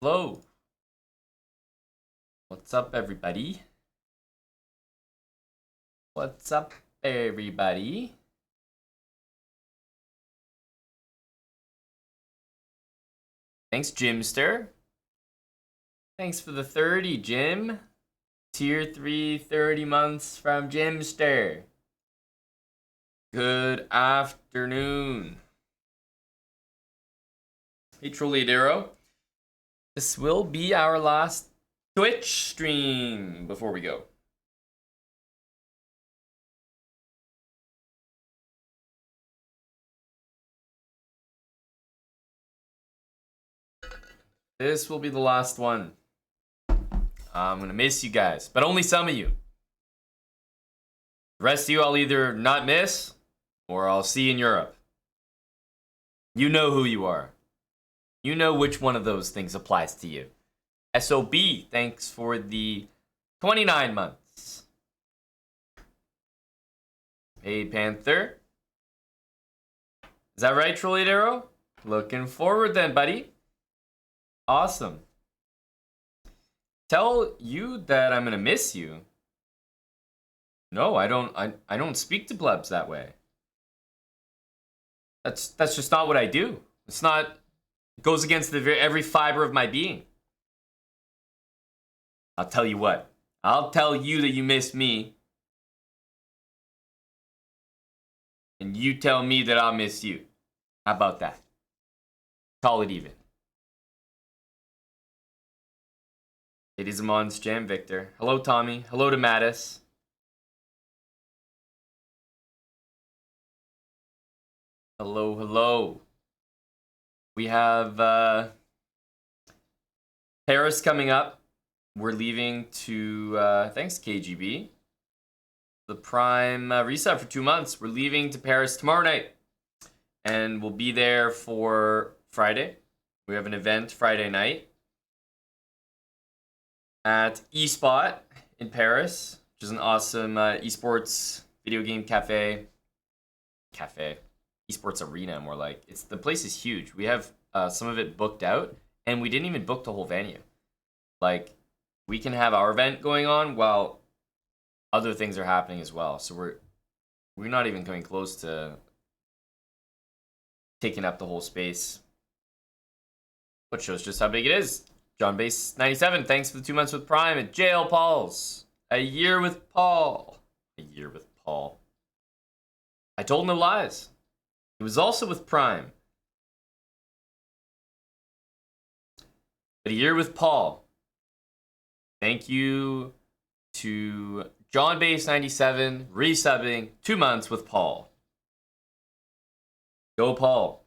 Hello. What's up, everybody? What's up, everybody? Thanks, Jimster. Thanks for the 30, Jim. Tier 3, 30 months from Jimster. Good afternoon. Hey, Trolleadero. This will be our last Twitch stream before we go. This will be the last one. I'm gonna miss you guys, but only some of you. The rest of you I'll either not miss, or I'll see in Europe. You know who you are. You know which one of those things applies to you. SOB, thanks for the 29 months. Hey, Panther. Is that right, Trolleadero? Looking forward then, buddy. Awesome. Tell you that I'm gonna miss you. No, I don't speak to plebs that way. That's just not what I do. It's not. It goes against every fiber of my being. I'll tell you what. I'll tell you that you miss me. And you tell me that I'll miss you. How about that? Call it even. It is Amon's Jam Victor. Hello, Tommy. Hello to Mattis. Hello, hello. We have Paris coming up. We're leaving to, thanks KGB. The Prime reset for 2 months. We're leaving to Paris tomorrow night. And we'll be there for Friday. We have an event Friday night at eSpot in Paris, which is an awesome esports video game cafe. Esports arena, more like. The place is huge. We have some of it booked out, and we didn't even book the whole venue. Like, we can have our event going on while other things are happening as well. So we're not even coming close to taking up the whole space. Which shows just how big it is. John Base 97, thanks for the 2 months with Prime at Jail Paul's. A year with Paul. A year with Paul. I told no lies. It was also with Prime. But a year with Paul. Thank you to John Base 97 resubbing 2 months with Paul. Go Paul.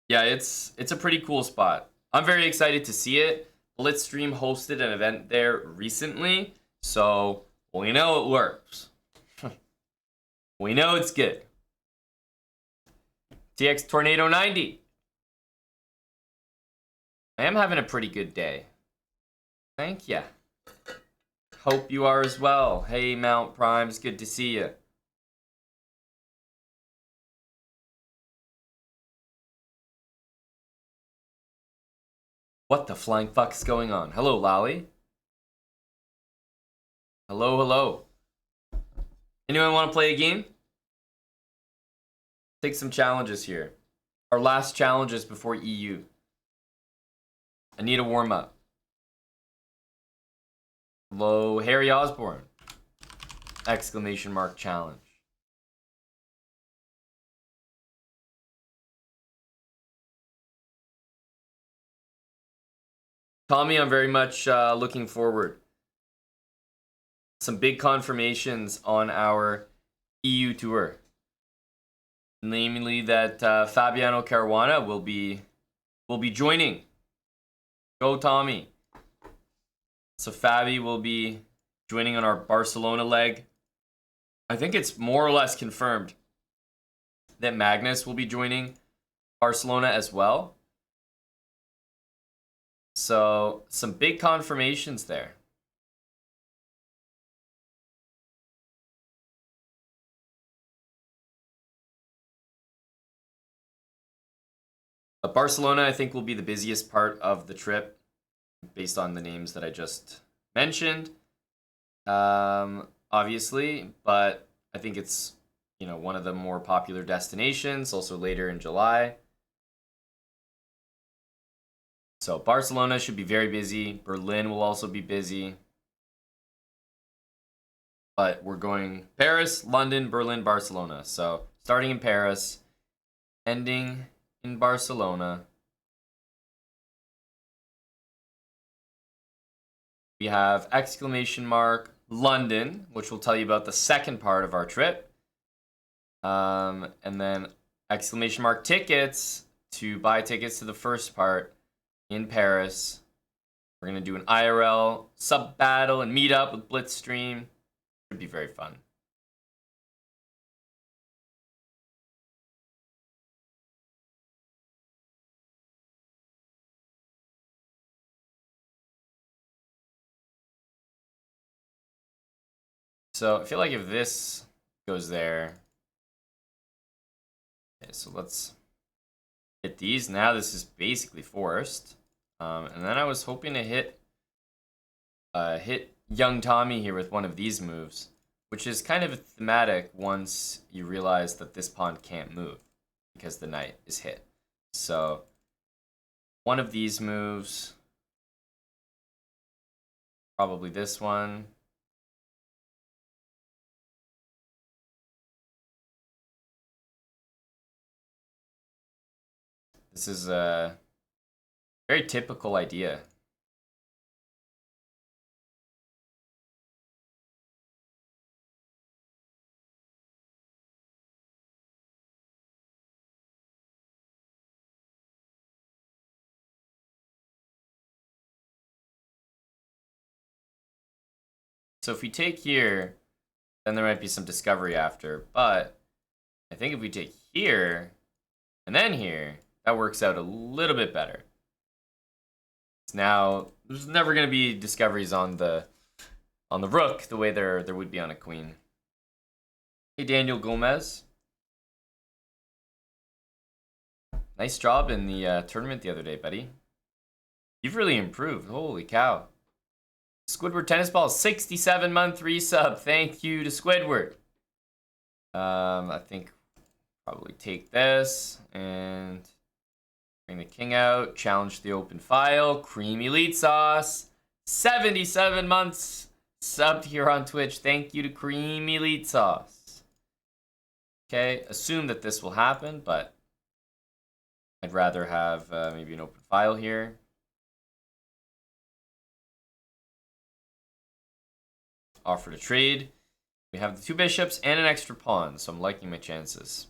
Yeah, it's a pretty cool spot. I'm very excited to see it. Blitzstream hosted an event there recently, so we know it works. We know it's good. TX Tornado 90. I am having a pretty good day. Thank ya. Hope you are as well. Hey, Mount Primes, good to see you. What the flying fuck is going on? Hello, Lolly. Hello, hello. Anyone want to play a game? Take some challenges here. Our last challenges before EU. I need a warm-up. Hello, Harry Osborne. Exclamation mark challenge. Tommy, I'm very much looking forward. Some big confirmations on our EU tour. Namely that Fabiano Caruana will be joining. Go Tommy. So Fabi will be joining on our Barcelona leg. I think it's more or less confirmed that Magnus will be joining Barcelona as well. So some big confirmations there. But Barcelona, I think, will be the busiest part of the trip based on the names that I just mentioned. Obviously, but I think it's, one of the more popular destinations, also later in July. So Barcelona should be very busy. Berlin will also be busy. But we're going Paris, London, Berlin, Barcelona. So starting in Paris, ending in Barcelona. We have exclamation mark London, which will tell you about the second part of our trip. And then exclamation mark tickets to buy tickets to the first part in Paris. We're going to do an IRL sub battle and meet up with Blitzstream. Should be very fun. So I feel like if this goes there. Okay, so let's hit these. Now this is basically forced. And then I was hoping to hit young Tommy here with one of these moves, which is kind of thematic once you realize that this pawn can't move because the knight is hit. So one of these moves, probably this one. This is a very typical idea. So if we take here, then there might be some discovery after. But I think if we take here and then here, that works out a little bit better. Now, there's never going to be discoveries on the rook the way there would be on a queen. Hey, Daniel Gomez. Nice job in the tournament the other day, buddy. You've really improved. Holy cow. Squidward Tennis Ball, 67-month resub. Thank you to Squidward. I think probably take this and bring the king out. Challenge the open file. Cream Elite Sauce. 77 months subbed here on Twitch. Thank you to Cream Elite Sauce. Okay, assume that this will happen, but I'd rather have maybe an open file here. Offer to trade. We have the 2 bishops and an extra pawn, so I'm liking my chances.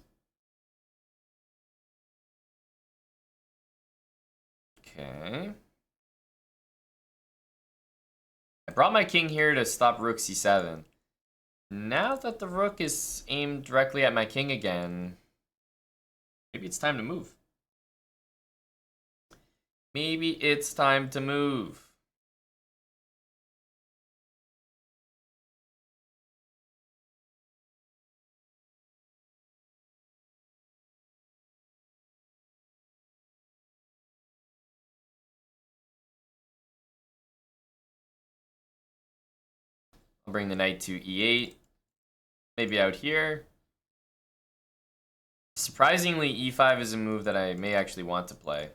Okay. I brought my king here to stop rook c7. Now that the rook is aimed directly at my king again, maybe it's time to move. Maybe it's time to move. I'll bring the knight to e8. Maybe out here. Surprisingly, e5 is a move that I may actually want to play.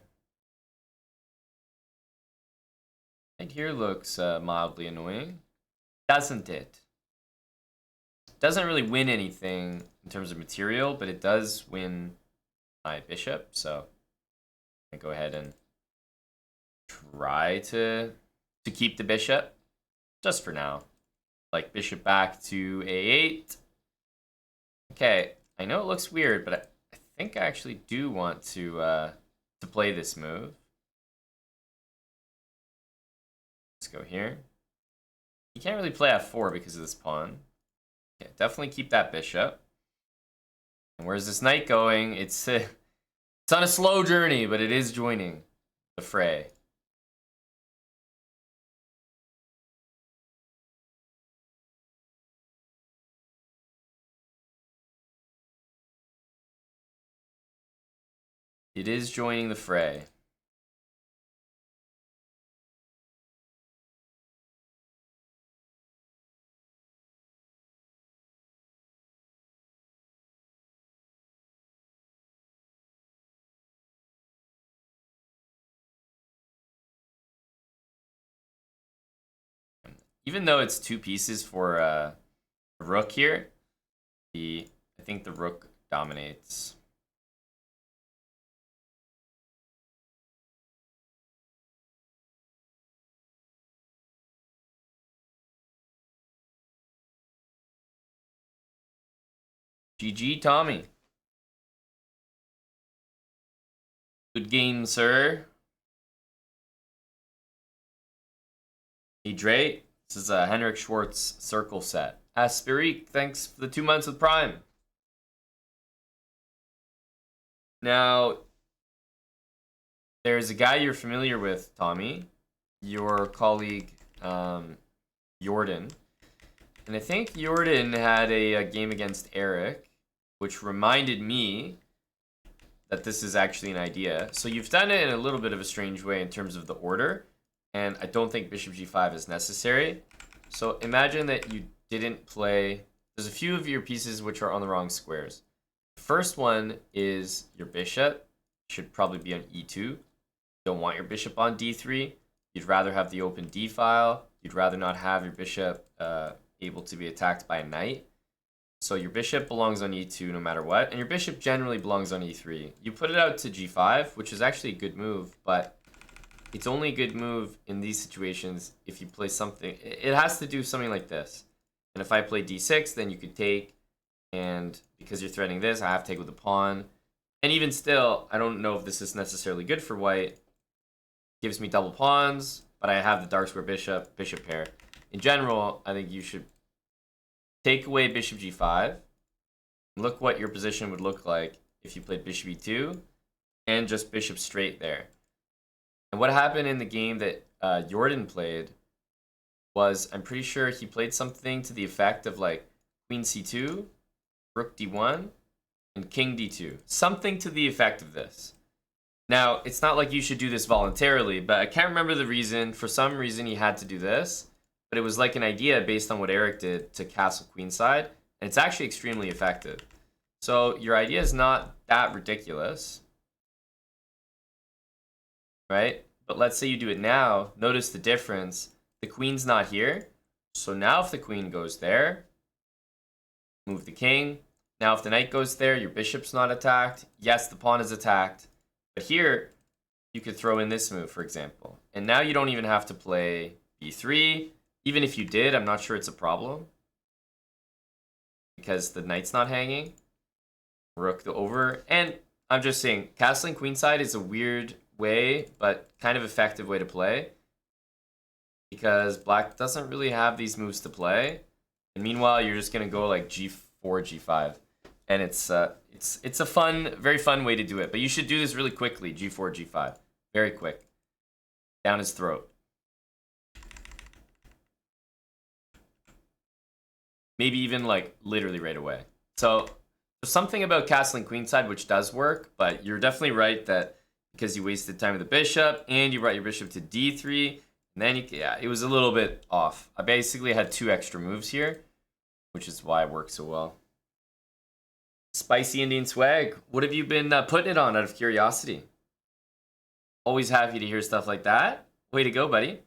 Right here looks mildly annoying. Doesn't it? Doesn't really win anything in terms of material, but it does win my bishop, so I go ahead and try to keep the bishop just for now. Like bishop back to a8. Okay, I know it looks weird, but I think I actually do want to play this move. Let's go here. You can't really play f4 because of this pawn. Okay, definitely keep that bishop. And where's this knight going? It's on a slow journey, but it is joining the fray. It is joining the fray. Even though it's 2 pieces for a rook here, I think the rook dominates. GG, Tommy. Good game, sir. Hey, Dre. This is a Henrik Schwartz circle set. Aspirik, thanks for the 2 months with Prime. Now, there's a guy you're familiar with, Tommy. Your colleague, Jordan. And I think Jordan had a game against Eric, which reminded me that this is actually an idea. So you've done it in a little bit of a strange way in terms of the order, and I don't think bishop g5 is necessary. So imagine that you didn't play... There's a few of your pieces which are on the wrong squares. The first one is your bishop. Should probably be on e2. You don't want your bishop on d3. You'd rather have the open d file. You'd rather not have your bishop able to be attacked by a knight. So your bishop belongs on e2 no matter what, and your bishop generally belongs on e3. You put it out to g5, which is actually a good move, but it's only a good move in these situations if you play something. It has to do something like this. And if I play d6, then you could take, and because you're threatening this, I have to take with the pawn. And even still, I don't know if this is necessarily good for white. Gives me double pawns, but I have the dark square bishop, bishop pair. In general, I think you should take away bishop g5. Look what your position would look like if you played bishop e2 and just bishop straight there. And what happened in the game that Jordan played was, I'm pretty sure he played something to the effect of like queen c2, rook d1, and king d2. Something to the effect of this. Now, it's not like you should do this voluntarily, but I can't remember the reason. For some reason, he had to do this. But it was like an idea based on what Eric did to castle queenside. And it's actually extremely effective. So your idea is not that ridiculous. Right? But let's say you do it now. Notice the difference. The queen's not here. So now if the queen goes there, move the king. Now if the knight goes there, your bishop's not attacked. Yes, the pawn is attacked. But here, you could throw in this move, for example. And now you don't even have to play b3. Even if you did, I'm not sure it's a problem. Because the knight's not hanging. Rook over. And I'm just saying, castling queenside is a weird way, but kind of effective way to play. Because black doesn't really have these moves to play. And meanwhile, you're just going to go like g4, g5. And it's a fun, very fun way to do it. But you should do this really quickly, g4, g5. Very quick. Down his throat. Maybe even like literally right away. So there's something about castling queenside which does work, but you're definitely right that because you wasted time with the bishop and you brought your bishop to d3, and then yeah, it was a little bit off. I basically had 2 extra moves here, which is why it worked so well. Spicy Indian swag. What have you been putting it on out of curiosity? Always happy to hear stuff like that. Way to go, buddy.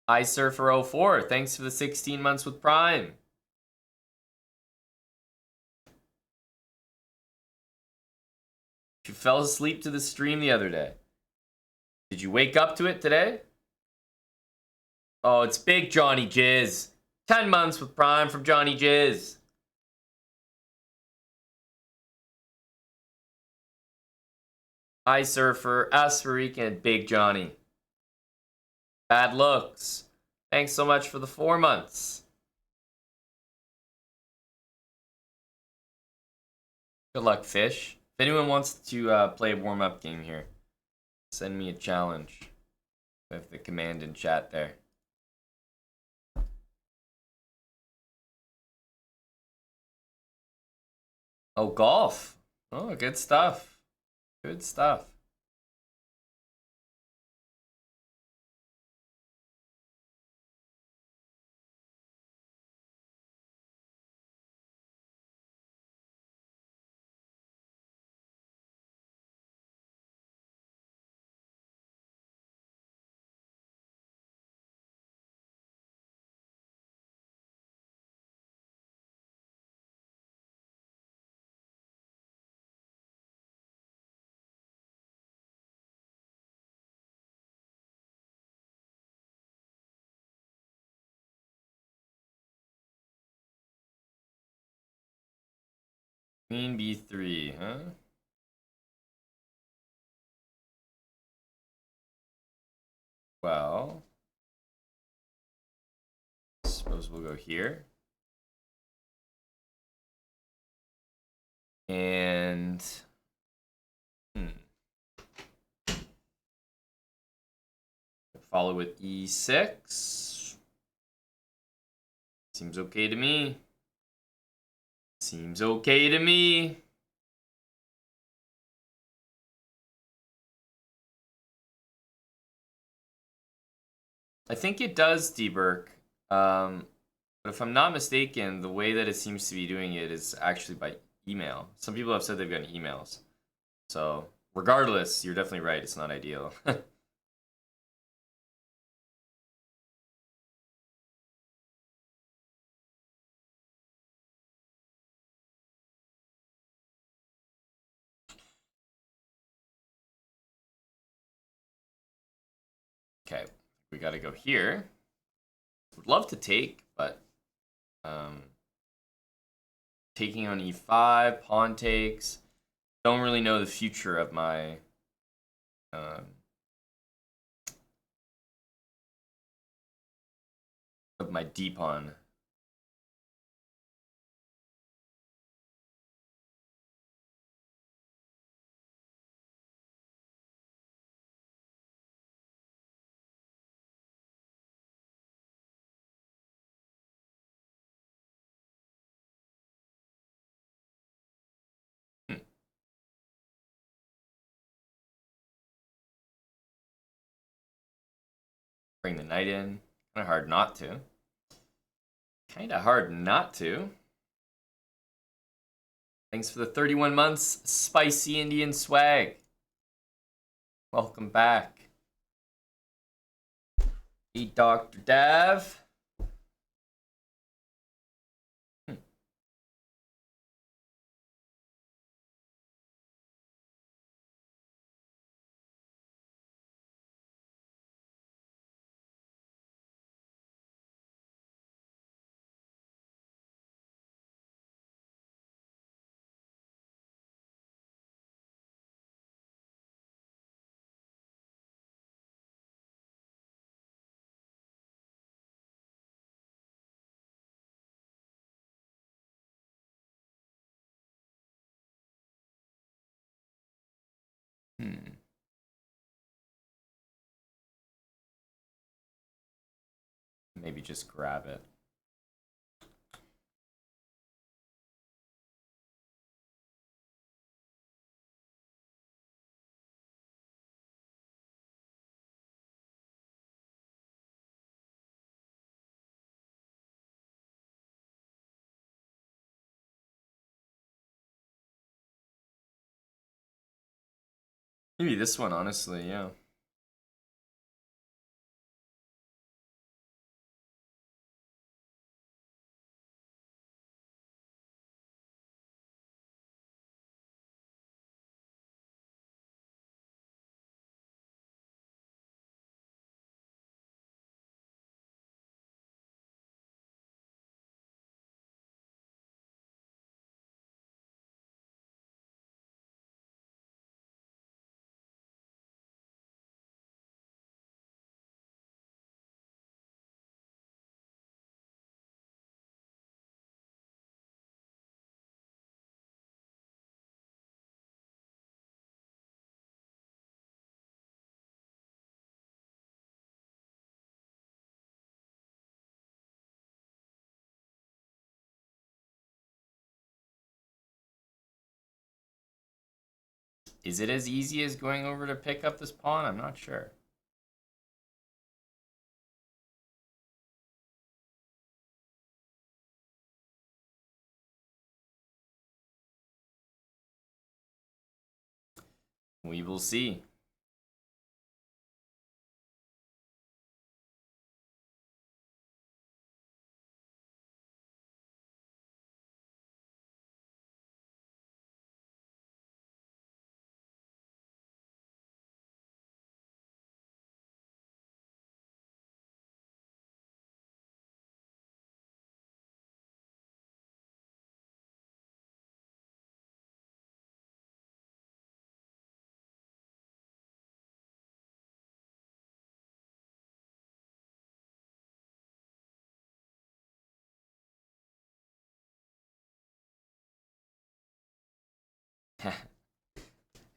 iSurfer04, thanks for the 16 months with Prime. You fell asleep to the stream the other day. Did you wake up to it today? Oh, it's big Johnny Jizz. 10 months with Prime from Johnny Jizz. iSurfer, Aspirik, and Big Johnny. Bad looks. Thanks so much for the 4 months. Good luck, Fish. If anyone wants to play a warm-up game here, send me a challenge. I have the command in chat there. Oh, golf. Oh, good stuff. Good stuff. Queen b3, huh? Well, suppose we'll go here. And follow with e6. Seems okay to me. Seems okay to me. I think it does debirk. But if I'm not mistaken, the way that it seems to be doing it is actually by email. Some people have said they've gotten emails. So, regardless, you're definitely right. It's not ideal. Okay, we got to go here. Would love to take, but taking on e5, pawn takes. Don't really know the future of my d pawn. Bring the knight in. Kind of hard not to. Kind of hard not to. Thanks for the 31 months, Spicy Indian Swag. Welcome back. Hey, Dr. Dav. Maybe just grab it. Maybe this one, honestly, yeah. Is it as easy as going over to pick up this pawn? I'm not sure. We will see.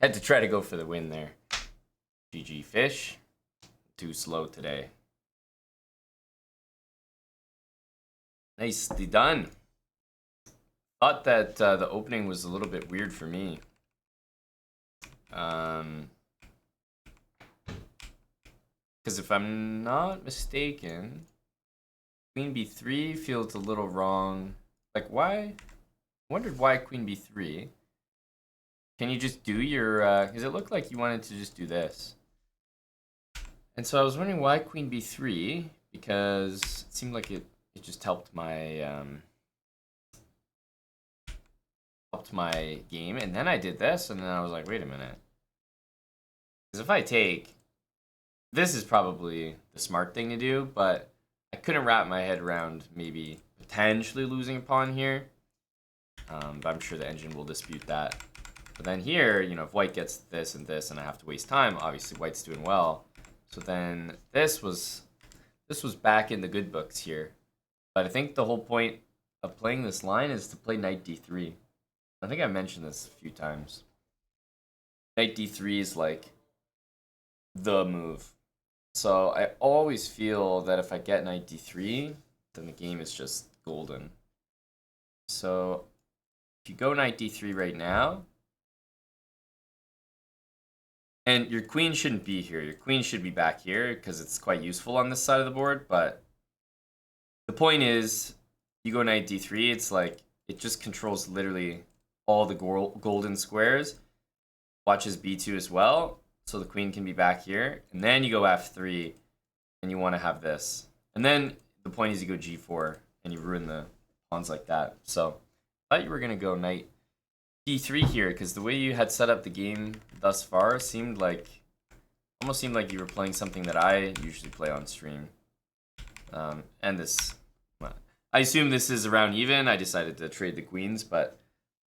Had to try to go for the win there. GG fish. Too slow today. Nicely done. Thought that the opening was a little bit weird for me. Because if I'm not mistaken, Queen B3 feels a little wrong. Like, why? I wondered why Queen B3. Can you just do your... Because it looked like you wanted to just do this. And so I was wondering why Queen B3, because it seemed like it just helped my... helped my game. And then I did this, and then I was like, wait a minute. Because if I take... This is probably the smart thing to do, but I couldn't wrap my head around maybe potentially losing a pawn here. But I'm sure the engine will dispute that. But then here, you know, if white gets this and this and I have to waste time, obviously white's doing well. So then this was back in the good books here. But I think the whole point of playing this line is to play knight d3. I think I mentioned this a few times. Knight d3 is like the move. So I always feel that if I get knight d3, then the game is just golden. So if you go knight d3 right now, and your queen shouldn't be here. Your queen should be back here because it's quite useful on this side of the board. But the point is, you go knight d3, it's like it just controls literally all the golden squares. Watches b2 as well. So the queen can be back here. And then you go f3, and you want to have this. And then the point is you go g4, and you ruin the pawns like that. So I thought you were going to go knight d3 here, because the way you had set up the game thus far seemed like... almost seemed like you were playing something that I usually play on stream. And this... well, I assume this is around even. I decided to trade the queens, but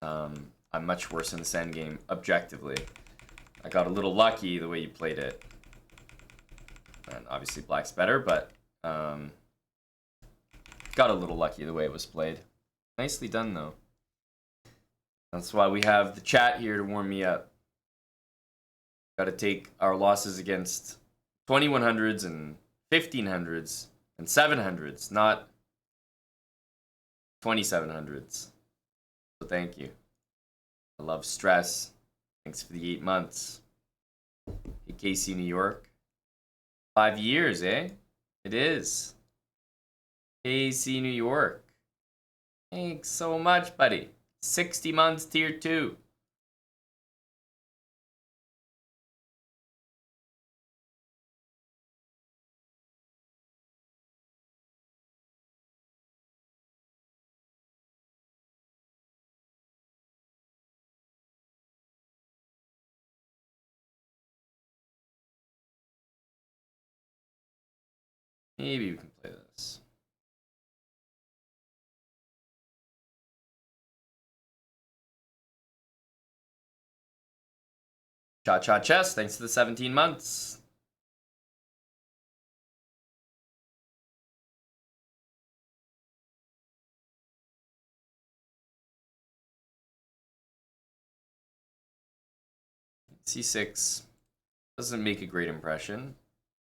I'm much worse in this endgame, objectively. I got a little lucky the way you played it. And obviously black's better, but got a little lucky the way it was played. Nicely done, though. That's why we have the chat here to warm me up. Got to take our losses against 2100s and 1500s and 700s, not 2700s. So thank you. I love stress. Thanks for the 8 months. Hey, KC, New York. 5 years, eh? It is. KC, New York. Thanks so much, buddy. 60 months, tier 2. Maybe we can play this. Cha-cha chess, thanks to the 17 months. C6 doesn't make a great impression.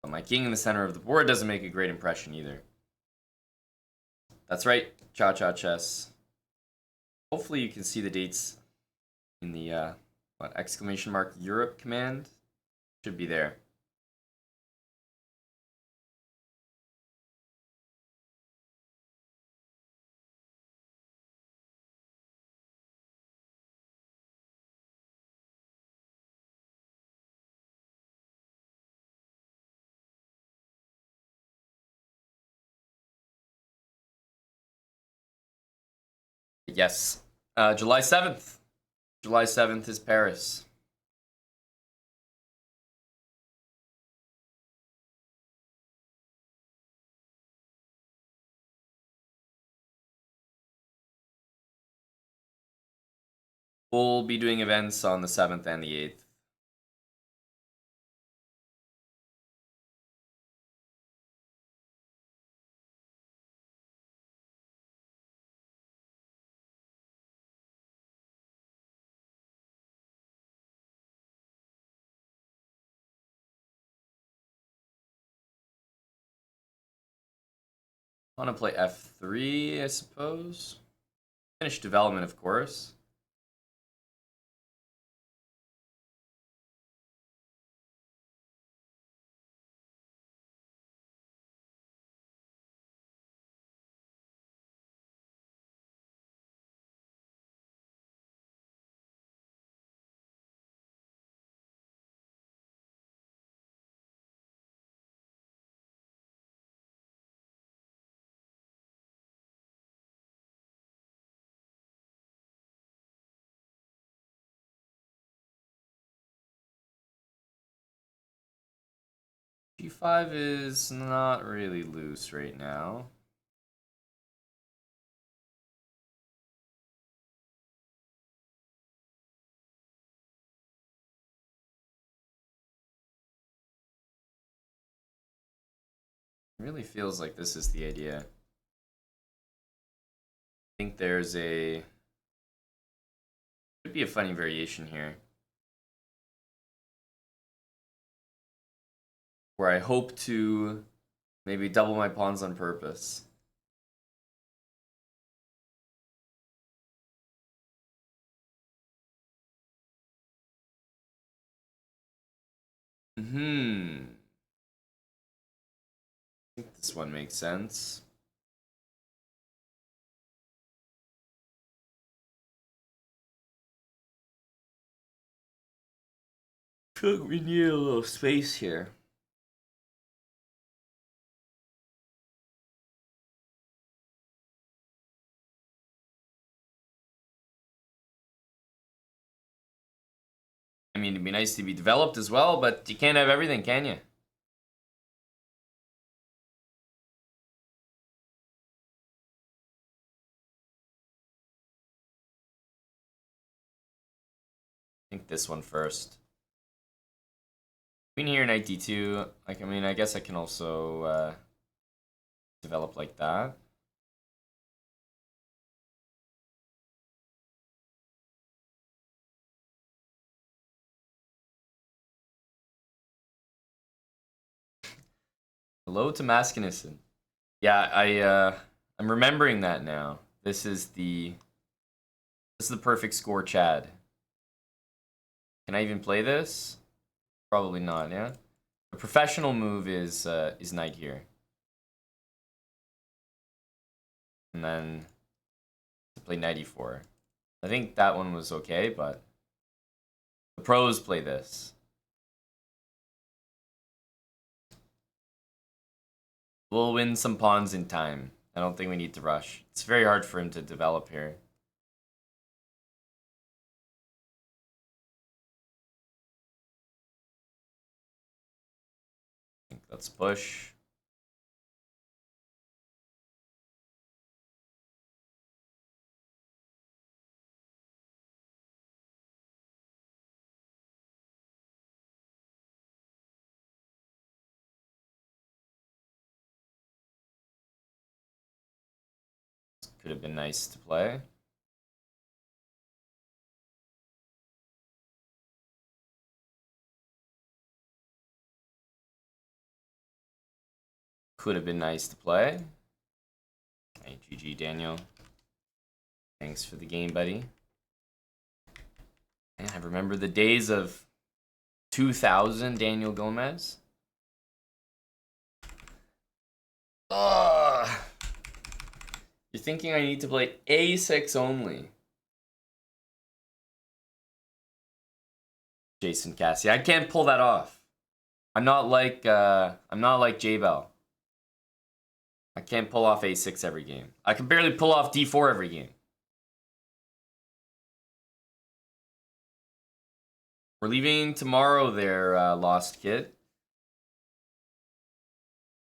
But my king in the center of the board doesn't make a great impression either. That's right, cha-cha chess. Hopefully you can see the dates in the What, exclamation mark Europe command? Should be there. Yes. July 7th. July 7th is Paris. We'll be doing events on the 7th and the 8th. I want to play F3, I suppose. Finish development, of course. G5 is not really loose right now. It really feels like this is the idea. I think there's a... Could be a funny variation here. Where I hope to maybe double my pawns on purpose. I think this one makes sense. I feel like we need a little space here. I mean, it'd be nice to be developed as well, but you can't have everything, can you? I think this one first. Queen here, knight d2. Like, I mean, I guess I can also develop like that. Hello to Maskinison. Yeah, I'm remembering that now. This is the perfect score, Chad. Can I even play this? Probably not, yeah? The professional move is knight here. And then to play knight e4. I think that one was okay, but the pros play this. We'll win some pawns in time. I don't think we need to rush. It's very hard for him to develop here. I think let's push. Could have been nice to play. Could have been nice to play. Hey, GG, Daniel. Thanks for the game, buddy. I remember the days of 2000 Daniel Gomez. Ugh. You're thinking I need to play A6 only. Jason Cassie. I can't pull that off. I'm not like J-Bell. I can't pull off A6 every game. I can barely pull off D4 every game. We're leaving tomorrow there, Lost Kid.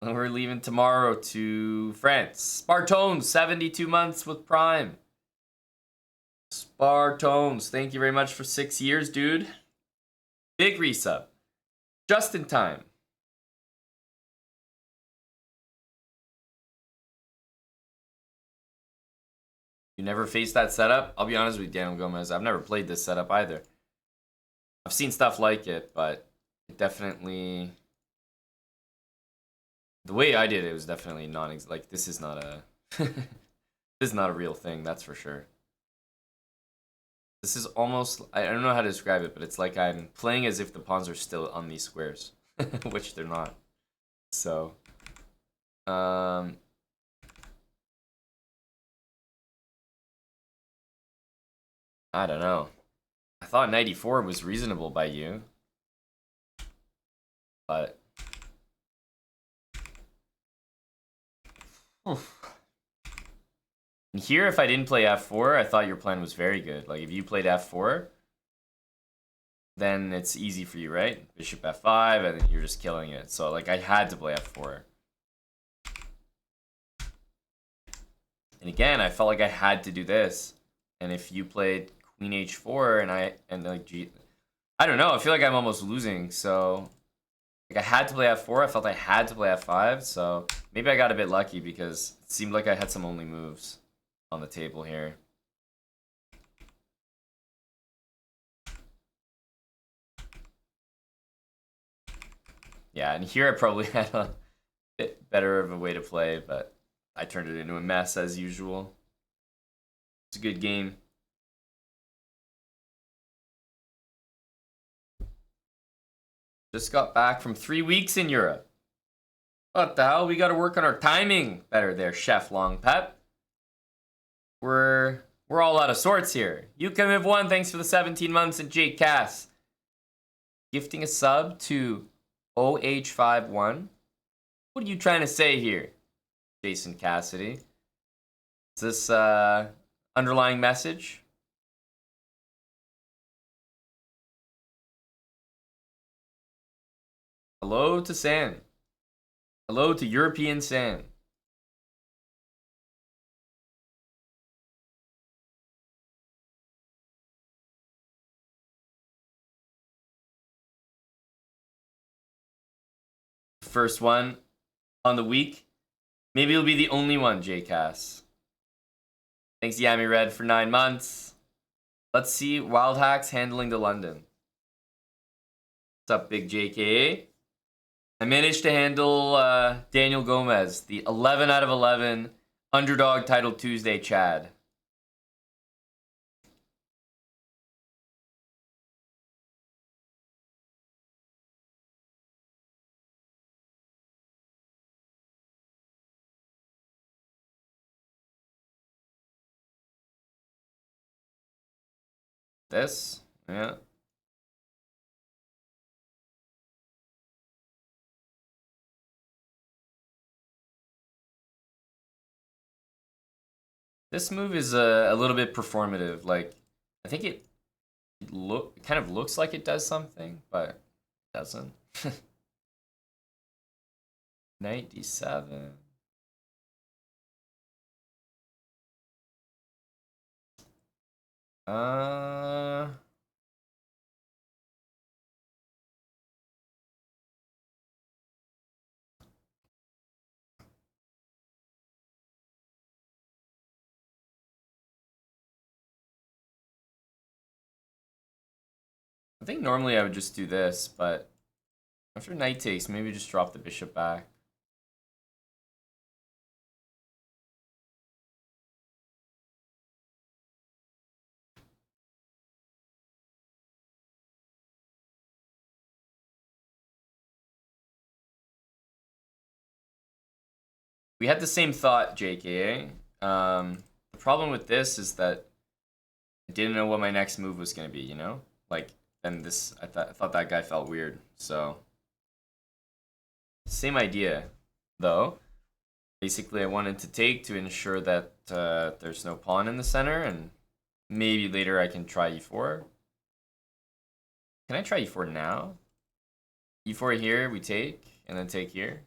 We're leaving tomorrow to France. Spartones, 72 months with Prime. Spartones, thank you very much for 6 years, dude. Big resub. Just in time. You never faced that setup? I'll be honest with you, Daniel Gomez. I've never played this setup either. I've seen stuff like it, but it definitely... The way I did it was definitely like, this is not a... this is not a real thing, that's for sure. This is almost... I don't know how to describe it, but it's like I'm playing as if the pawns are still on these squares. Which they're not. So... I don't know. I thought 94 was reasonable by you. But... And here, if I didn't play f4, I thought your plan was very good. Like, if you played f4, then it's easy for you, right? Bishop f5, and then you're just killing it. So, like, I had to play f4. And again, I felt like I had to do this. And if you played queen h4, I don't know, I feel like I'm almost losing, so... Like, I had to play f4, I felt I had to play f5, so maybe I got a bit lucky because it seemed like I had some only moves on the table here. Yeah, and here I probably had a bit better of a way to play, but I turned it into a mess as usual. It's a good game. Just got back from 3 weeks in Europe. What the hell? We got to work on our timing better there, Chef Long Pep. We're all out of sorts here. You can have one. Thanks for the 17 months, and Jake Cass gifting a sub to OH51. What are you trying to say here, Jason Cassidy? Is this underlying message? Hello to Sam. Hello to European Sam. First one on the week. Maybe it'll be the only one, JCass. Thanks, Yami Red, for 9 months. Let's see Wild Hacks handling to London. What's up, big JKA? I managed to handle Daniel Gomez, the 11 out of 11 Underdog Title Tuesday Chad. This? Yeah. This move is a little bit performative. Like, I think it kind of looks like it does something, but it doesn't. 97. I think normally I would just do this, but after knight takes, maybe just drop the bishop back. We had the same thought, JK. The problem with this is that I didn't know what my next move was gonna be, you know? Like, then this, I thought that guy felt weird, so. Same idea, though. Basically, I wanted to take to ensure that there's no pawn in the center, and maybe later I can try e4. Can I try e4 now? e4 here, we take, and then take here.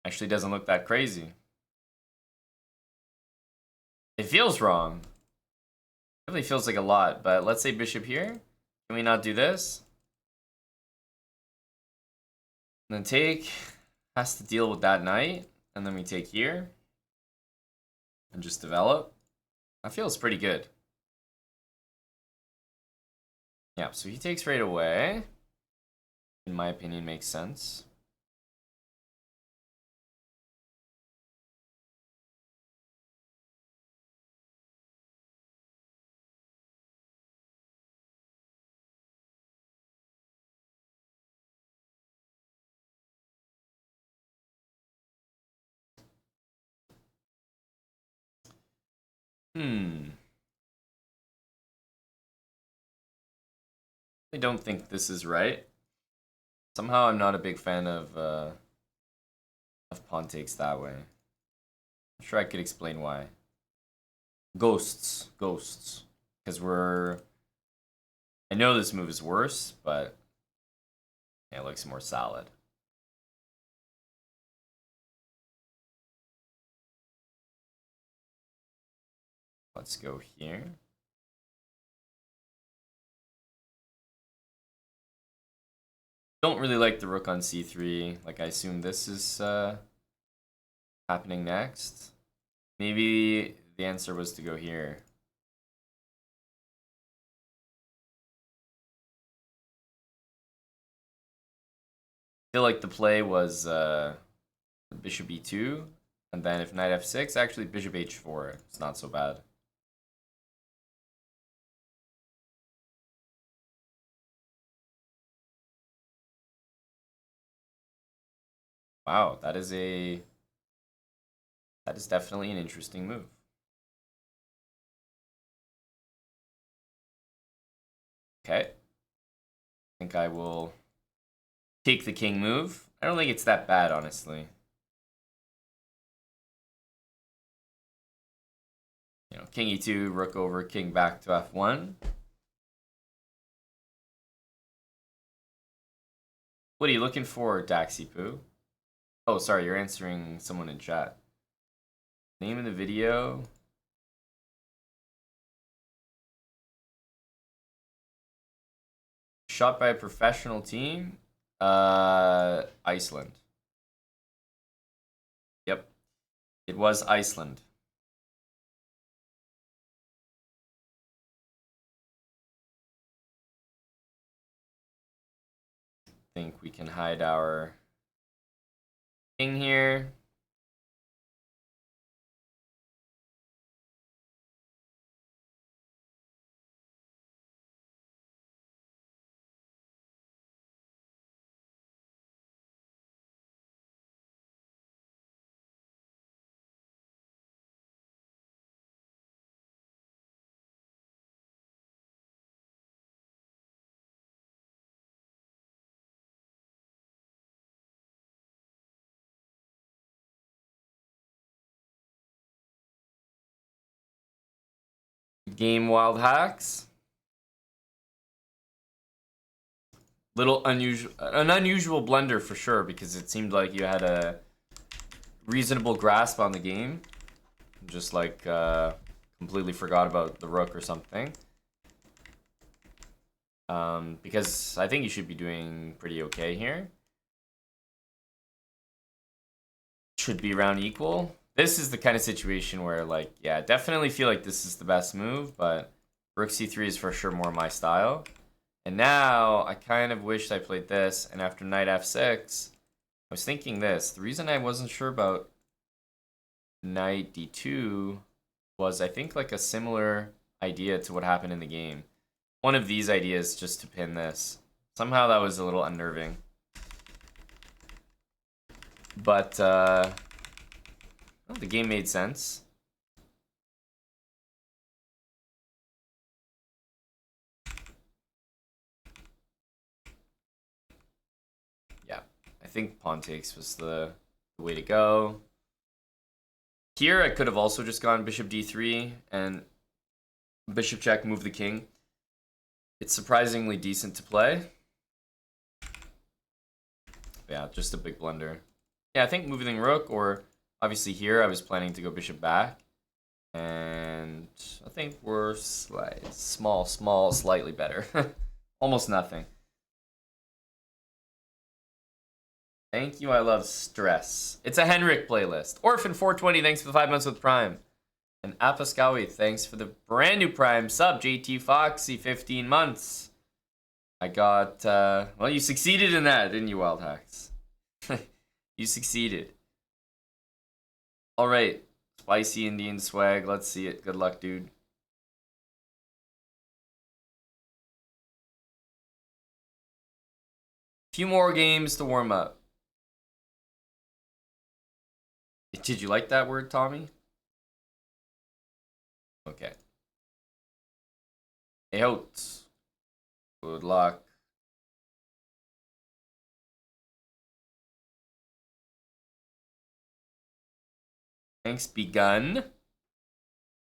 Actually doesn't look that crazy. It feels wrong. Definitely feels like a lot, but let's say bishop here. Can we not do this? And then take, has to deal with that knight, and then we take here. And just develop. That feels pretty good. Yeah, so he takes right away. In my opinion, makes sense. I don't think this is right. Somehow I'm not a big fan of pawn takes that way. I'm sure I could explain why. Ghosts. Because I know this move is worse, but yeah, it looks more solid. Let's go here. Don't really like the rook on c3. Like, I assume this is happening next. Maybe the answer was to go here. I feel like the play was bishop e2, and then if knight f6, actually bishop h4. It's not so bad. Wow, that is definitely an interesting move. Okay. I think I will take the king move. I don't think it's that bad, honestly. You know, king e2, rook over, king back to f1. What are you looking for, Daxipoo? Oh, sorry, you're answering someone in chat. Name of the video. Shot by a professional team. Iceland. Yep. It was Iceland. I think we can hide our king here. Game Wild Hacks. An unusual blunder for sure, because it seemed like you had a reasonable grasp on the game. Just like completely forgot about the rook or something. Because I think you should be doing pretty okay here. Should be around equal. This is the kind of situation where, like, yeah, definitely feel like this is the best move, but rook c3 is for sure more my style. And now, I kind of wished I played this, and after knight f6, I was thinking this. The reason I wasn't sure about knight d2 was, I think, like a similar idea to what happened in the game. One of these ideas just to pin this. Somehow that was a little unnerving. But well, the game made sense. Yeah, I think pawn takes was the way to go. Here, I could have also just gone bishop d3 and bishop check, move the king. It's surprisingly decent to play. Yeah, just a big blunder. Yeah, I think moving rook, or obviously here I was planning to go bishop back. And I think we're slightly better. Almost nothing. Thank you, I love stress. It's a Henrik playlist. Orphan420, thanks for the 5 months with Prime. And Apaskawi, thanks for the brand new Prime sub. JT Foxy, 15 months. I got, well, you succeeded in that, didn't you, Wild Hacks? You succeeded. All right, spicy Indian swag. Let's see it. Good luck, dude. Few more games to warm up. Did you like that word, Tommy? Okay. Hey, Hotes. Good luck. Thanks, begun.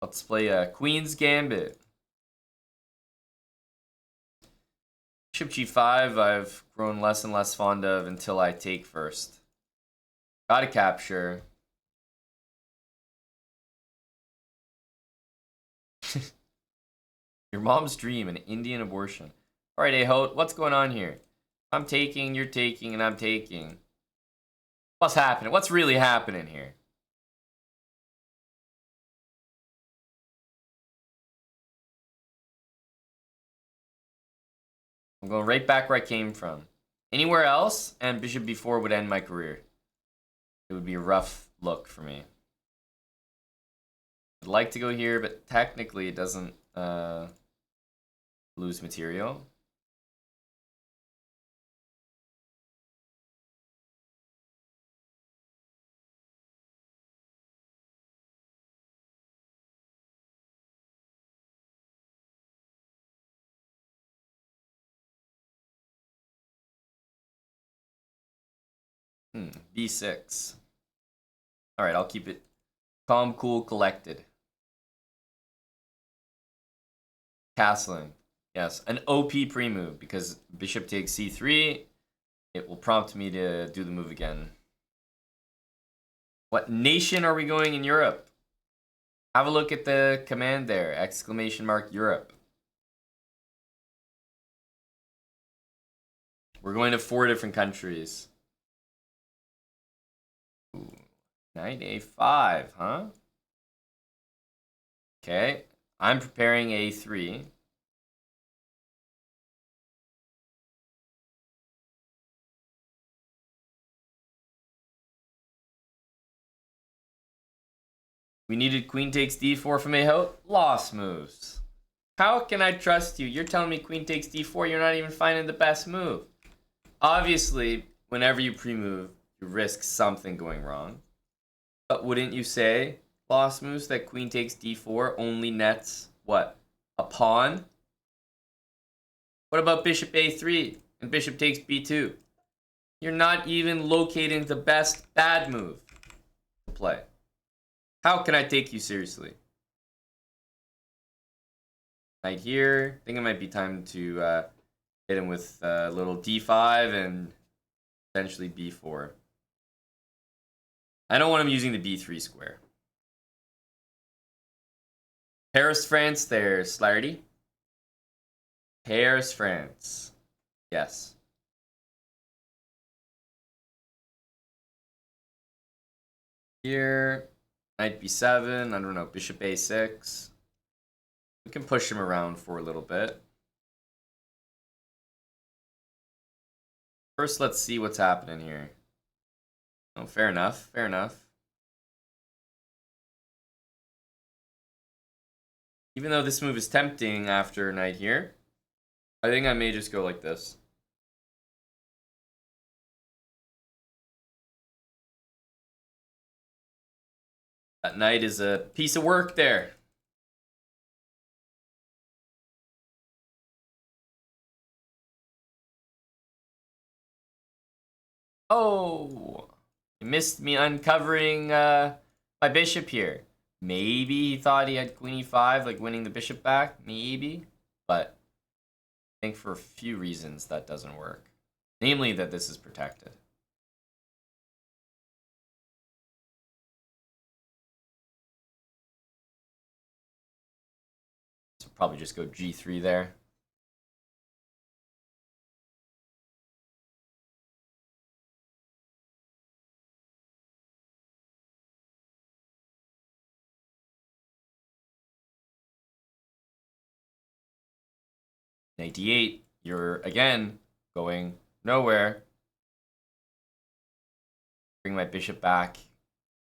Let's play a Queen's Gambit. Bishop g5, I've grown less and less fond of until I take first. Gotta capture. Your mom's dream, an Indian abortion. Alright, Ahote, what's going on here? I'm taking, you're taking, and I'm taking. What's happening? What's really happening here? I'm going right back where I came from. Anywhere else, and bishop b4 would end my career. It would be a rough look for me. I'd like to go here, but technically it doesn't lose material. B6. Alright, I'll keep it calm, cool, collected. Castling. Yes, an OP pre-move, because bishop takes c3. It will prompt me to do the move again. What nation are we going in Europe? Have a look at the command there. Exclamation mark Europe. We're going to 4 different countries. Ooh, knight a5, huh? Okay, I'm preparing a3. We needed queen takes d4 from Ahote. Lost moves. How can I trust you? You're telling me queen takes d4, you're not even finding the best move. Obviously, whenever you pre-move, you risk something going wrong. But wouldn't you say, lost moves, that queen takes d4 only nets, what, a pawn? What about bishop a3 and bishop takes b2? You're not even locating the best bad move to play. How can I take you seriously? Right here, I think it might be time to hit him with a little d5 and eventually b4. I don't want him using the b3 square. Paris, France there, Slarty. Paris, France. Yes. Here, knight b7, I don't know, bishop a6. We can push him around for a little bit. First, let's see what's happening here. Oh, fair enough, fair enough. Even though this move is tempting after knight here, I think I may just go like this. knight is a piece of work there. Oh, he missed me uncovering my bishop here. Maybe he thought he had queen e5, like winning the bishop back. Maybe. But I think for a few reasons that doesn't work. Namely that this is protected. So probably just go g3 there. Knight d8, you're again going nowhere. Bring my bishop back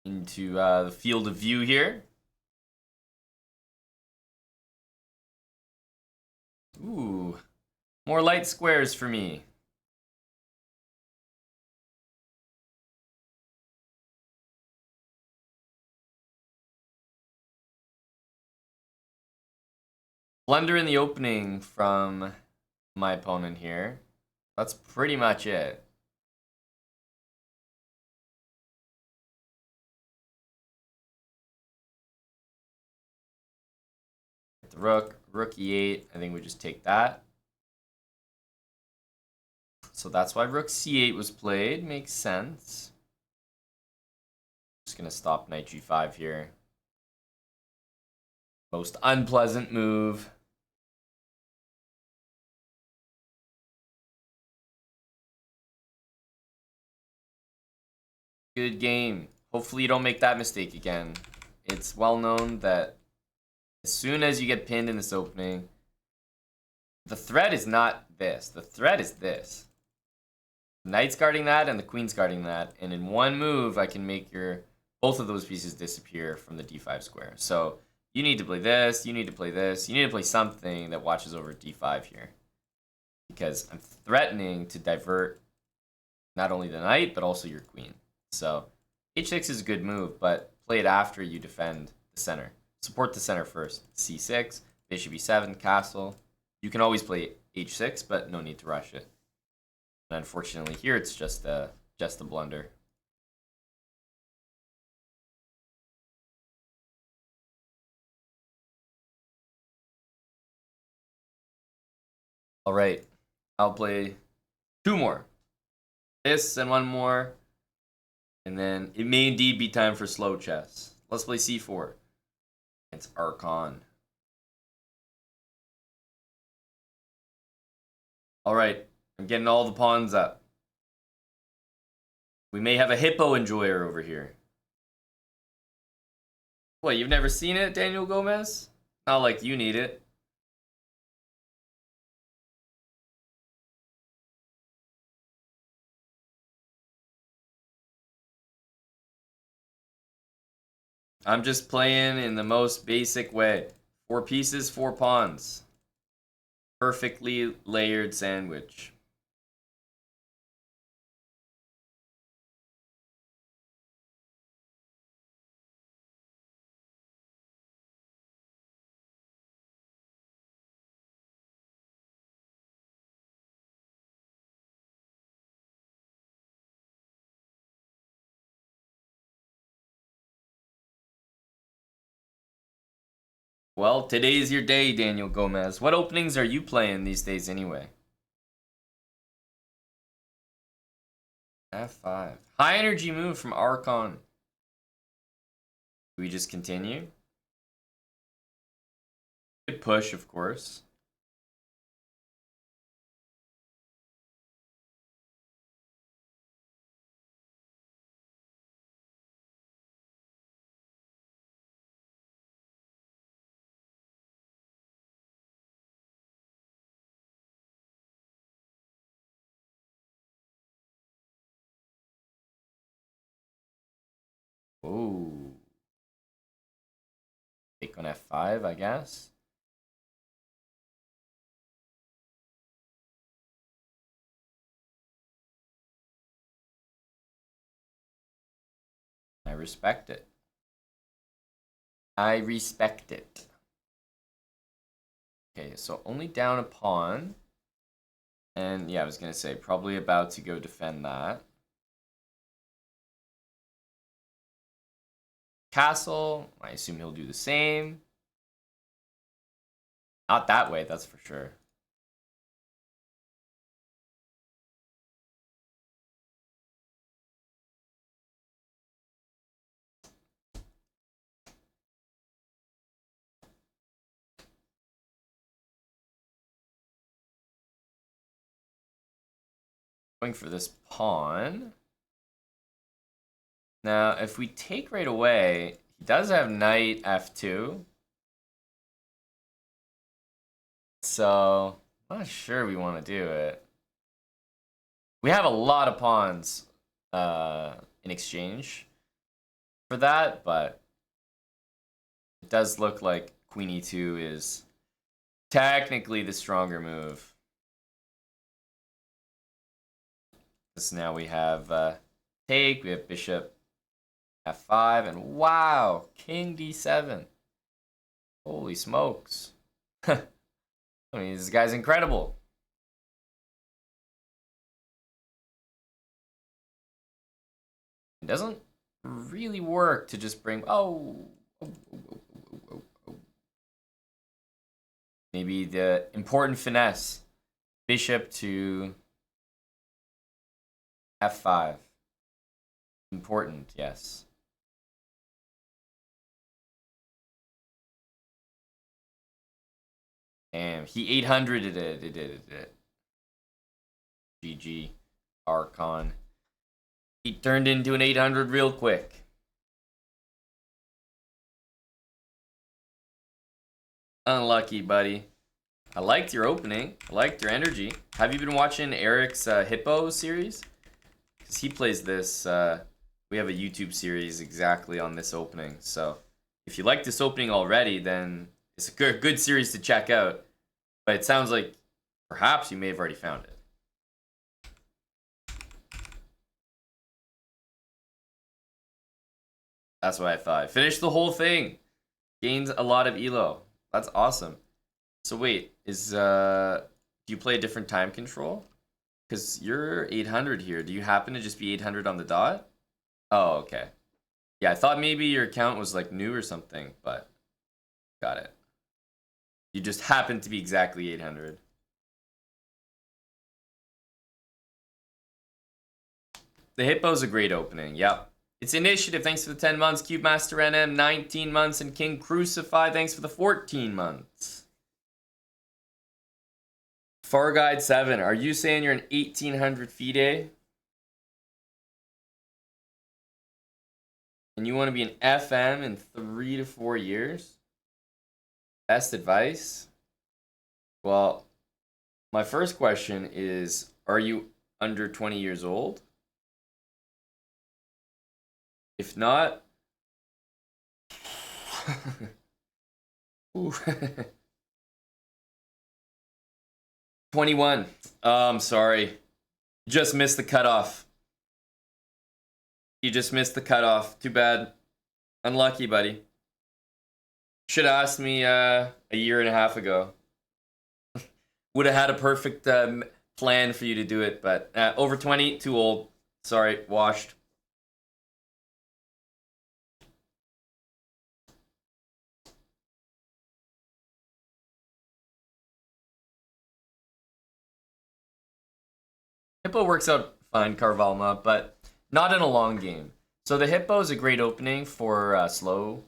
into the field of view here. Ooh, more light squares for me. Blunder in the opening from my opponent here. That's pretty much it. The rook e8. I think we just take that. So that's why rook c8 was played. Makes sense. Just gonna stop knight g5 here. Most unpleasant move. Good game. Hopefully you don't make that mistake again. It's well known that as soon as you get pinned in this opening, the threat is not this. The threat is this. The knight's guarding that and the queen's guarding that. And in one move, I can make both of those pieces disappear from the d5 square. So you need to play this, you need to play this, you need to play something that watches over d5 here. Because I'm threatening to divert not only the knight, but also your queen. So h6 is a good move, but play it after you defend the center. Support the center first. c6, bishop e7, castle. You can always play h6, but no need to rush it. And unfortunately here it's just a blunder. All right, I'll play two more. This and one more. And then it may indeed be time for slow chess. Let's play c4. It's Archon. All right, I'm getting all the pawns up. We may have a hippo enjoyer over here. What, you've never seen it, Daniel Gomez? Not like you need it. I'm just playing in the most basic way. 4 pieces, 4 pawns. Perfectly layered sandwich. Well, today's your day, Daniel Gomez. What openings are you playing these days anyway? F5. High energy move from Archon. Do we just continue? Good push, of course. Oh. Take on F5, I guess. I respect it. I respect it. Okay, so only down a pawn. And yeah, I was gonna say, probably about to go defend that. Castle, I assume he'll do the same. Not that way, that's for sure. Going for this pawn. Now, if we take right away, he does have knight f2. So, I'm not sure we want to do it. We have a lot of pawns in exchange for that, but it does look like queen e2 is technically the stronger move. Because now we have take, we have bishop f5, and wow, king d7. Holy smokes. I mean, this guy's incredible. It doesn't really work to just bring... Maybe the important finesse. Bishop to f5. Important, yes. Damn, he 800'd it. It did. GG. Archon. He turned into an 800 real quick. Unlucky, buddy. I liked your opening. I liked your energy. Have you been watching Eric's Hippo series? Because he plays this. We have a YouTube series exactly on this opening. So if you like this opening already, then it's a good series to check out. But it sounds like perhaps you may have already found it. That's what I thought. Finish the whole thing. Gains a lot of elo. That's awesome. So wait, do you play a different time control? Because you're 800 here. Do you happen to just be 800 on the dot? Oh, okay. Yeah, I thought maybe your account was like new or something, but got it. You just happen to be exactly 800. The Hippo's a great opening, yep. It's Initiative, thanks for the 10 months. Cube Master NM, 19 months. And King Crucify, thanks for the 14 months. Far Guide 7, are you saying you're an 1800 FIDE? And you want to be an FM in 3 to 4 years? Best advice? Well, my first question is, are you under 20 years old? If not, 21. I'm sorry. Just missed the cutoff. You just missed the cutoff. Too bad. Unlucky, buddy. Should have asked me a year and a half ago. Would have had a perfect plan for you to do it, but over 20, too old. Sorry, washed. Hippo works out fine, Carvalma, but not in a long game. So the Hippo is a great opening for slow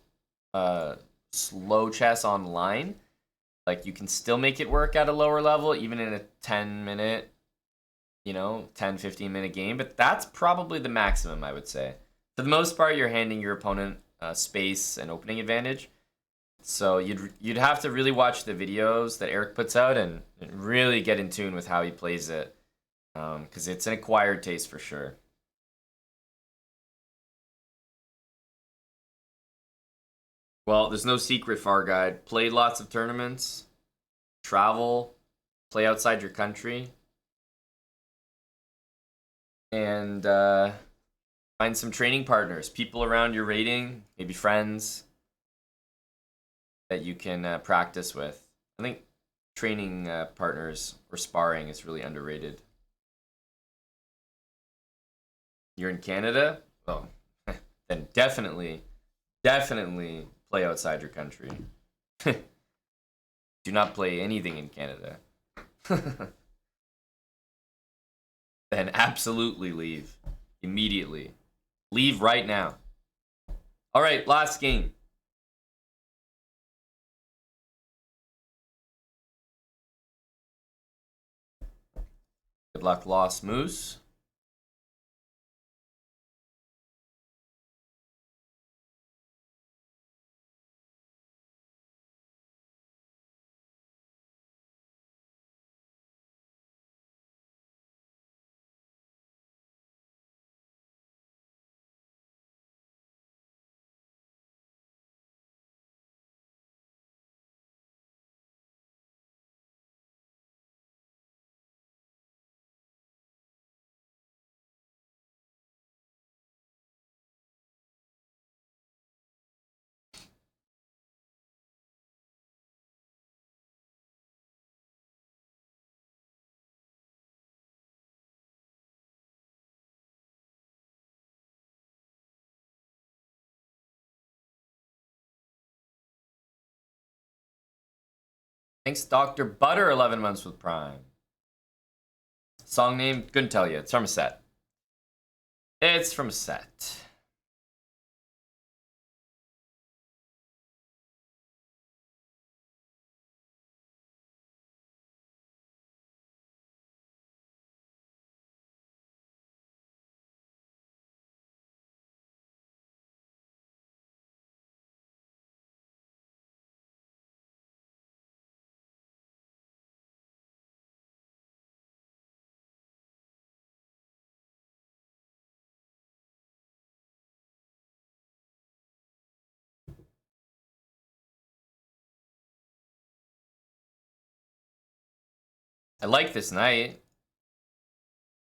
chess online. Like, you can still make it work at a lower level, even in a 10-minute, 10-15 minute game. But that's probably the maximum, I would say. For the most part, you're handing your opponent space and opening advantage. So you'd have to really watch the videos that Eric puts out and really get in tune with how he plays it. Because it's an acquired taste for sure. Well, there's no secret, Far Guide. Play lots of tournaments, travel, play outside your country, and find some training partners, people around your rating, maybe friends. that you can practice with. I think training partners or sparring is really underrated. You're in Canada? Well, then definitely play outside your country. Do not play anything in Canada. Then absolutely leave. Immediately. Leave right now. All right, last game. Good luck, Lost Moose. Thanks, Dr. Butter, 11 months with Prime. Song name? Couldn't tell you. It's from a set. It's from a set. I like this knight.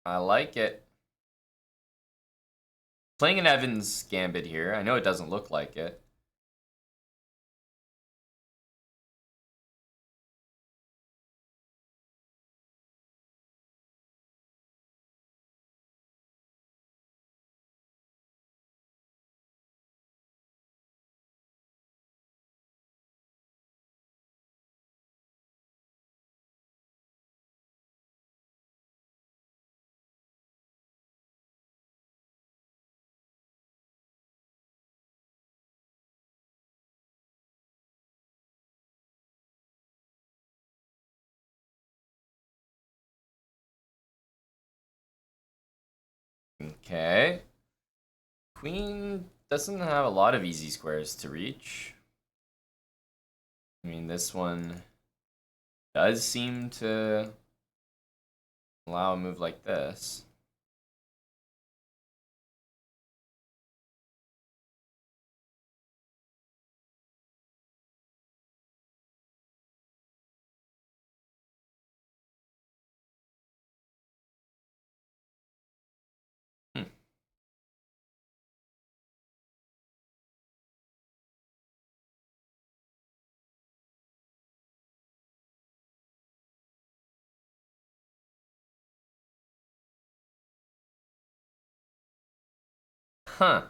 I like it. Playing an Evans Gambit here. I know it doesn't look like it. Okay. Queen doesn't have a lot of easy squares to reach. I mean, this one does seem to allow a move like this. Hmm. Huh.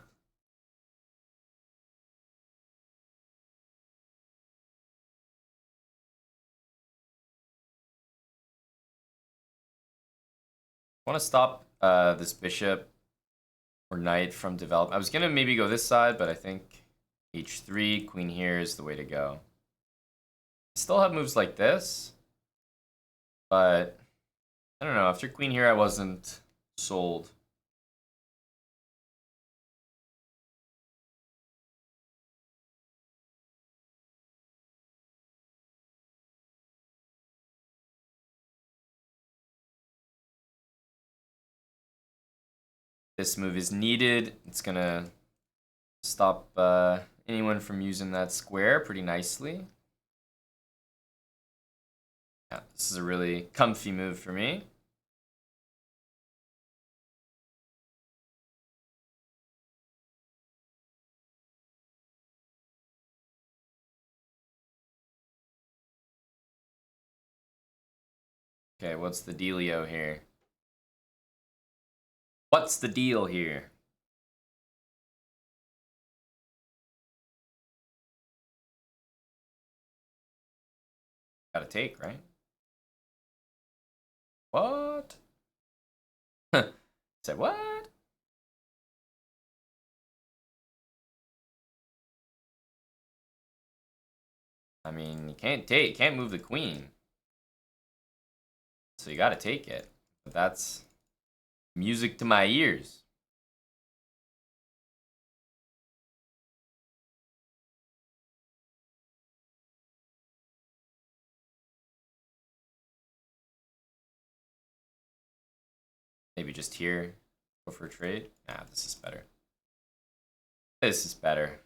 I want to stop this bishop or knight from developing. I was gonna maybe go this side, but I think h3, queen here is the way to go. I still have moves like this, but I don't know. After queen here, I wasn't sold. This move is needed. It's gonna stop anyone from using that square pretty nicely. Yeah, this is a really comfy move for me. Okay, what's the dealio here? What's the deal here? Gotta take, right? What? Said what? I mean, you can't move the queen. So you gotta take it. But that's music to my ears. Maybe just here. Go for a trade. Nah, this is better. This is better.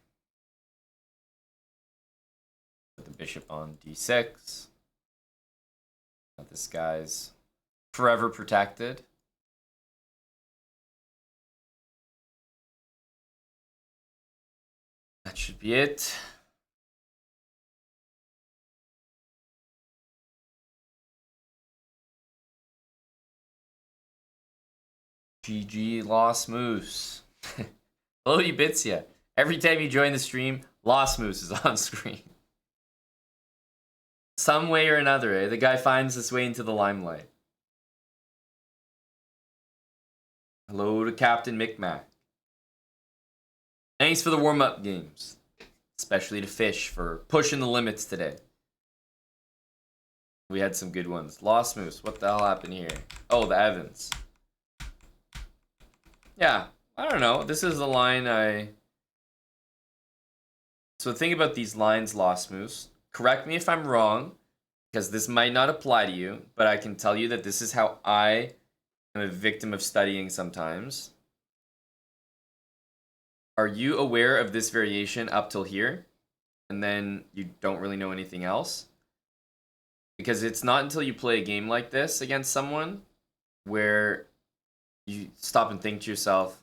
Put the bishop on d6. Now this guy's forever protected. That should be it. GG Lost Moose. Hello, Ubitsia. Every time you join the stream, Lost Moose is on screen. Some way or another, eh? The guy finds his way into the limelight. Hello to Captain Micmac. Thanks for the warm-up games. Especially to Fish for pushing the limits today. We had some good ones. Lost Moose, what the hell happened here? Oh, the Evans. Yeah, I don't know. This is the line So think about these lines, Lost Moose. Correct me if I'm wrong, because this might not apply to you, but I can tell you that this is how I am a victim of studying sometimes. Are you aware of this variation up till here? And then you don't really know anything else? Because it's not until you play a game like this against someone where you stop and think to yourself,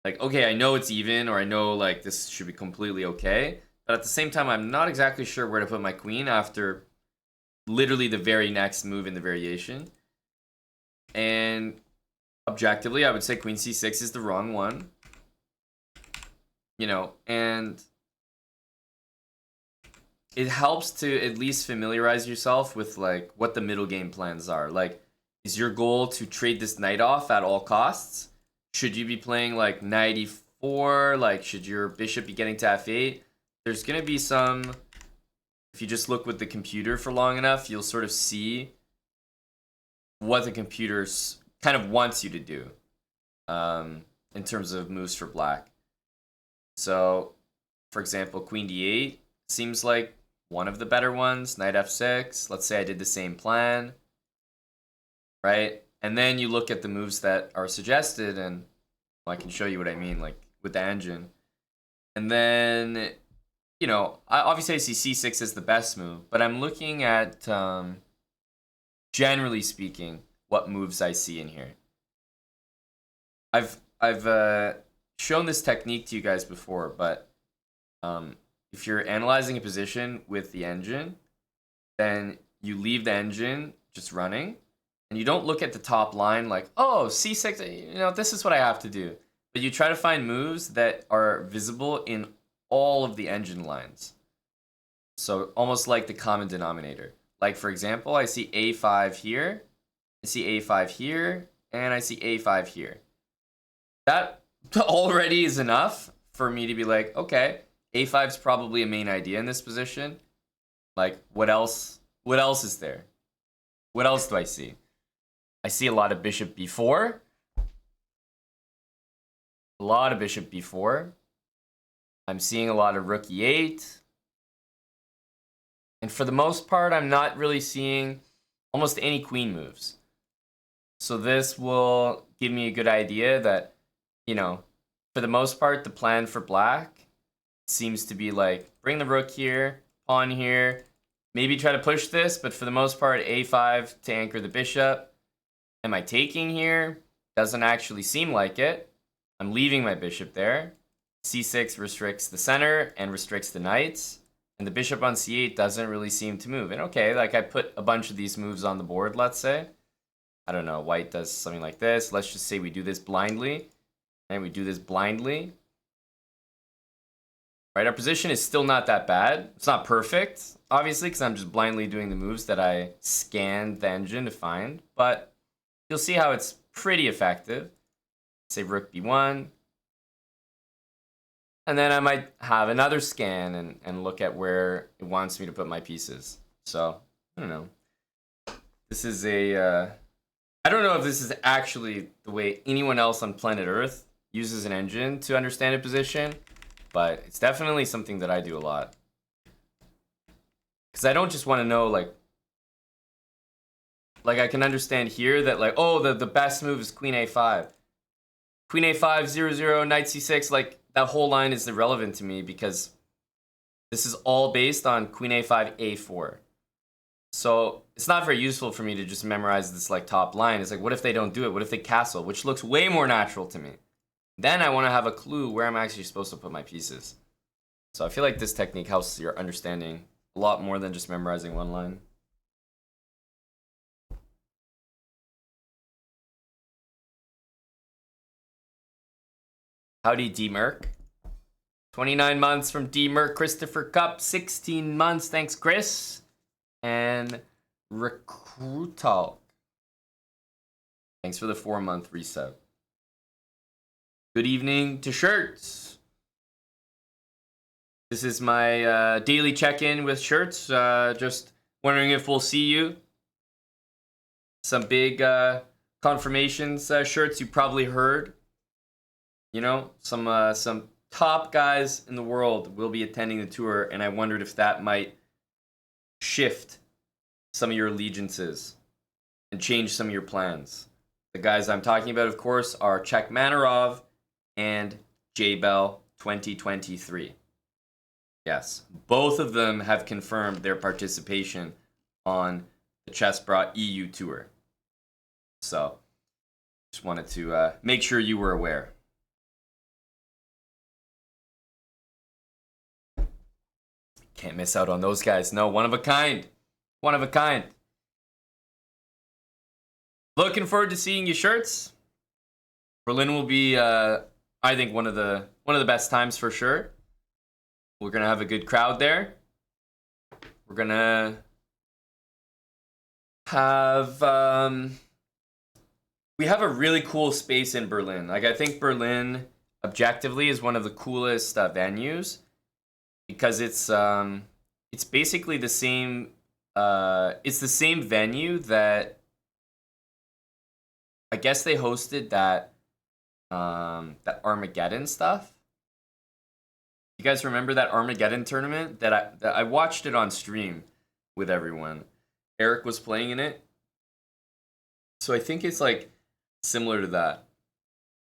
like, okay, I know it's even, or I know, like, this should be completely okay. But at the same time, I'm not exactly sure where to put my queen after literally the very next move in the variation. And objectively, I would say queen c6 is the wrong one. You know, and it helps to at least familiarize yourself with, like, what the middle game plans are. Like, is your goal to trade this knight off at all costs? Should you be playing, like, knight e4? Like, should your bishop be getting to f8? There's going to be some... If you just look with the computer for long enough, you'll sort of see what the computer kind of wants you to do in terms of moves for black. So, for example, queen d8 seems like one of the better ones. Knight f6. Let's say I did the same plan. Right? And then you look at the moves that are suggested, and I can show you what I mean, like with the engine. And then, you know, obviously I see c6 as the best move, but I'm looking at, generally speaking, what moves I see in here. I've shown this technique to you guys before, but if you're analyzing a position with the engine, then you leave the engine just running, and you don't look at the top line like, oh, c6, you know, this is what I have to do. But you try to find moves that are visible in all of the engine lines. So almost like the common denominator. Like, for example, I see a5 here, I see a5 here, and I see a5 here. That already is enough for me to be like, okay, a5 is probably a main idea in this position. Like, what else is there? What else do I see? I see a lot of bishop b4. A lot of bishop b4. I'm seeing a lot of rook e8. And for the most part, I'm not really seeing almost any queen moves. So this will give me a good idea that, you know, for the most part, the plan for black seems to be like, bring the rook here, pawn here, maybe try to push this, but for the most part, a5 to anchor the bishop. Am I taking here? Doesn't actually seem like it. I'm leaving my bishop there. c6 restricts the center and restricts the knights. And the bishop on c8 doesn't really seem to move. And okay, like I put a bunch of these moves on the board, let's say. I don't know, white does something like this. Let's just say we do this blindly. And we do this blindly. Right, our position is still not that bad. It's not perfect, obviously, because I'm just blindly doing the moves that I scanned the engine to find. But you'll see how it's pretty effective. Say rook b1. And then I might have another scan and look at where it wants me to put my pieces. So, I don't know. This is a... I don't know if this is actually the way anyone else on planet Earth uses an engine to understand a position. But it's definitely something that I do a lot. Because I don't just want to know, like I can understand here that, like, oh, the best move is queen a5. Queen a5, 0-0, knight c6, like, that whole line is irrelevant to me because this is all based on queen a5, a4. So it's not very useful for me to just memorize this, like, top line. It's like, what if they don't do it? What if they castle? Which looks way more natural to me. Then I want to have a clue where I'm actually supposed to put my pieces. So I feel like this technique helps your understanding a lot more than just memorizing one line. Howdy, D-Merc. 29 months from D-Merc. Christopher Cup, 16 months. Thanks, Chris. And Recruitalk. Thanks for the 4-month reset. Good evening to Shirts. This is my daily check-in with Shirts. Just wondering if we'll see you. Some big confirmations, Shirts, you probably heard. You know, some top guys in the world will be attending the tour, and I wondered if that might shift some of your allegiances and change some of your plans. The guys I'm talking about, of course, are Czech Manarov and J-Bell 2023. Yes, both of them have confirmed their participation on the Slowbrah EU Tour. So, just wanted to make sure you were aware. Can't miss out on those guys. No, one of a kind. One of a kind. Looking forward to seeing you, Shirts. Berlin will be, I think, one of the best times for sure. We're gonna have a good crowd there. We're gonna have we have a really cool space in Berlin. Like, I think Berlin objectively is one of the coolest venues because it's basically the same. It's the same venue that I guess they hosted that Armageddon stuff. You guys remember that Armageddon tournament that I watched it on stream with everyone? Eric was playing in it. So I think it's like similar to that,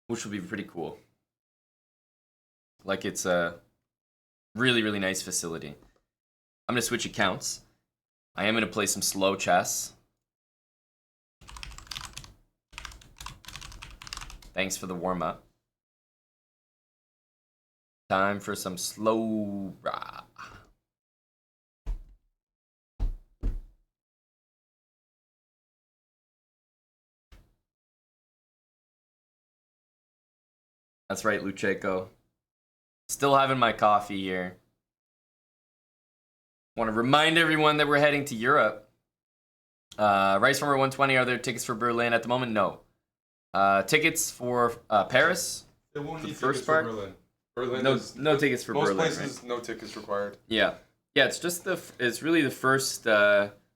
which will be pretty cool. Like, it's a really, really nice facility. I'm going to switch accounts. I am going to play some slow chess. Thanks for the warm-up. Time for some Slowbrah. That's right, Lucheco. Still having my coffee here. Want to remind everyone that we're heading to Europe. Rice Farmer 120, are there tickets for Berlin? At the moment, no. Tickets for Paris? They won't need first tickets part? for Berlin. Berlin No tickets for Berlin. Most places, right? no tickets required. Yeah. Yeah, it's just it's really the first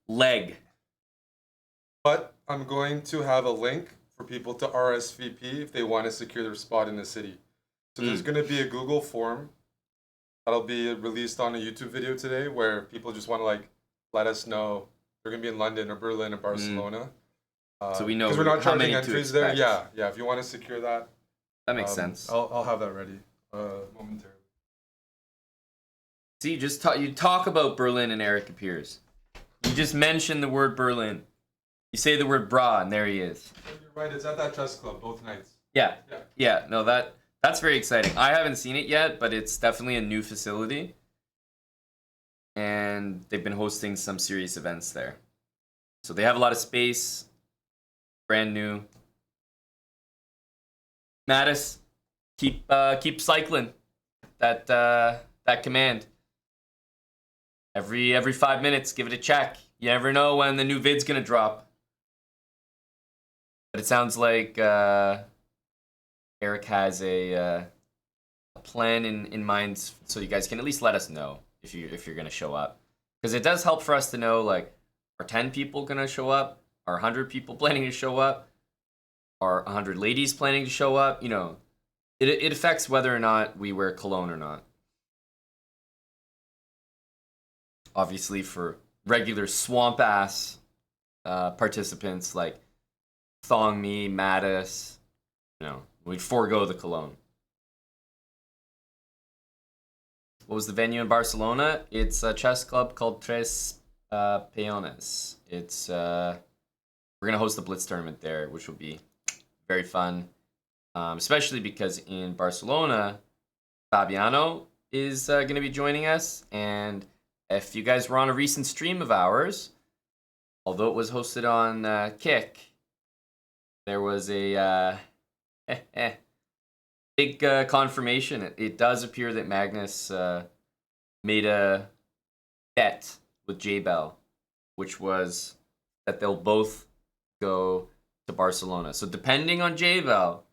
leg. But I'm going to have a link for people to RSVP if they want to secure their spot in the city. So there's going to be a Google form that'll be released on a YouTube video today where people just want to, like, let us know they're going to be in London or Berlin or Barcelona. So we know because we're not how many charging to entries there. expect. Yeah. If you want to secure that, That makes sense. I'll have that ready momentarily. See, you talk about Berlin and Eric appears. You just mention the word Berlin. You say the word bra and there he is. You're right, it's at that chess club both nights. Yeah. No, that's very exciting. I haven't seen it yet, but it's definitely a new facility. and they've been hosting some serious events there. So they have a lot of space, brand new. Mattis, keep cycling that command. Every 5 minutes, give it a check. You never know when the new vid's gonna drop. But it sounds like Eric has a plan in mind, so you guys can at least let us know if you're gonna show up, because it does help for us to know, like, are 10 people gonna show up? Are 100 people planning to show up? Are 100 ladies planning to show up? You know, it affects whether or not we wear cologne or not. Obviously, for regular swamp ass participants like Thong Me, Mattis, you know, we'd forego the cologne. What was the venue in Barcelona? It's a chess club called Tres Peones. It's we're gonna host the Blitz tournament there, which will be very fun, especially because in Barcelona, Fabiano is gonna be joining us, and if you guys were on a recent stream of ours, although it was hosted on Kick, there was a big confirmation. It does appear that Magnus made a bet with J-Bell, which was that they'll both go to Barcelona. So depending on J-Bell,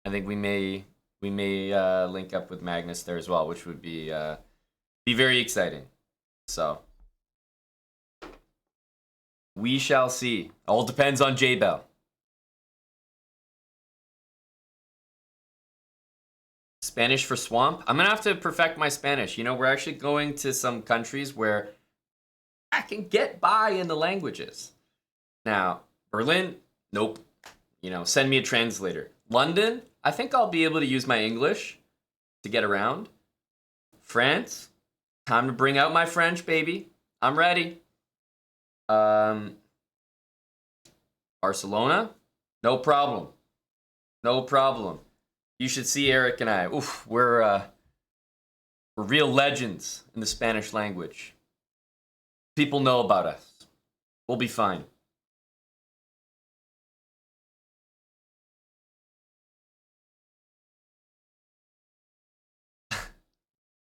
I think we may link up with Magnus there as well, which would be very exciting. So we shall see. All depends on J-Bell. Spanish for swamp? I'm gonna have to perfect my Spanish. You know, we're actually going to some countries where I can get by in the languages. Now, Berlin, nope. You know, send me a translator. London, I think I'll be able to use my English to get around. France, time to bring out my French, baby. I'm ready. Barcelona, no problem. No problem. You should see Eric and I. Oof, we're real legends in the Spanish language. People know about us. We'll be fine.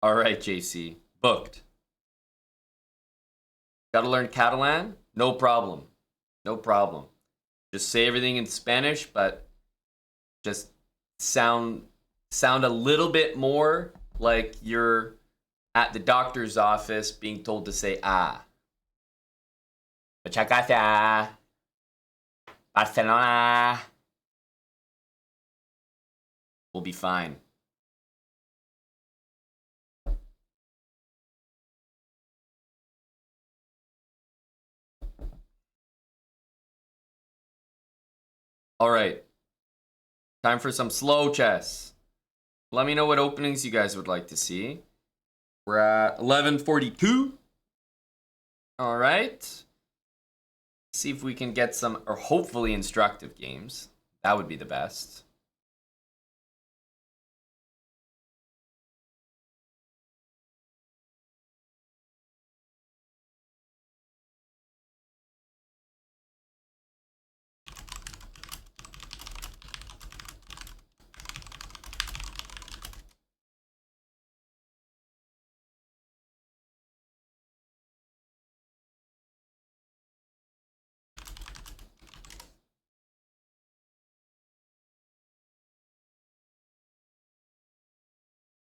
All right, JC. Booked. Gotta learn Catalan? No problem. No problem. Just say everything in Spanish, but just sound a little bit more like you're at the doctor's office being told to say ah. Muchas gracias. Barcelona. We'll be fine. All right. Time for some slow chess. Let me know what openings you guys would like to see. We're at 11:42. All right. See if we can get some, or hopefully instructive games. That would be the best.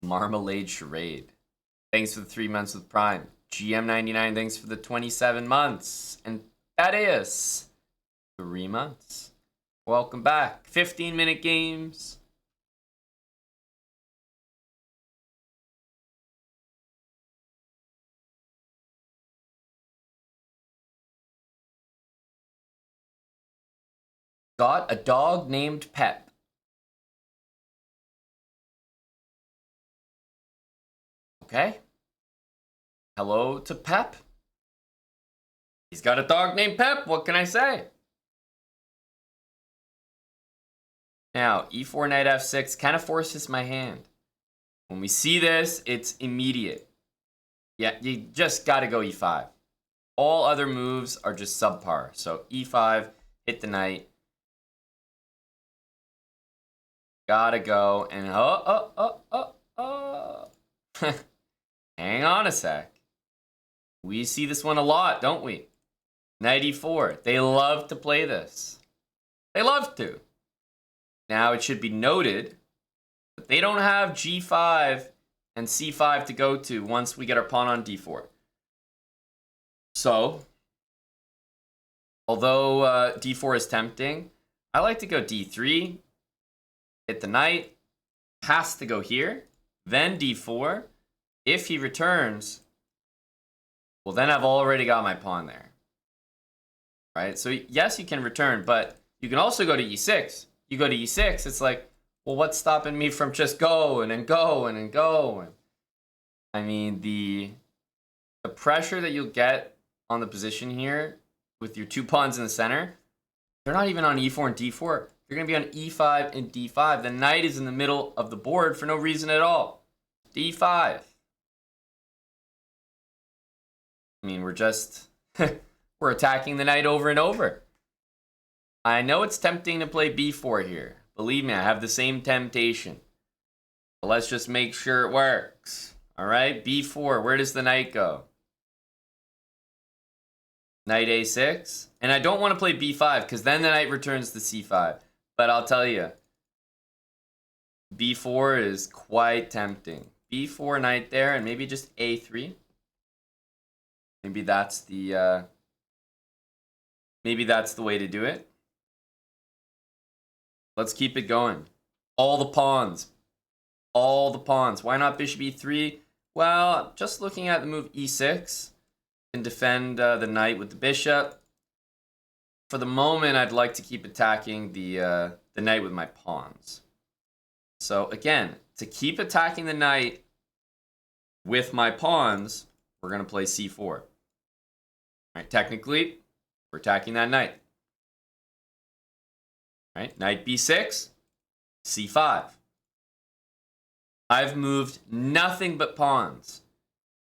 Marmalade Charade. Thanks for the 3 months with Prime. GM99, thanks for the 27 months. And that is 3 months. Welcome back. 15-minute games. Got a dog named Pep. Okay. Hello to Pep. He's got a dog named Pep. What can I say? Now, e4 knight f6 kind of forces my hand. When we see this, it's immediate. Yeah, you just got to go e5. All other moves are just subpar. So e5, hit the knight. Gotta go. And hang on a sec. We see this one a lot, don't we? Knight e4. They love to play this. They love to. Now, it should be noted that they don't have g5 and c5 to go to once we get our pawn on d4. So, although d4 is tempting, I like to go d3, hit the knight, has to go here, then d4. If he returns, well, then I've already got my pawn there. Right? So, yes, you can return, but you can also go to e6. You go to e6, it's like, well, what's stopping me from just going and going and going? I mean, the pressure that you'll get on the position here with your two pawns in the center, they're not even on e4 and d4. They're going to be on e5 and d5. The knight is in the middle of the board for no reason at all. d5. I mean, we're just... we're attacking the knight over and over. I know it's tempting to play b4 here. Believe me, I have the same temptation. But let's just make sure it works. All right, b4, where does the knight go? Knight a6. And I don't want to play b5 because then the knight returns to c5. But I'll tell you, b4 is quite tempting. b4 knight there and maybe just a3. Maybe that's the way to do it. Let's keep it going. All the pawns. All the pawns. Why not bishop e3? Well, just looking at the move e6 and defend the knight with the bishop. For the moment, I'd like to keep attacking the knight with my pawns. So again, to keep attacking the knight with my pawns, we're going to play c4. All right, technically, we're attacking that knight. All right, knight b6, c5. I've moved nothing but pawns.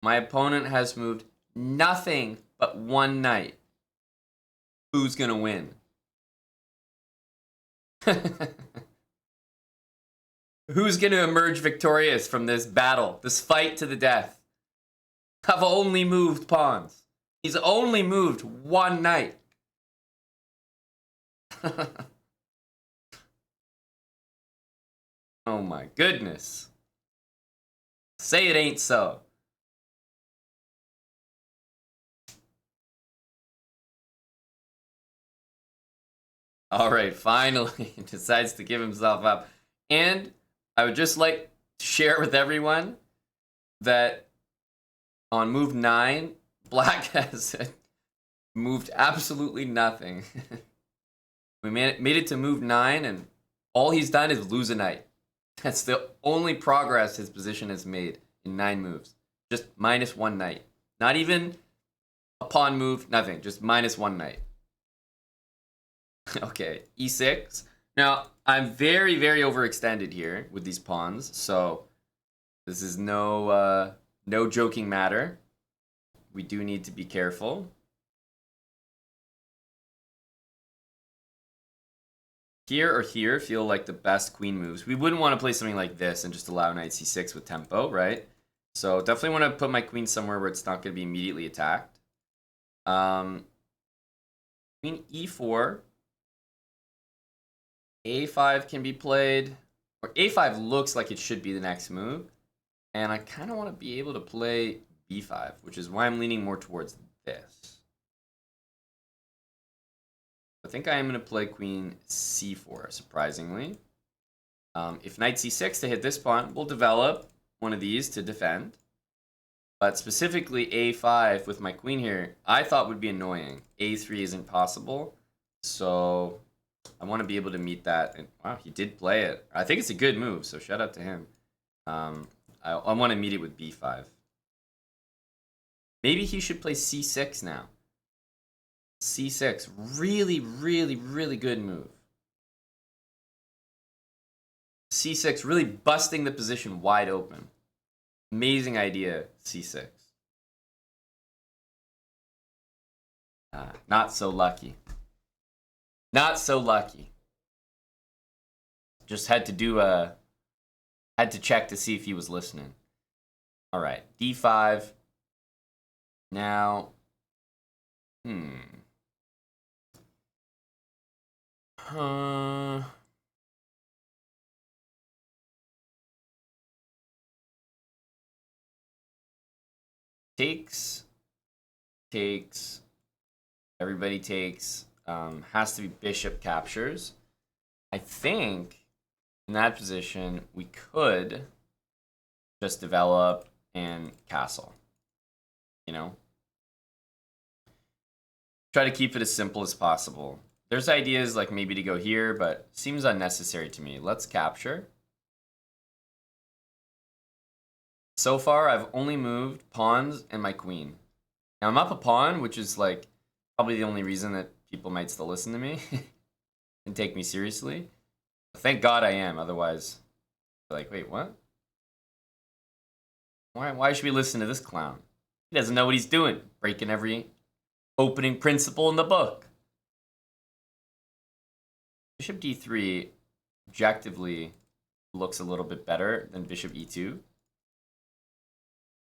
My opponent has moved nothing but one knight. Who's going to win? Who's going to emerge victorious from this battle, this fight to the death? I've only moved pawns. He's only moved one knight. Oh my goodness. Say it ain't so. All right, finally, he decides to give himself up. And I would just like to share with everyone that on move 9, Black has moved absolutely nothing. We made it to move 9, and all he's done is lose a knight. That's the only progress his position has made in 9 moves. Just minus one knight. Not even a pawn move, nothing. Just minus one knight. Okay, e6. Now, I'm very, very overextended here with these pawns, so this is no joking matter. We do need to be careful. Here or here feel like the best queen moves. We wouldn't want to play something like this and just allow knight c6 with tempo, right? So definitely want to put my queen somewhere where it's not going to be immediately attacked. Queen e4. a5 can be played. Or a5 looks like it should be the next move. And I kind of want to be able to play b5, which is why I'm leaning more towards this. I think I am going to play queen c4, surprisingly. If knight c6 to hit this pawn, we'll develop one of these to defend. But specifically a5 with my queen here, I thought would be annoying. a3 isn't possible. So I want to be able to meet that. And wow, he did play it. I think it's a good move, so shout out to him. I want to meet it with b5. Maybe he should play c6 now. c6, really, really, really good move. c6, really busting the position wide open. Amazing idea, c6. Not so lucky. Not so lucky. Just had to check to see if he was listening. All right, d5. Now, takes. Everybody takes. Has to be bishop captures. I think in that position we could just develop and castle. You know? Try to keep it as simple as possible. There's ideas like maybe to go here, but seems unnecessary to me. Let's capture. So far, I've only moved pawns and my queen. Now, I'm up a pawn, which is like probably the only reason that people might still listen to me and take me seriously. Thank God I am, otherwise, they're like, wait, what? Why should we listen to this clown? He doesn't know what he's doing, breaking every opening principle in the book. Bishop d3 objectively looks a little bit better than bishop e2.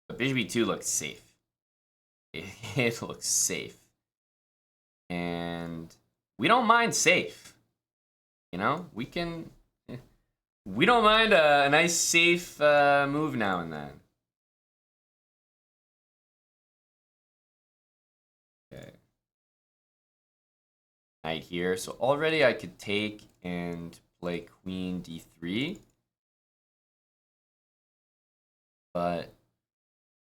But bishop e2 looks safe. It looks safe. And we don't mind safe. You know, we don't mind a nice safe move now and then. Okay. Knight here. So already I could take and play queen d3. But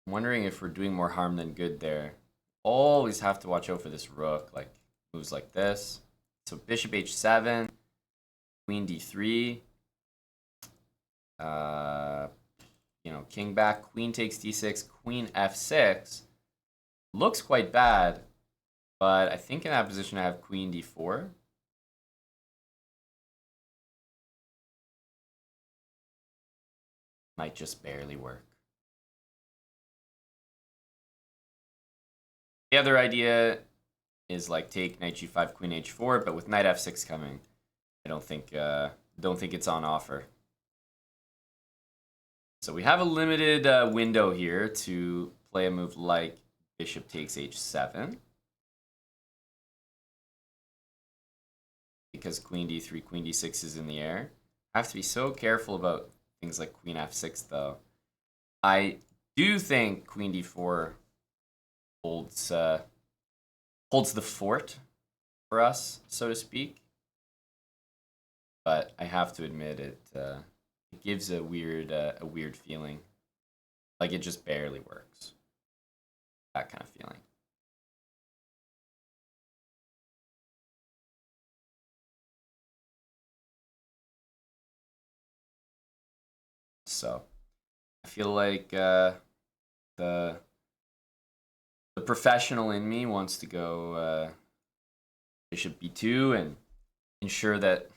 I'm wondering if we're doing more harm than good there. Always have to watch out for this rook, like moves like this. So bishop h7, queen d3. You know, king back, queen takes d6, queen f6. Looks quite bad, but I think in that position I have queen d4. Might just barely work. The other idea is like take knight g5, queen h4, but with knight f6 coming, I don't think it's on offer. So we have a limited window here to play a move like bishop takes h7. Because queen d3, queen d6 is in the air. I have to be so careful about things like queen f6 though. I do think queen d4 holds the fort for us, so to speak. But I have to admit it gives a weird feeling. Like it just barely works. That kind of feeling. So I feel like the professional in me wants to go bishop b2 and ensure that,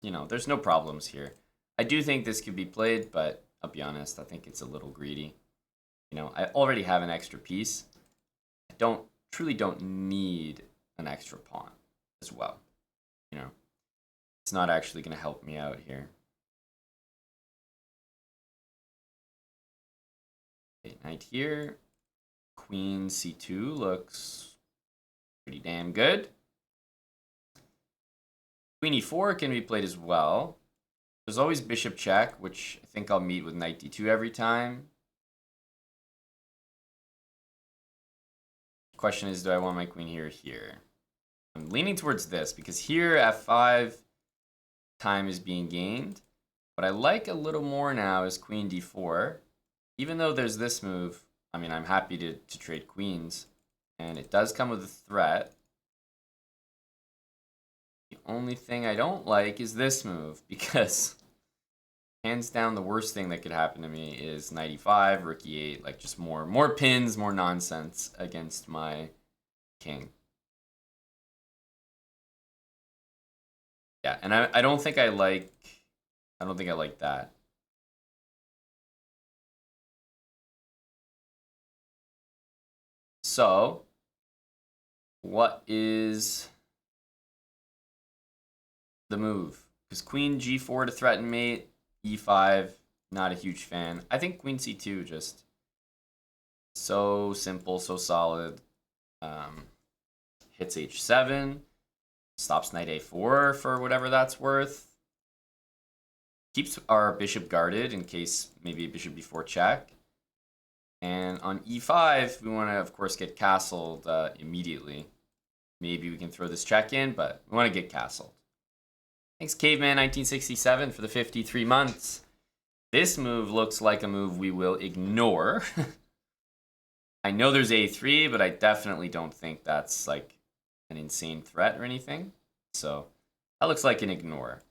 you know, there's no problems here. I do think this could be played, but I'll be honest, I think it's a little greedy. You know, I already have an extra piece. I truly don't need an extra pawn as well. You know, it's not actually going to help me out here. Okay, knight here. Queen c2 looks pretty damn good. Queen e4 can be played as well. There's always bishop check, which I think I'll meet with knight d2 every time. Question is, do I want my queen here or here? I'm leaning towards this because here f5 time is being gained. What I like a little more now is queen d4. Even though there's this move, I mean, I'm happy to trade queens. And it does come with a threat. The only thing I don't like is this move, because hands down the worst thing that could happen to me is knight e5, rook e8, like just more pins, more nonsense against my king. Yeah, and I don't think I like that. So what is the move? Because queen g4 to threaten mate, e5, not a huge fan. I think queen c2 just so simple, so solid. Hits h7, stops knight a4 for whatever that's worth. Keeps our bishop guarded in case maybe bishop b4 check. And on e5, we want to, of course, get castled immediately. Maybe we can throw this check in, but we want to get castled. Thanks, Caveman 1967 for the 53 months. This move looks like a move we will ignore. I know there's a3, but I definitely don't think that's like an insane threat or anything. So that looks like an ignore.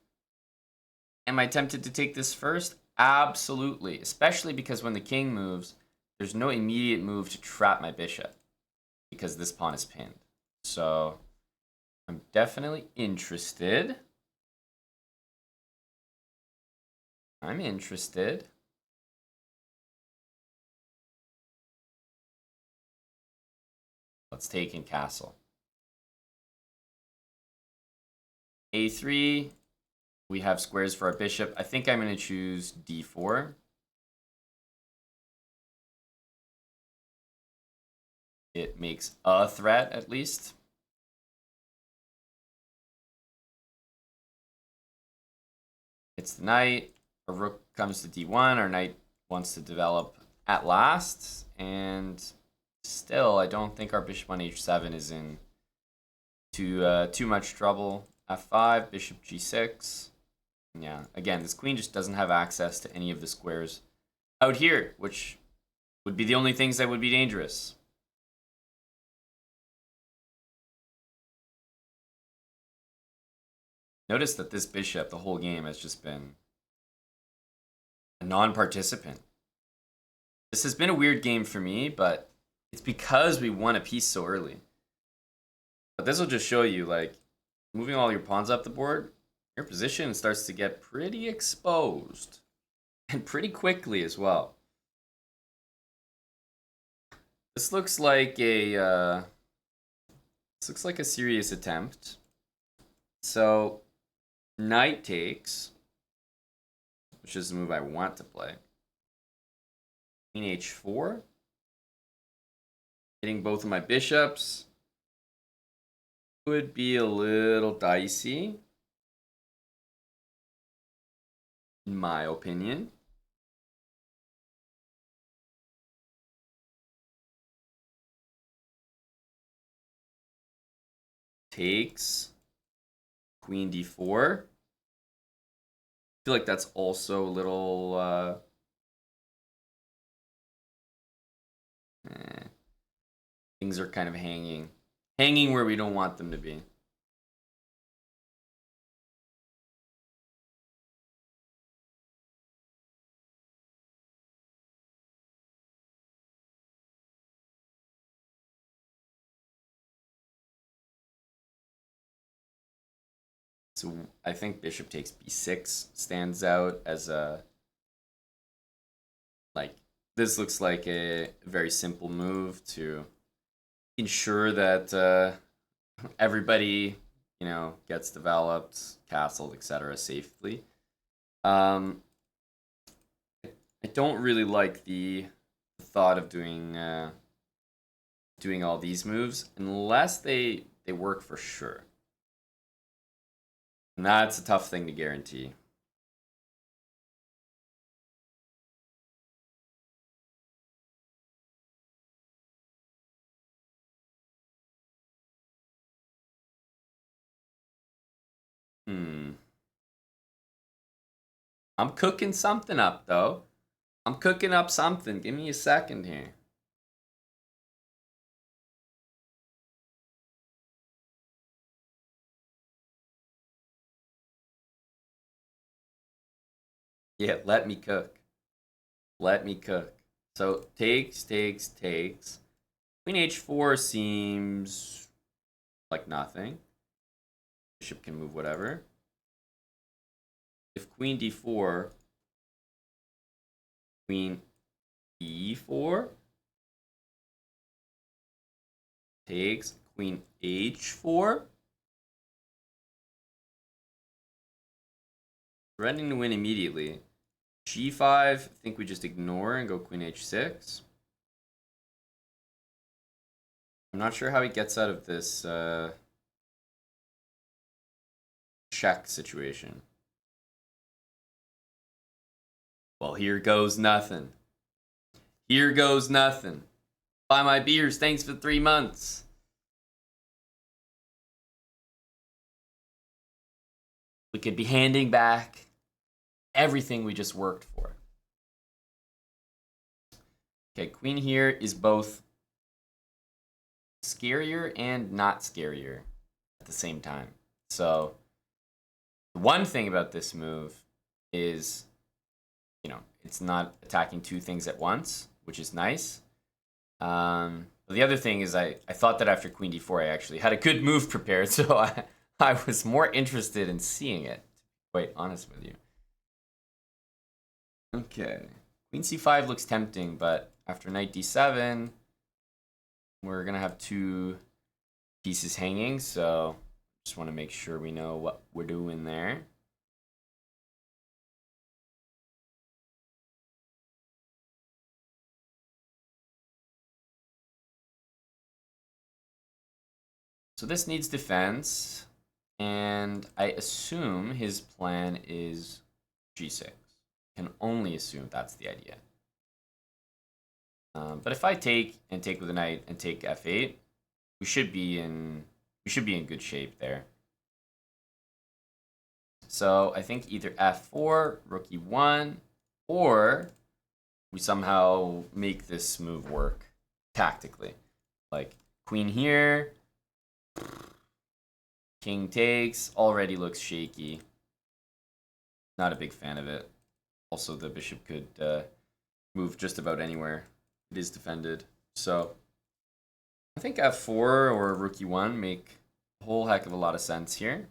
Am I tempted to take this first? Absolutely, especially because when the king moves, there's no immediate move to trap my bishop because this pawn is pinned. So I'm definitely interested. I'm interested. Let's take in castle. A3. We have squares for our bishop. I think I'm going to choose d4. It makes a threat, at least. It's the knight. Our rook comes to d1. Our knight wants to develop at last. And still, I don't think our bishop on h7 is in too much trouble. f5, bishop g6. Yeah, again, this queen just doesn't have access to any of the squares out here, which would be the only things that would be dangerous. Notice that this bishop, the whole game, has just been a non-participant. This has been a weird game for me, but it's because we won a piece so early. But this will just show you, like, moving all your pawns up the board, your position starts to get pretty exposed. And pretty quickly as well. This looks like a serious attempt. So knight takes, which is the move I want to play. Queen h4, hitting both of my bishops. Would be a little dicey, in my opinion. Takes. Queen d4. I feel like that's also a little things are kind of hanging where we don't want them to be. So I think bishop takes b6 stands out as a, like, this looks like a very simple move to ensure that everybody, you know, gets developed, castled, etc. safely. I don't really like the thought of doing all these moves unless they work for sure. And that's a tough thing to guarantee. I'm cooking something up, though. I'm cooking up something. Give me a second here. Yeah, let me cook. Let me cook. So takes. Queen h4 seems like nothing. Bishop can move whatever. If queen d4, queen e4 takes, queen h4. Threatening to win immediately. g5, I think we just ignore and go queen h6. I'm not sure how he gets out of this check situation. Well, here goes nothing. Here goes nothing. Buy my beers, thanks for 3 months. We could be handing back everything we just worked for. Okay, queen here is both scarier and not scarier at the same time. So, the one thing about this move is, you know, it's not attacking two things at once, which is nice. The other thing is I thought that after queen d4 I actually had a good move prepared, so I was more interested in seeing it, to be quite honest with you. Okay, queen c5 looks tempting, but after knight d7, we're going to have two pieces hanging, so just want to make sure we know what we're doing there. So this needs defense, and I assume his plan is g6. Can only assume that's the idea. But if I take with a knight and take f8, we should be in good shape there. So I think either f4, rook e1, or we somehow make this move work tactically. Like queen here, king takes, already looks shaky. Not a big fan of it. Also, the bishop could move just about anywhere. It is defended. So I think f4 or rook e1 make a whole heck of a lot of sense here.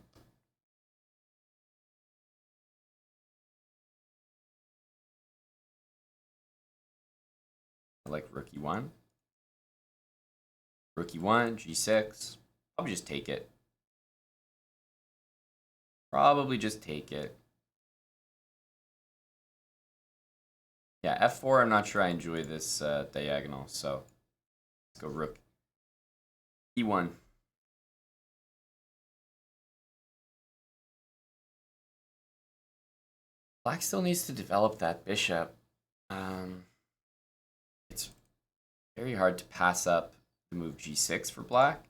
I like rook e1. Rook e1, g6. Probably just take it. Probably just take it. Yeah, f4, I'm not sure I enjoy this diagonal, so let's go rook e1. Black still needs to develop that bishop. It's very hard to pass up the move g6 for black.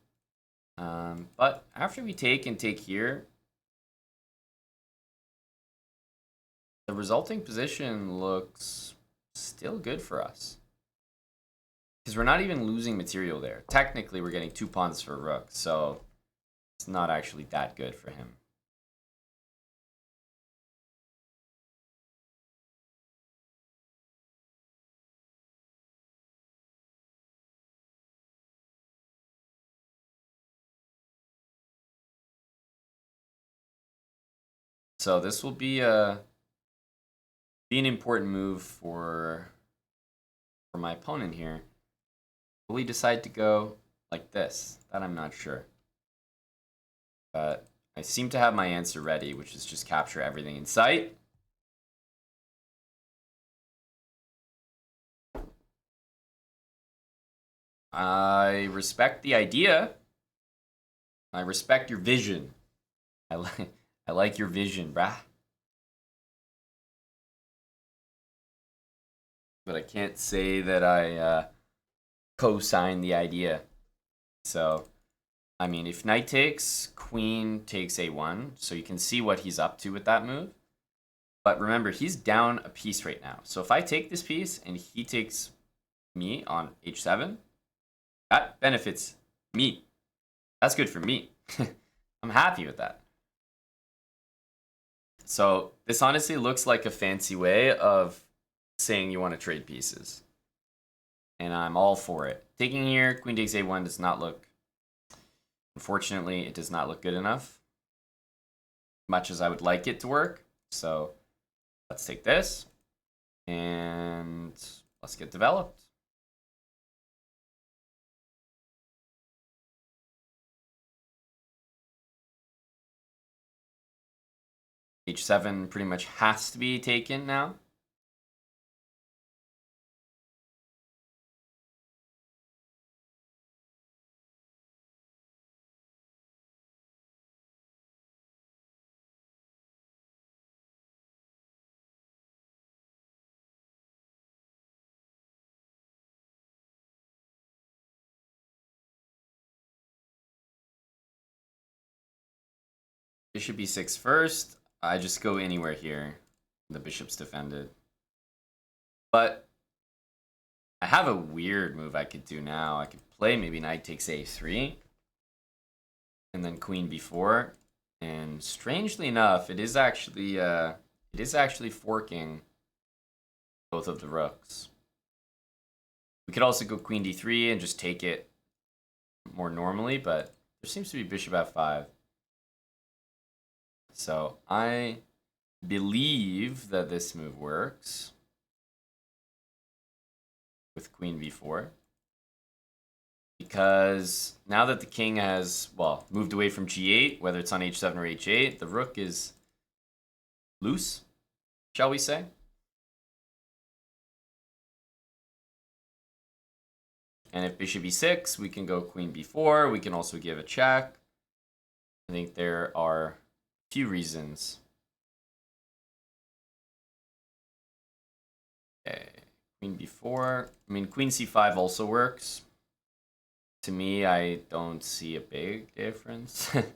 But after we take and take here, the resulting position looks still good for us. Because we're not even losing material there. Technically, we're getting 2 pawns for a rook, so it's not actually that good for him. So this will be an important move for my opponent here. Will he decide to go like this? That I'm not sure. But I seem to have my answer ready, which is just capture everything in sight. I respect the idea. I respect your vision. I like your vision, brah. But I can't say that I co-sign the idea. So, I mean, if knight takes, queen takes a1. So you can see what he's up to with that move. But remember, he's down a piece right now. So if I take this piece and he takes me on h7, that benefits me. That's good for me. I'm happy with that. So this honestly looks like a fancy way of saying you want to trade pieces. And I'm all for it. Taking here, queen takes a1 does not look... Unfortunately, it does not look good enough. Much as I would like it to work. So let's take this. And let's get developed. H7 pretty much has to be taken now. Bishop b6 first. I just go anywhere here. The bishop's defended. But I have a weird move I could do now. I could play maybe knight takes a3. And then queen b4. And strangely enough, it is actually forking both of the rooks. We could also go queen d3 and just take it more normally, but there seems to be bishop f5. So I believe that this move works with queen b4. Because now that the king has, well, moved away from g8, whether it's on h7 or h8, the rook is loose, shall we say. And if bishop e6, we can go queen b4. We can also give a check. I think there are a few reasons. Okay, queen b4. I mean, queen c5 also works. To me, I don't see a big difference. And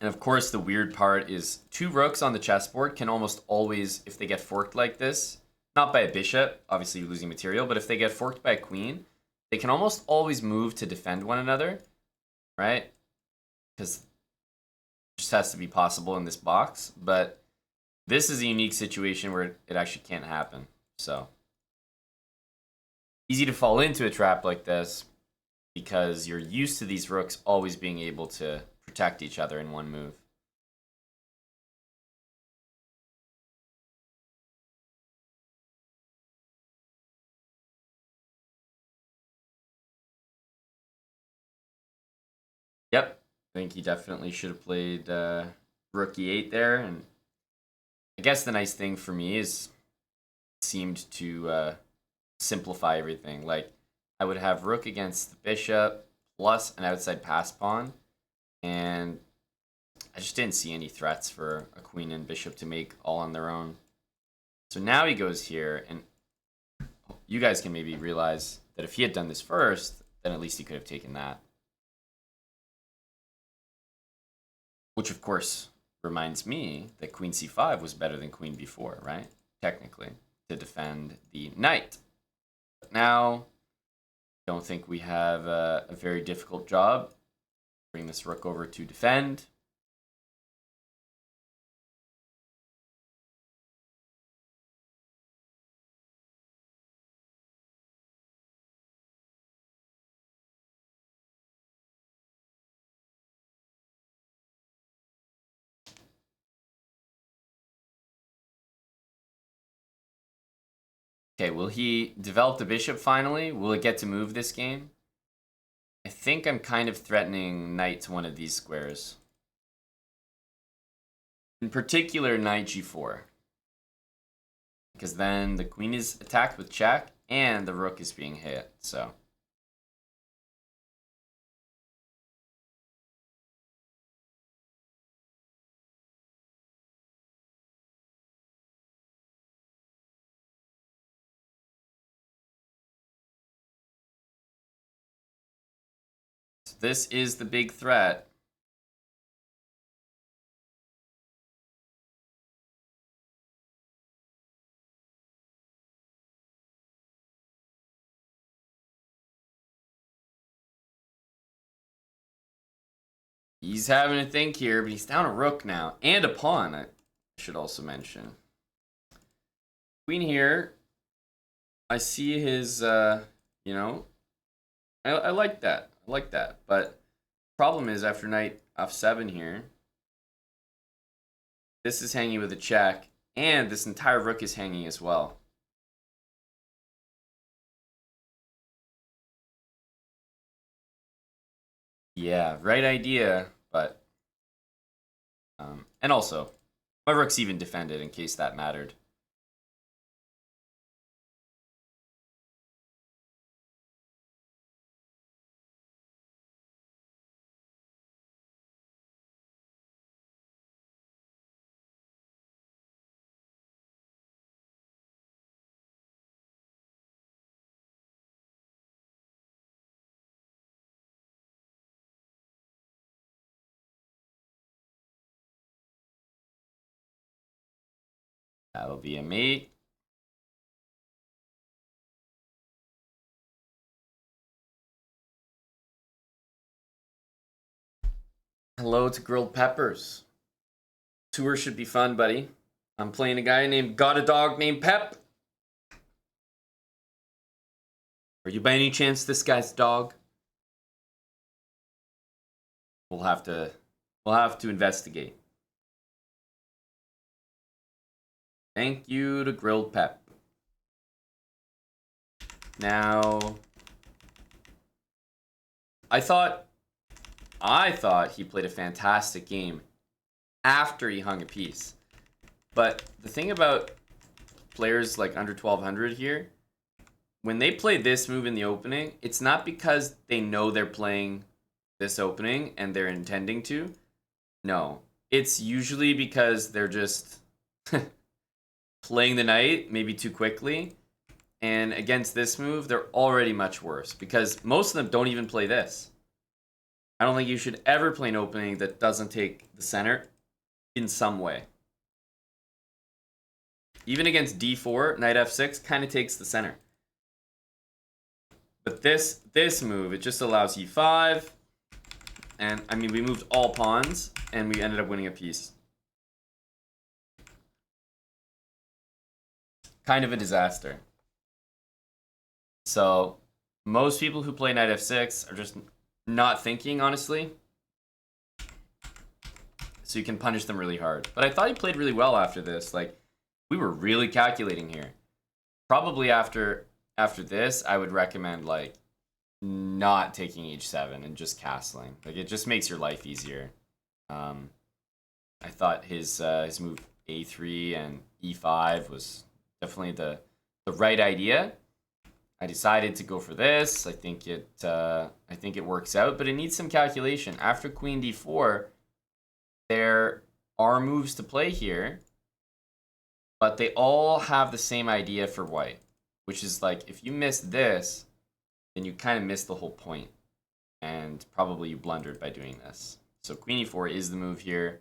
of course, the weird part is 2 rooks on the chessboard can almost always, if they get forked like this, not by a bishop, obviously losing material, but if they get forked by a queen, they can almost always move to defend one another, right? Because it just has to be possible in this box. But this is a unique situation where it actually can't happen. So easy to fall into a trap like this because you're used to these rooks always being able to protect each other in one move. Yep, I think he definitely should have played rook e8 there. And I guess the nice thing for me is it seemed to simplify everything. Like, I would have rook against the bishop plus an outside pass pawn, and I just didn't see any threats for a queen and bishop to make all on their own. So now he goes here, and you guys can maybe realize that if he had done this first, then at least he could have taken that. Which, of course, reminds me that queen c5 was better than queen b4, right? Technically, to defend the knight. But now, don't think we have a very difficult job. Bring this rook over to defend. Okay, will he develop the bishop finally? Will it get to move this game? I think I'm kind of threatening knight to one of these squares. In particular, knight g4. Because then the queen is attacked with check, and the rook is being hit, so. This is the big threat. He's having to think here, but he's down a rook now. And a pawn, I should also mention. Queen here. I see his, you know, I like that. I like that. But problem is, after knight f7 here, this is hanging with a check, and this entire rook is hanging as well. Yeah, right idea, but and also my rook's even defended in case that mattered. That'll be a mate. Hello to grilled peppers. Tour should be fun, buddy. I'm playing a guy named Got a Dog named Pep. Are you by any chance this guy's dog? We'll have to investigate. Thank you to Grilled Pep. Now, I thought he played a fantastic game after he hung a piece. But the thing about players like under 1200 here, when they play this move in the opening, it's not because they know they're playing this opening and they're intending to. No, it's usually because they're just playing the knight maybe too quickly. And against this move, they're already much worse because most of them don't even play this. I don't think you should ever play an opening that doesn't take the center in some way. Even against d4, knight f6 kind of takes the center. But this move, it just allows e5. And, I mean, we moved all pawns, and we ended up winning a piece. Kind of a disaster. So, most people who play knight f6 are just not thinking, honestly. So you can punish them really hard. But I thought he played really well after this. Like, we were really calculating here. Probably after this, I would recommend, like, not taking h7 and just castling. Like, it just makes your life easier. I thought his move a3 and e5 was definitely the right idea. I decided to go for this. I think it works out, but it needs some calculation. After queen d4, there are moves to play here, but they all have the same idea for white, which is like if you miss this, then you kind of miss the whole point, and probably you blundered by doing this. So queen e4 is the move here.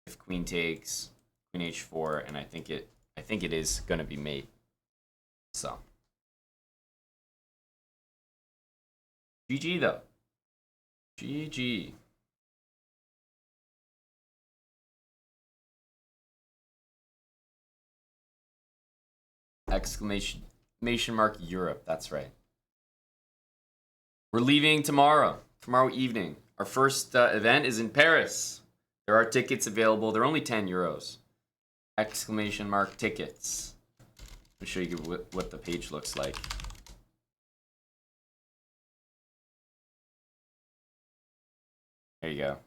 If queen takes, queen h4, and I think it is going to be mate. So. GG though. GG. Exclamation mark Europe. That's right. We're leaving tomorrow evening. Our first event is in Paris. There are tickets available. They're only 10 euros. Exclamation mark tickets. Let me show you what the page looks like. There you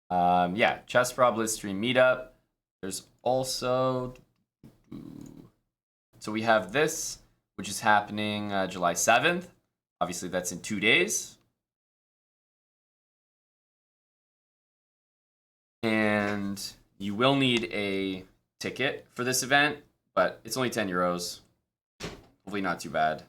go. Yeah, Chess Prob List Stream Meetup. There's also... So we have this, which is happening July 7th. Obviously, that's in 2 days. And you will need a ticket for this event, but it's only 10 euros. Hopefully not too bad.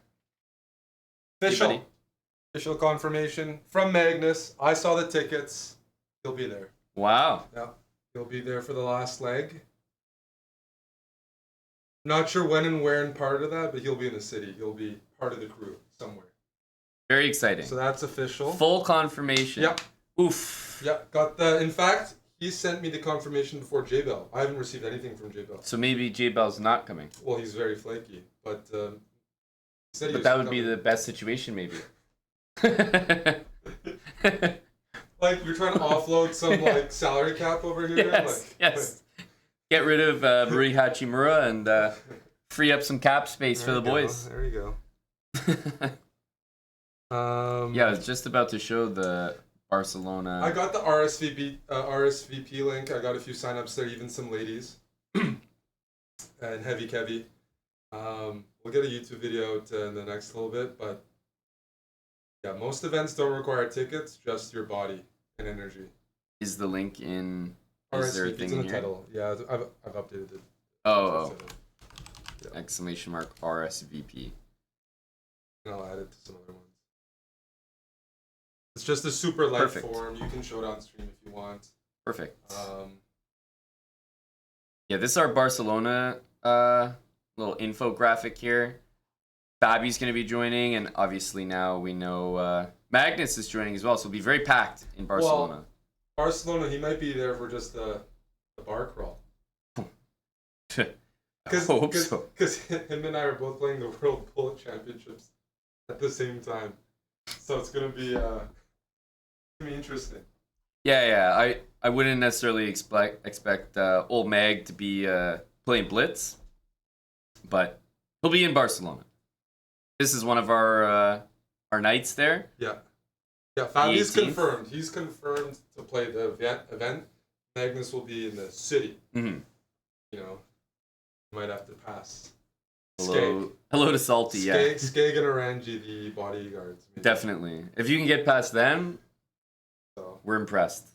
Official confirmation from Magnus. I saw the tickets. He'll be there. Wow. Yeah, he'll be there for the last leg. Not sure when and where and part of that, but he'll be in the city. He'll be part of the crew somewhere. Very exciting. So that's official. Full confirmation. Yep. Oof. Yep. Got the. In fact, he sent me the confirmation before J-Bell. I haven't received anything from J-Bell. So maybe J-Bell's not coming. Well, he's very flaky, but. But that would be the best situation, maybe. Like you're trying to offload some like salary cap over here. Yes. Yes. Get rid of Rui Hachimura and free up some cap space for the boys. There you go. Yeah, I was just about to show the Barcelona. I got the RSVP link. I got a few signups there, even some ladies. And Heavy Kevy. We'll get a YouTube video in the next little bit, but yeah, most events don't require tickets, just your body and energy. Is the link in? Is there a RSVP, thing it's in the here? title. Yeah, I've updated it. Oh. Yeah. Exclamation mark RSVP. And I'll add it to some other ones. It's just a super light Perfect. form. You can show it on stream if you want. Perfect. Um, Yeah, this is our Barcelona little infographic here. Fabi's going to be joining, and obviously now we know Magnus is joining as well, so it'll be very packed in Barcelona. Barcelona, he might be there for just the bar crawl. I hope so. Because him and I are both playing the World Bullet Championships at the same time. So it's going to be interesting. Yeah. I wouldn't necessarily expect old Mag to be playing Blitz, but he'll be in Barcelona. This is one of our nights there. Yeah. Yeah, Fabi's 18th. confirmed. He's confirmed to play the event. Magnus will be in the city. Mm-hmm. You know, might have to pass. Hello to Salty, yeah. Skeg and Orangi, the bodyguards. Maybe. Definitely. If you can get past them, So, we're impressed.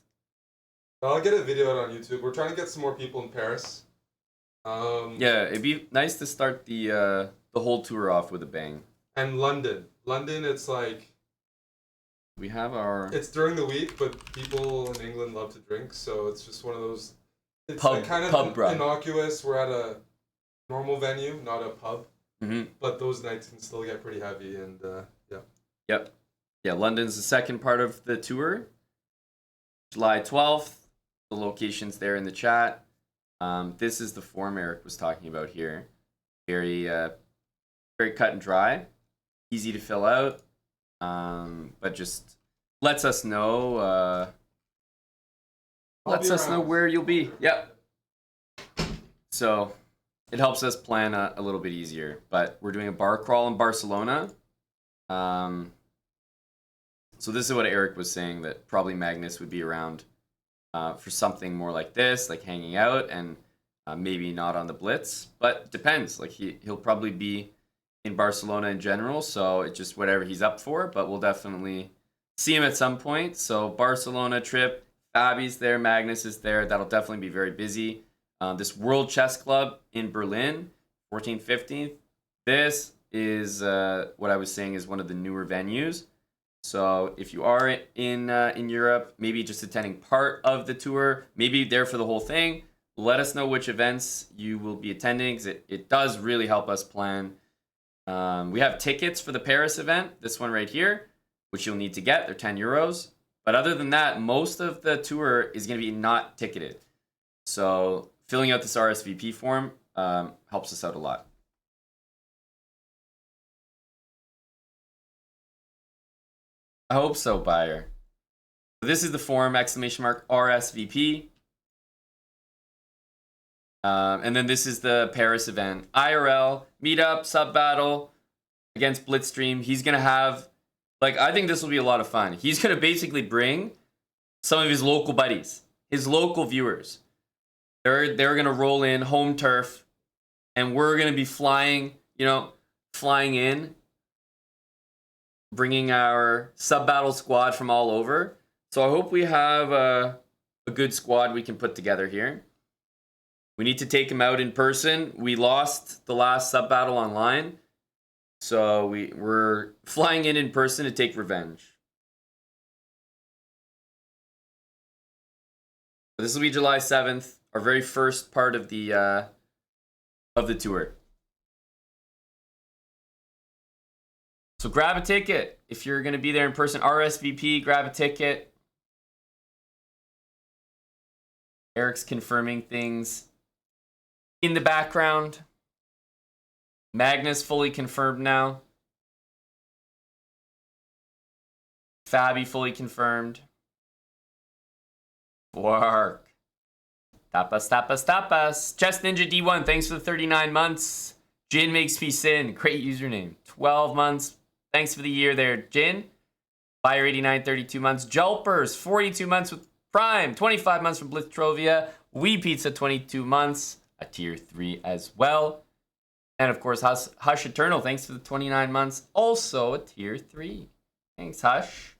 I'll get a video out on YouTube. We're trying to get some more people in Paris. Yeah, it'd be nice to start the whole tour off with a bang. And London. London, it's like... We have our... It's during the week, but people in England love to drink, so it's just one of those... It's Pub, like kind of pub run. innocuous. We're at a normal venue, not a pub. Mm-hmm. But those nights can still get pretty heavy, and yeah. Yep. Yeah, London's the second part of the tour. July 12th. The location's there in the chat. This is the form Eric was talking about here. Very cut and dry. Easy to fill out. But just lets us know where you'll be. Yep. So it helps us plan a little bit easier. But we're doing a bar crawl in Barcelona. So this is what Eric was saying, that probably Magnus would be around for something more like this, like hanging out, and maybe not on the Blitz. But depends. Like he'll probably be in Barcelona in general, so it's just whatever he's up for. But we'll definitely see him at some point. So Barcelona trip, Fabi's there, Magnus is there. That'll definitely be very busy. This World Chess Club in Berlin, 14th, 15th. This is what I was saying is one of the newer venues. So if you are in Europe, maybe just attending part of the tour, maybe there for the whole thing, let us know which events you will be attending, because it does really help us plan. We have tickets for the Paris event, this one right here, which you'll need to get. They're 10 euros. But other than that, most of the tour is going to be not ticketed. So filling out this RSVP form helps us out a lot. I hope so, buyer. This is the form, exclamation mark RSVP. And then this is the Paris event. IRL, meetup, sub battle against Blitzstream. He's going to have, like, I think this will be a lot of fun. He's going to basically bring some of his local buddies, his local viewers. They're going to roll in home turf, and we're going to be flying in, bringing our sub battle squad from all over. So I hope we have a good squad we can put together here. We need to take him out in person. We lost the last sub battle online, so we're flying in person to take revenge. This will be July 7th, our very first part of the tour. So grab a ticket if you're going to be there in person. RSVP, grab a ticket. Eric's confirming things in the background. Magnus fully confirmed now. Fabi fully confirmed. Work. Tapas. Chess Ninja D1, thanks for the 39 months. Jin makes me sin. Great username. 12 months. Thanks for the year there, Jin. Fire 89, 32 months. Jelpers, 42 months with Prime. 25 months from Blitztrovia. Wee Pizza, 22 months. A tier 3 as well. And of course, Hush Eternal, thanks for the 29 months. Also a tier 3. Thanks, Hush.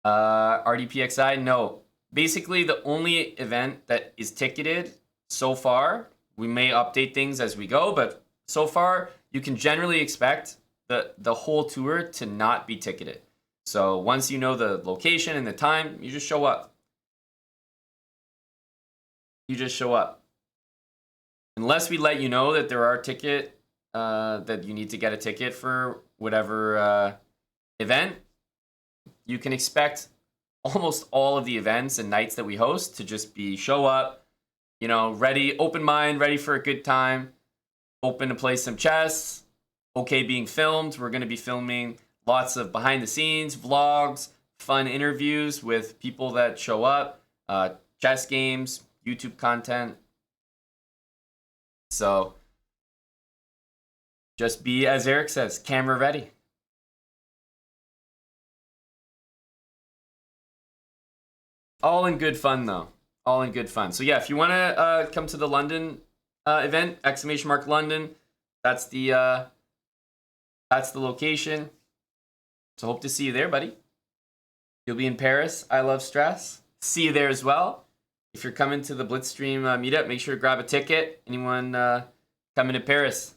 RDPXI, no. Basically, the only event that is ticketed so far, we may update things as we go, but so far, you can generally expect the whole tour to not be ticketed. So once you know the location and the time, you just show up. You just show up. Unless we let you know that there are that you need to get a ticket for whatever event, you can expect almost all of the events and nights that we host to just be show up, ready, open mind, ready for a good time, open to play some chess, okay being filmed. We're going to be filming lots of behind the scenes, vlogs, fun interviews with people that show up, chess games, YouTube content. So just be, as Eric says, camera ready. All in good fun, though. All in good fun. So yeah, if you want to come to the London event, !London, that's the location. So hope to see you there, buddy. You'll be in Paris. I love stress. See you there as well. If you're coming to the Blitzstream meetup, make sure to grab a ticket. Anyone coming to Paris,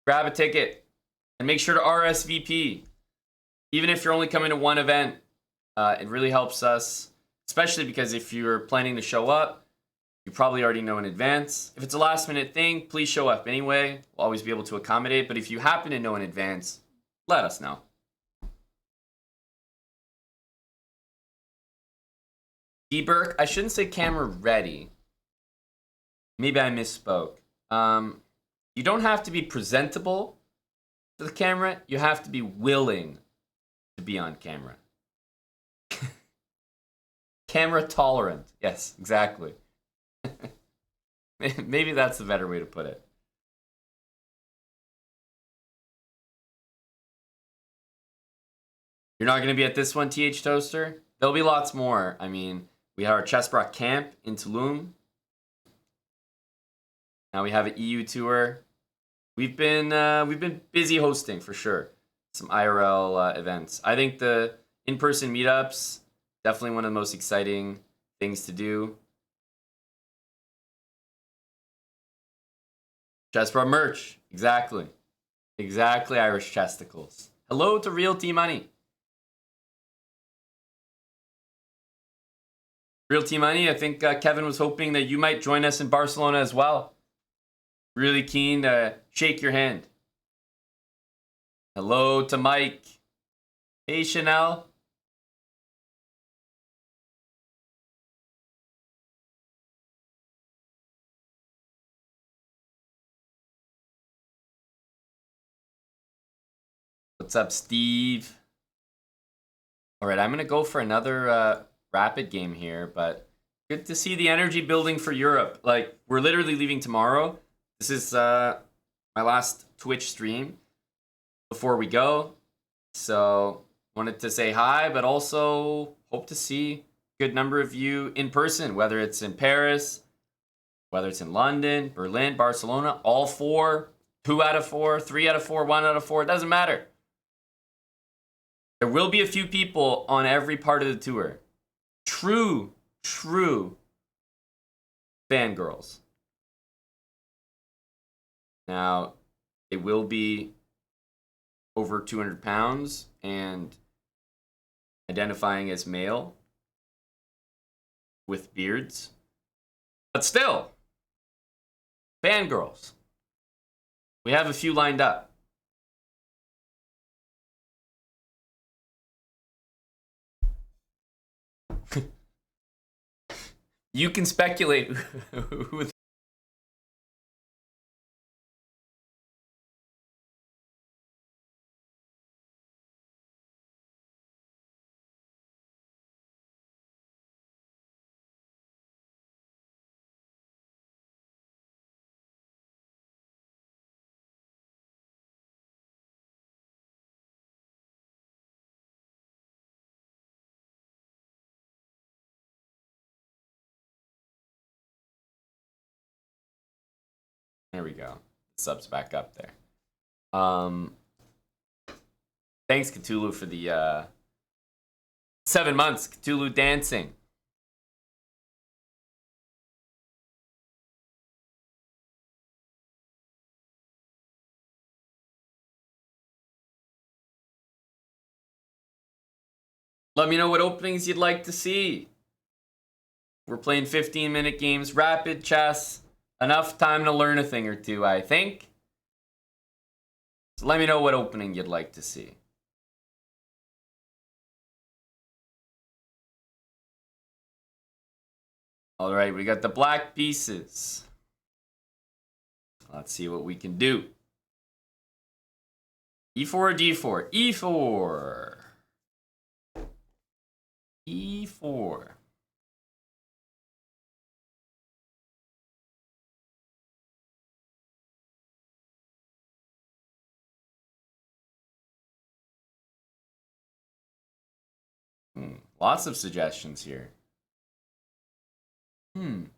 grab a ticket and make sure to RSVP. Even if you're only coming to one event, it really helps us. Especially because if you're planning to show up, you probably already know in advance. If it's a last minute thing, please show up anyway. We'll always be able to accommodate. But if you happen to know in advance, let us know. D-Burke, I shouldn't say camera ready. Maybe I misspoke. You don't have to be presentable to the camera. You have to be willing to be on camera. Camera tolerant. Yes, exactly. Maybe that's the better way to put it. You're not going to be at this one, TH Toaster? There'll be lots more. I mean, we have our Chessbrah camp in Tulum. Now we have an EU tour. We've been busy hosting for sure. Some IRL events. I think the in-person meetups, definitely one of the most exciting things to do. Chessbrah merch. Exactly. Exactly, Irish Chesticles. Hello to Real T Money. Real T Money, I think Kevin was hoping that you might join us in Barcelona as well. Really keen to shake your hand. Hello to Mike. Hey, Chanel. What's up, Steve? All right, I'm going to go for another rapid game here, but good to see the energy building for Europe. Like, we're literally leaving tomorrow. This is my last Twitch stream before we go. So, wanted to say hi, but also hope to see a good number of you in person, whether it's in Paris, whether it's in London, Berlin, Barcelona, all four, 2 out of 4, 3 out of 4, 1 out of 4, it doesn't matter. There will be a few people on every part of the tour. True fangirls. Now, they will be over 200 pounds and identifying as male with beards. But still, fangirls. We have a few lined up. You can speculate who There we go. Sub's back up there. Thanks, Cthulhu, for the 7 months. Cthulhu dancing. Let me know what openings you'd like to see. We're playing 15-minute games, rapid chess. Enough time to learn a thing or two, I think. So let me know what opening you'd like to see. All right, we got the black pieces. Let's see what we can do. E4 or D4? E4. E4. Lots of suggestions here. In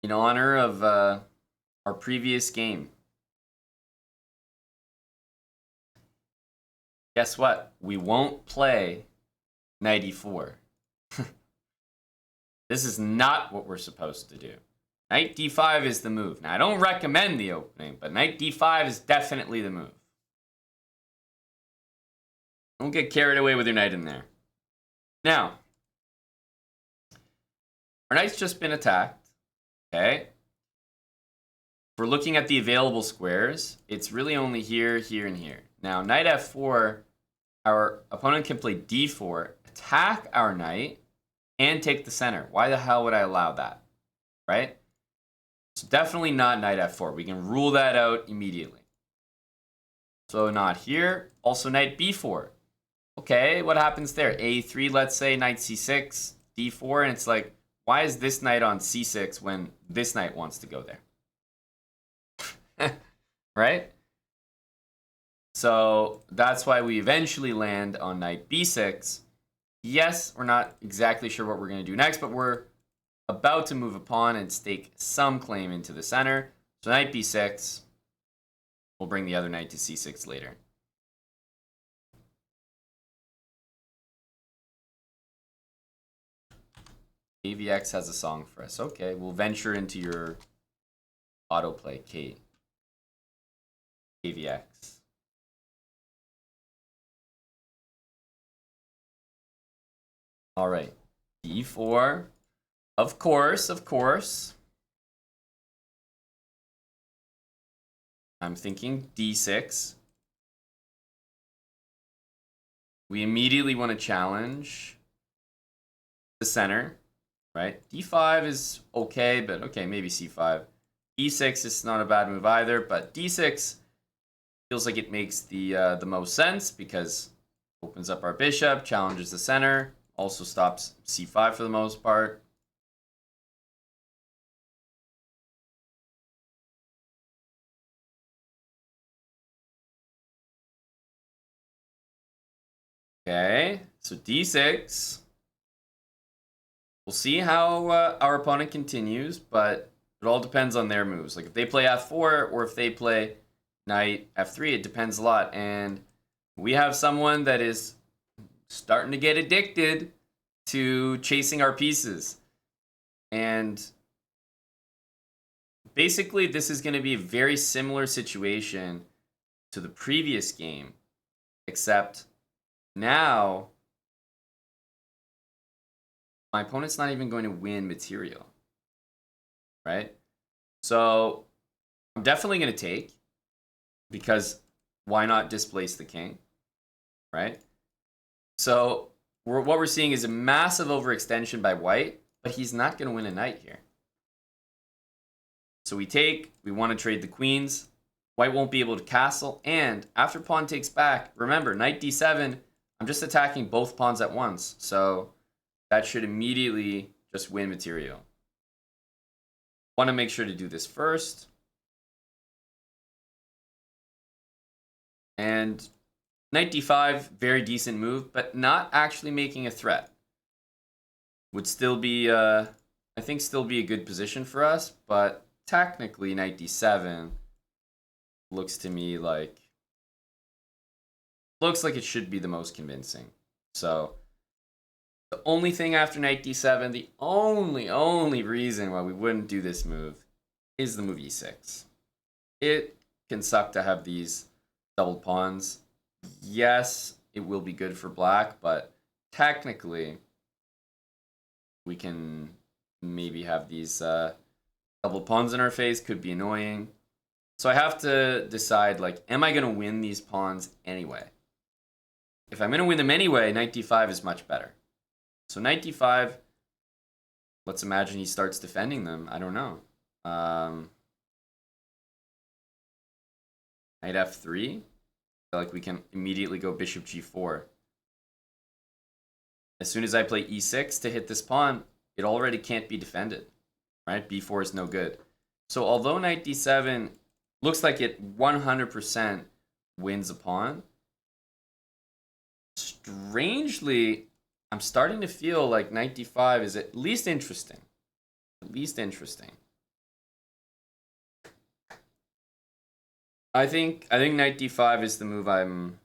honor of our previous game. Guess what? We won't play knight e4. This is not what we're supposed to do. Knight d5 is the move. Now, I don't recommend the opening, but knight d5 is definitely the move. Don't get carried away with your knight in there. Now, our knight's just been attacked. Okay. If we're looking at the available squares, it's really only here, here, and here. Now, knight f4, our opponent can play d4, attack our knight, and take the center. Why the hell would I allow that? Right? So definitely not knight f4. We can rule that out immediately. So not here. Also knight b4. Okay, what happens there? a3, let's say, knight c6, d4, and it's like, why is this knight on c6 when this knight wants to go there? Right? So that's why we eventually land on knight b6. Yes, we're not exactly sure what we're going to do next, but we're about to move a pawn and stake some claim into the center. So knight b6. We'll bring the other knight to c6 later. AVX has a song for us. Okay, we'll venture into your autoplay, Kate. AVX. All right, D4. Of course, of course. I'm thinking D6. We immediately want to challenge the center. Right? D5 is okay, but okay, maybe C5. E6 is not a bad move either, but D6 feels like it makes the most sense because it opens up our bishop, challenges the center, also stops C5 for the most part. Okay, so D6. We'll see how our opponent continues, but it all depends on their moves. Like if they play f4 or if they play knight f3, it depends a lot. And we have someone that is starting to get addicted to chasing our pieces. And basically, this is going to be a very similar situation to the previous game, except now my opponent's not even going to win material, right? So I'm definitely going to take, because why not displace the king, right? So what we're seeing is a massive overextension by white, but he's not going to win a knight here. So we take, we want to trade the queens. White won't be able to castle, and after pawn takes back, remember, knight d7, I'm just attacking both pawns at once, so that should immediately just win material. Want to make sure to do this first. And knight d5, very decent move, but not actually making a threat. Would still be I think still be a good position for us, but technically knight d7 looks to me like it should be the most convincing. So the only thing after knight d7, the only reason why we wouldn't do this move is the move e6. It can suck to have these doubled pawns. Yes, it will be good for black, but technically we can maybe have these double pawns in our face. Could be annoying. So I have to decide, like, am I going to win these pawns anyway? If I'm going to win them anyway, knight d5 is much better. So knight d5, let's imagine he starts defending them. I don't know. Knight f3. I feel like we can immediately go bishop g4. As soon as I play e6 to hit this pawn, it already can't be defended, right? b4 is no good. So although knight d7 looks like it 100% wins a pawn, strangely, I'm starting to feel like knight d5 is at least interesting. At least interesting. I think knight d5 is the move I'm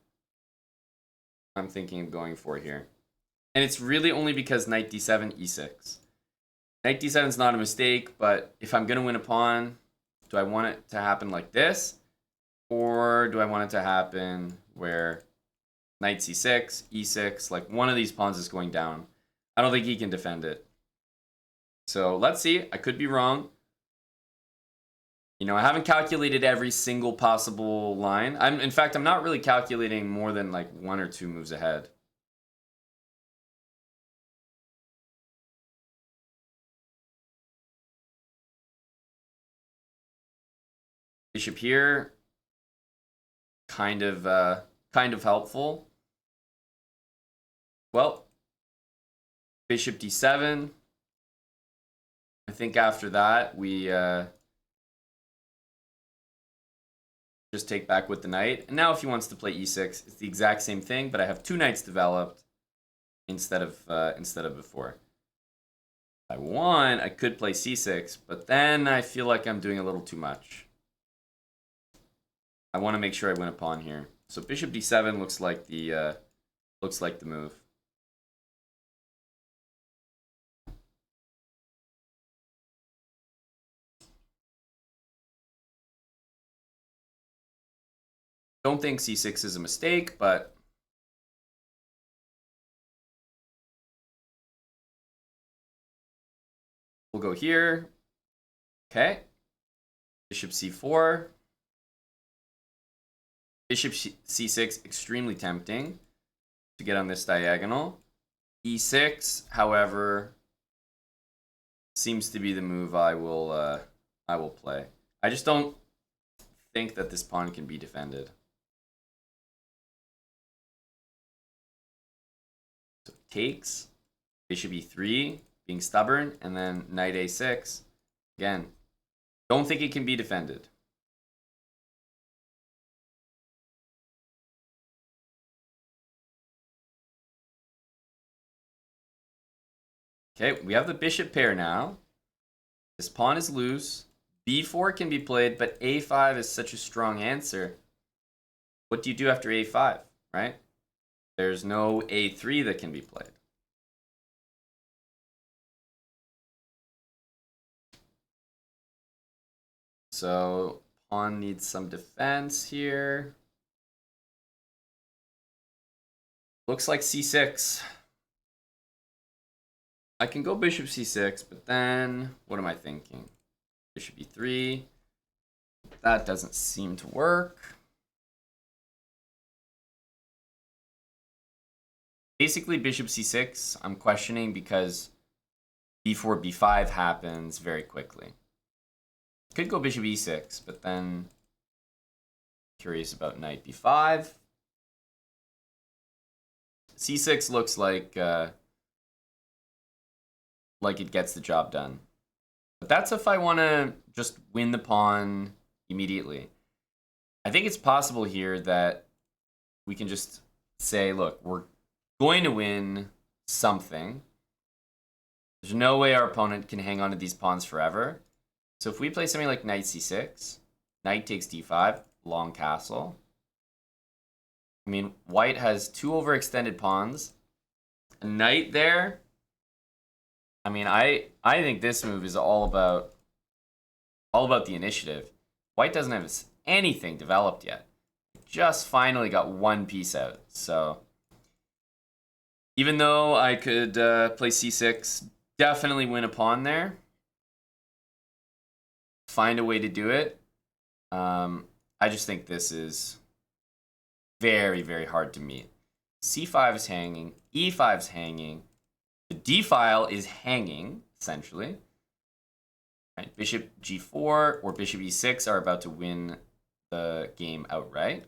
thinking of going for here. And it's really only because knight d7, e6. Knight d7 is not a mistake, but if I'm going to win a pawn, do I want it to happen like this? Or do I want it to happen where knight c6, e6, like one of these pawns is going down? I don't think he can defend it. So let's see. I could be wrong. You know, I haven't calculated every single possible line. In fact, I'm not really calculating more than like 1 or 2 moves ahead. Bishop here, kind of helpful. Well, bishop d7. I think after that we just take back with the knight. And now if he wants to play e6, it's the exact same thing, but I have 2 knights developed instead of before. If I want, I could play c6, but then I feel like I'm doing a little too much. I want to make sure I win a pawn here. So bishop d7 looks like the move. Don't think c6 is a mistake, but we'll go here. Okay. Bishop c4. Bishop c6, extremely tempting to get on this diagonal. e6, however, seems to be the move I will play. I just don't think that this pawn can be defended. So it takes bishop e3, being stubborn, and then knight a6. Again, don't think it can be defended. Okay, we have the bishop pair now. This pawn is loose. b4 can be played, but a5 is such a strong answer. What do you do after a5, right? There's no a3 that can be played. So pawn needs some defense here. Looks like c6. I can go bishop c6, but then what am I thinking? Bishop e3. That doesn't seem to work. Basically, bishop c6, I'm questioning because b4, b5 happens very quickly. Could go bishop e6, but then curious about knight b5. c6 looks like it gets the job done. But that's if I want to just win the pawn immediately. I think it's possible here that we can just say, look, we're going to win something. There's no way our opponent can hang on to these pawns forever. So if we play something like knight c6, knight takes d5, long castle. I mean, white has 2 overextended pawns. A knight there. I mean, I think this move is all about the initiative. White doesn't have anything developed yet. Just finally got 1 piece out. So even though I could play c6, definitely win a pawn there. Find a way to do it. I just think this is very, very hard to meet. c5 is hanging. e5 is hanging. The d file is hanging, essentially. Right, bishop g4 or bishop e6 are about to win the game outright.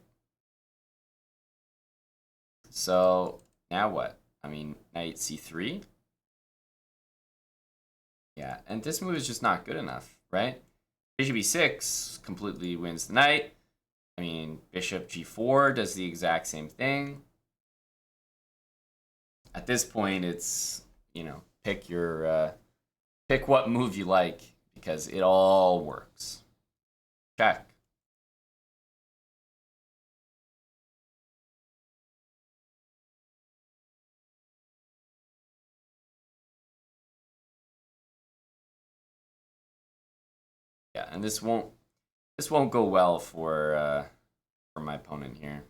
So now what? I mean, knight c3. Yeah, and this move is just not good enough, right? Bishop e6 completely wins the knight. I mean, bishop g4 does the exact same thing. At this point, it's, you know, pick what move you like, because it all works. Check. Yeah, and this won't go well for my opponent here.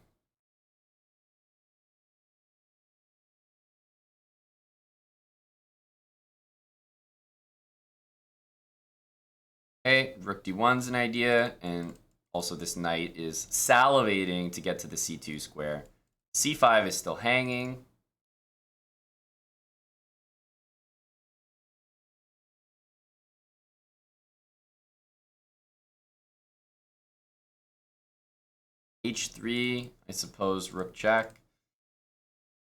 Okay, rook d1's an idea, and also this knight is salivating to get to the c2 square. c5 is still hanging. h3, I suppose rook check.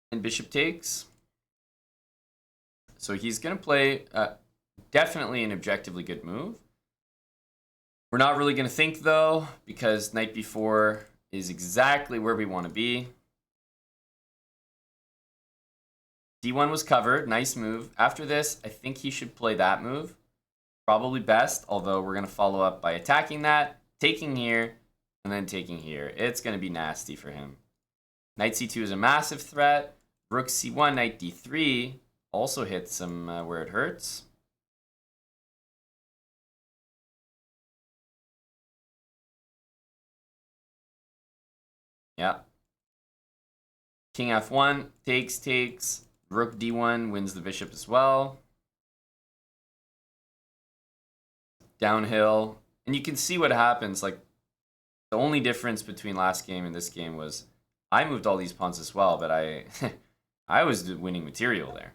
And bishop takes. So he's going to play definitely an objectively good move. We're not really going to think, though, because knight b4 is exactly where we want to be. d1 was covered. Nice move. After this, I think he should play that move. Probably best, although we're going to follow up by attacking that, taking here, and then taking here. It's going to be nasty for him. Knight c2 is a massive threat. Rook c1, knight d3 also hits him where it hurts. Yeah. King f1, takes. Rook d1 wins the bishop as well. Downhill. And you can see what happens. Like, the only difference between last game and this game was I moved all these pawns as well, but I was winning material there.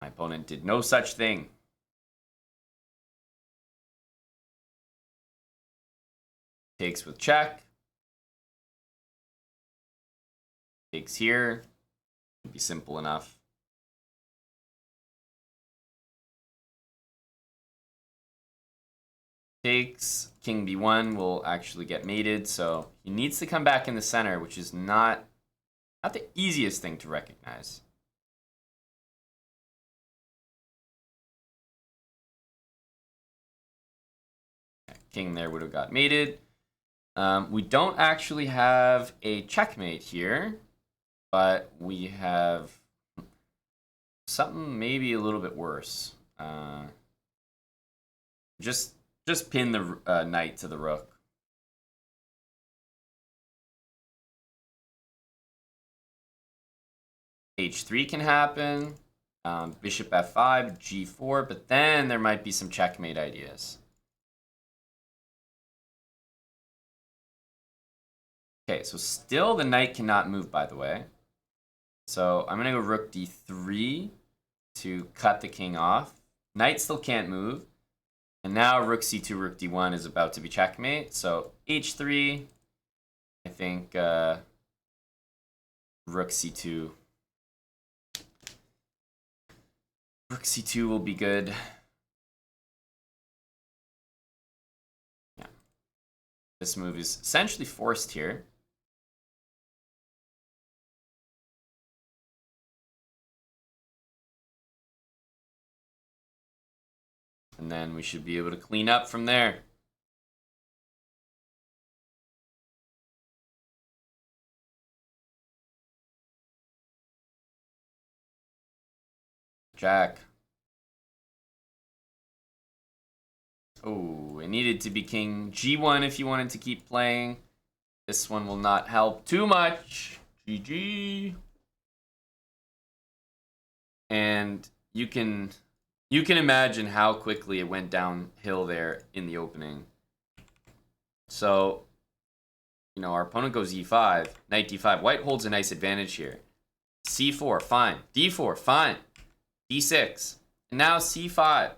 My opponent did no such thing. Takes with check. Takes here. Should be simple enough. Takes. King b1 will actually get mated, so he needs to come back in the center, which is not the easiest thing to recognize. King there would have got mated. We don't actually have a checkmate here, but we have something maybe a little bit worse. Just pin the knight to the rook. h3 can happen. Bishop f5, g4, but then there might be some checkmate ideas. Okay, so still the knight cannot move, by the way. So I'm going to go rook d3 to cut the king off. Knight still can't move. And now rook c2, rook d1 is about to be checkmate. So h3, I think rook c2. Rook c2 will be good. Yeah. This move is essentially forced here. And then we should be able to clean up from there. Jack. Oh, it needed to be king G1 if you wanted to keep playing. This one will not help too much. GG. And you can imagine how quickly it went downhill there in the opening. So, you know, our opponent goes e5, knight d5. White holds a nice advantage here. c4, fine. d4, fine. d6. And now c5.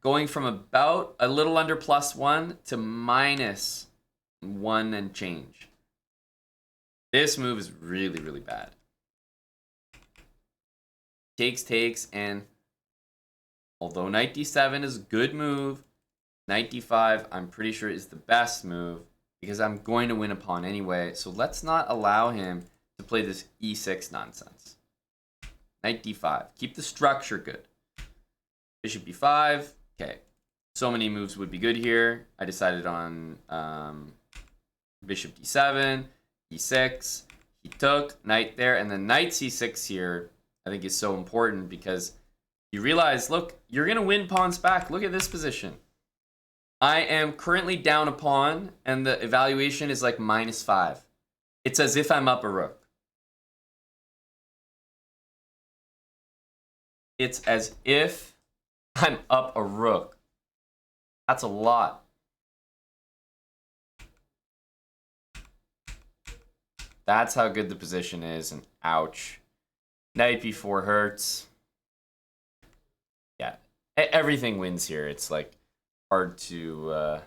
Going from about a little under +1 to -1 and change. This move is really, really bad. Takes, and although knight d7 is a good move, knight d5 I'm pretty sure is the best move because I'm going to win a pawn anyway. So let's not allow him to play this e6 nonsense. Knight d5. Keep the structure good. Bishop b5. Okay. So many moves would be good here. I decided on bishop d7, e6. He took knight there, and then knight c6 here I think is so important because you realize, look, you're going to win pawns back. Look at this position. I am currently down a pawn, and the evaluation is like -5. It's as if I'm up a rook. It's as if I'm up a rook. That's a lot. That's how good the position is, and ouch. Knight b4 hurts. Yeah, everything wins here. It's like hard to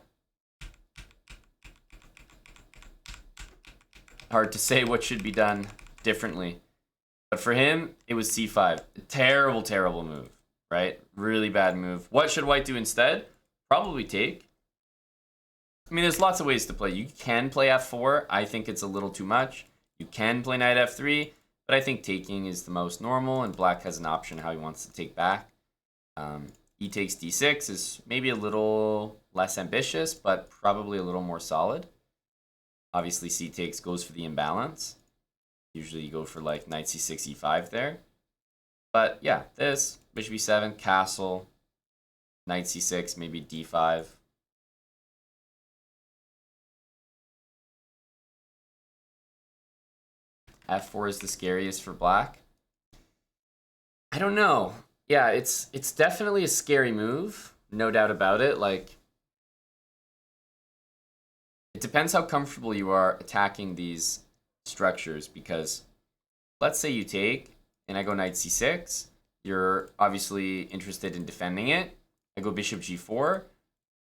say what should be done differently. But for him, it was c5. Terrible, terrible move, right? Really bad move. What should white do instead? Probably take. I mean, there's lots of ways to play. You can play f4. I think it's a little too much. You can play knight f3, but I think taking is the most normal, and black has an option how he wants to take back. E takes d6 is maybe a little less ambitious, but probably a little more solid. Obviously, c takes goes for the imbalance. Usually you go for like knight c6, e5 there. But yeah, this, bishop e7, castle, knight c6, maybe d5. f4 is the scariest for black. I don't know. Yeah, it's definitely a scary move, no doubt about it. Like, it depends how comfortable you are attacking these structures, because let's say you take and I go knight c6, you're obviously interested in defending it. I go bishop g4,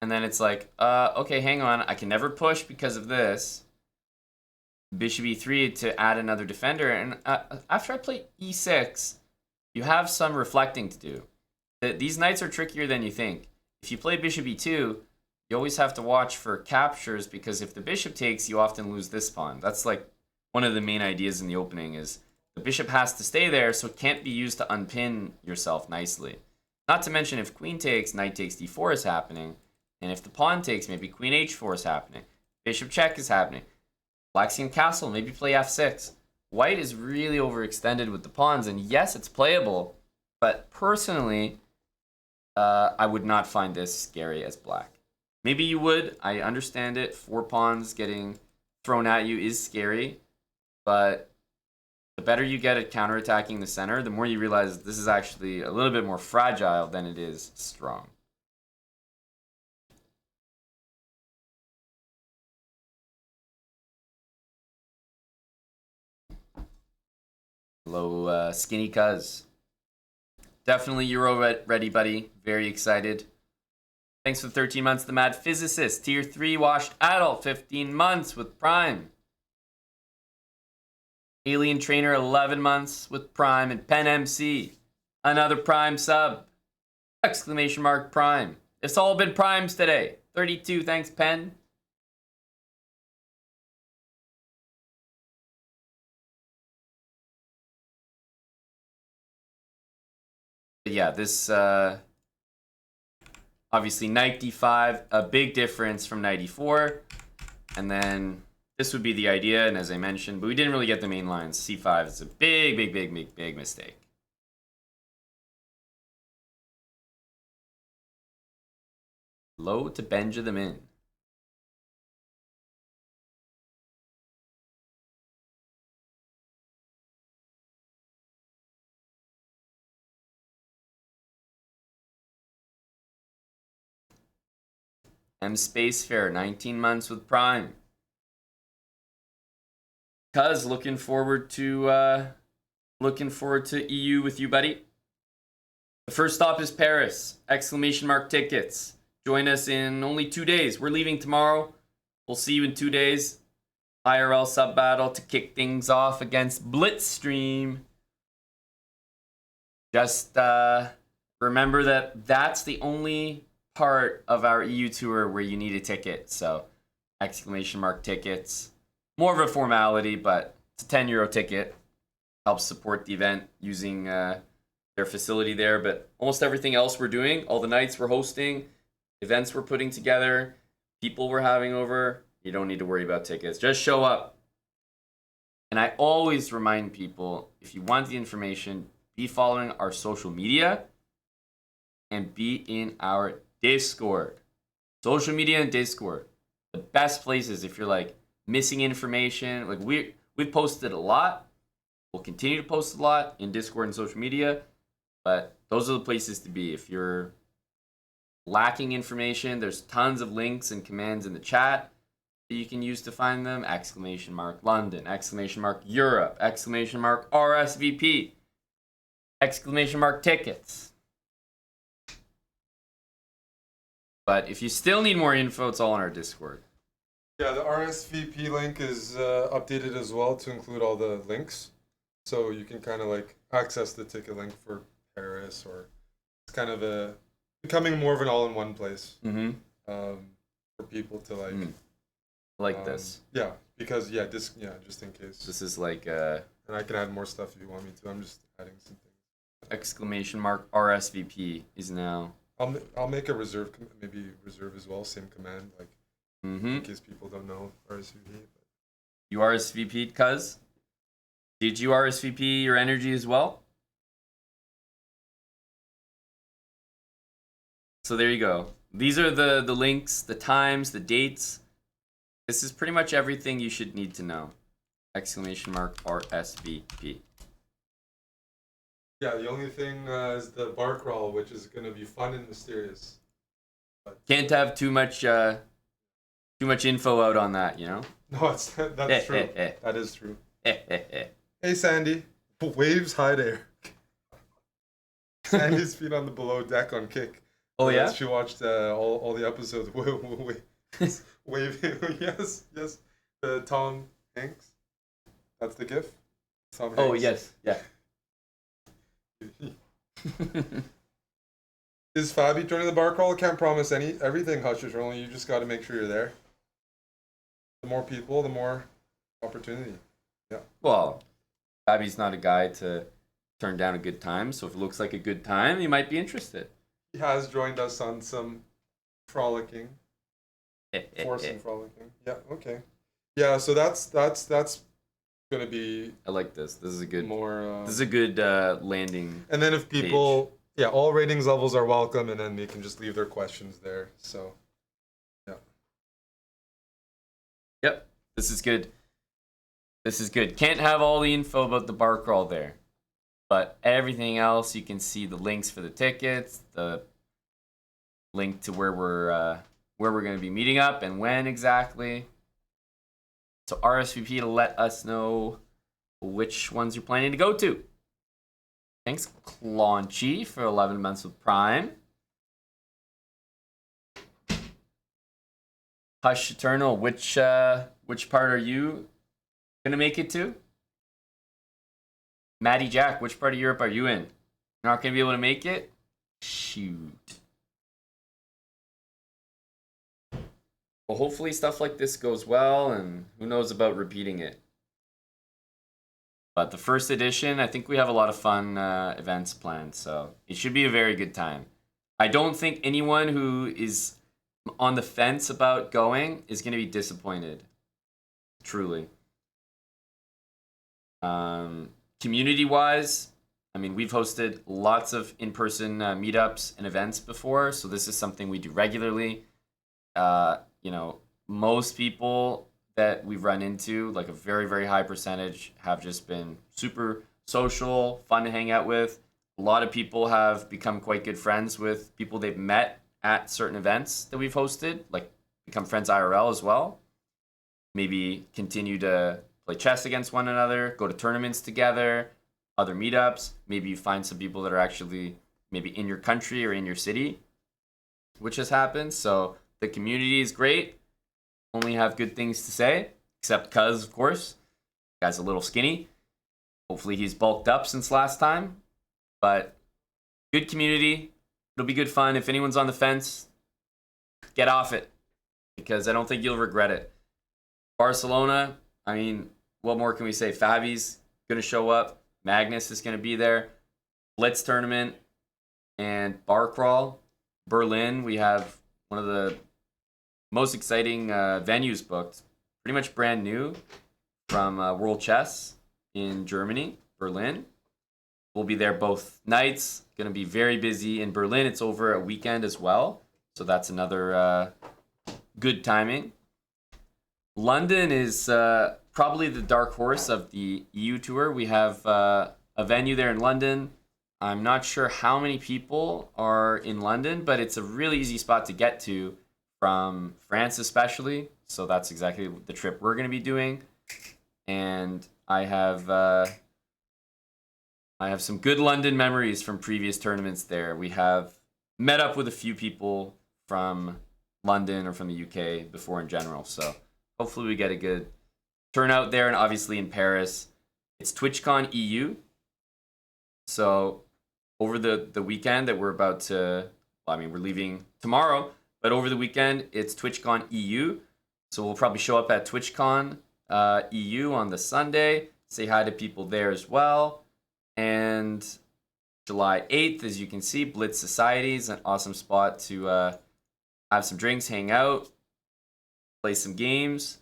and then it's like, okay, hang on, I can never push because of this. Bishop e3 to add another defender, and after I play e6, you have some reflecting to do. These knights are trickier than you think. If you play bishop e2, you always have to watch for captures, because if the bishop takes, you often lose this pawn. That's like one of the main ideas in the opening, is the bishop has to stay there, so it can't be used to unpin yourself nicely. Not to mention, if queen takes, knight takes d4 is happening, and if the pawn takes, maybe queen h4 is happening. Bishop check is happening. Black's can castle, maybe play f6. White is really overextended with the pawns, and yes, it's playable, but personally, I would not find this scary as black. Maybe you would. I understand it. 4 pawns getting thrown at you is scary, but the better you get at counterattacking the center, the more you realize this is actually a little bit more fragile than it is strong. Hello, Skinny Cuz. Definitely Euro ready, buddy. Very excited. Thanks for 13 months, The Mad Physicist. Tier 3 washed adult, 15 months with Prime. Alien Trainer, 11 months with Prime. And Pen MC, another Prime sub. Exclamation mark Prime. It's all been Primes today. 32, thanks, Pen. But yeah, this Obviously, knight d5, a big difference from knight e4. And then this would be the idea, and as I mentioned, but we didn't really get the main lines. c5 is a big mistake. Low to Benjamin. M Spacefair, 19 months with Prime. Cuz looking forward to EU with you, buddy. The first stop is Paris! Exclamation mark tickets. Join us in only 2 days. We're leaving tomorrow. We'll see you in 2 days. IRL sub battle to kick things off against Blitzstream. Just remember that that's the only part of our EU tour where you need a ticket. So exclamation mark tickets. More of a formality, but it's a €10 ticket. Helps support the event using their facility there. But almost everything else we're doing, all the nights we're hosting, events we're putting together, people we're having over, you don't need to worry about tickets. Just show up. And I always remind people, if you want the information, be following our social media and be in our Discord. Social media and Discord. The best places if you're like missing information. Like we've posted a lot. We'll continue to post a lot in Discord and social media. But those are the places to be. If you're lacking information, there's tons of links and commands in the chat that you can use to find them. Exclamation mark London, exclamation mark Europe, exclamation mark RSVP, exclamation mark tickets. But if you still need more info, it's all on our Discord. Yeah, the RSVP link is updated as well to include all the links. So you can kind of like access the ticket link for Paris, or it's kind of becoming more of an all-in-one place for people to like. This. Yeah, because just in case. This is like and I can add more stuff if you want me to. I'm just adding some things. Exclamation mark RSVP is now. I'll make a reserve as well, same command, like in case people don't know RSVP. But. You RSVP'd, cuz? Did you RSVP your energy as well? So there you go. These are the links, the times, the dates. This is pretty much everything you should need to know. Exclamation mark RSVP. Yeah, the only thing is the bar crawl, which is going to be fun and mysterious. But can't have too much info out on that, you know? No, that's true. That is true. Hey, Sandy. Waves, hi there. Sandy's feet on the below deck on Kick. Oh, yeah? She watched all the episodes. Waving. Yes. Tom Hanks. That's the gif. Tom Hanks. Oh, yes. Yeah. Is Fabi joining the bar crawl? Can't promise everything, Hushers. Only you just got to make sure you're there. The more people, the more opportunity. Yeah. Well, Fabi's not a guy to turn down a good time, so if it looks like a good time, you might be interested. He has joined us on some frolicking. Forcing frolicking. Yeah, okay. Yeah, so that's gonna be. I like this. This is a good more. This is a good landing. And then if people, all ratings levels are welcome, and then they can just leave their questions there. So, yeah. Yep, this is good. This is good. Can't have all the info about the bar crawl there, but everything else you can see the links for the tickets, the link to where we're going to be meeting up and when exactly. So RSVP to let us know which ones you're planning to go to. Thanks, Claunchy, for 11 months with Prime. Hush Eternal, which part are you gonna make it to? Maddie Jack, which part of Europe are you in? You're not gonna be able to make it? Shoot. Well, hopefully stuff like this goes well, and who knows about repeating it. But the first edition, I think we have a lot of fun events planned, so it should be a very good time. I don't think anyone who is on the fence about going is going to be disappointed. Truly. Community-wise, I mean, we've hosted lots of in-person meetups and events before, so this is something we do regularly. You know, most people that we've run into, like a very, very high percentage, have just been super social, fun to hang out with. A lot of people have become quite good friends with people they've met at certain events that we've hosted, like become friends IRL as well. Maybe continue to play chess against one another, go to tournaments together, other meetups. Maybe you find some people that are actually maybe in your country or in your city, which has happened. So the community is great. Only have good things to say, except Cuz, of course. The guy's a little skinny. Hopefully he's bulked up since last time. But good community. It'll be good fun. If anyone's on the fence, get off it, because I don't think you'll regret it. Barcelona, I mean, what more can we say? Fabi's going to show up. Magnus is going to be there. Blitz tournament and bar crawl. Berlin, we have one of the most exciting venues booked. Pretty much brand new from World Chess in Germany, Berlin. We'll be there both nights. Going to be very busy in Berlin. It's over a weekend as well. So that's another good timing. London is probably the dark horse of the EU tour. We have a venue there in London. I'm not sure how many people are in London, but it's a really easy spot to get to from France especially. So that's exactly the trip we're going to be doing. And I have some good London memories from previous tournaments there. We have met up with a few people from London or from the UK before in general. So hopefully we get a good turnout there. And obviously in Paris, it's TwitchCon EU. So over the weekend that we're about to, well, I mean, we're leaving tomorrow, but over the weekend, it's TwitchCon EU. So we'll probably show up at TwitchCon EU on the Sunday, say hi to people there as well. And July 8th, as you can see, Blitz Society is an awesome spot to have some drinks, hang out, play some games,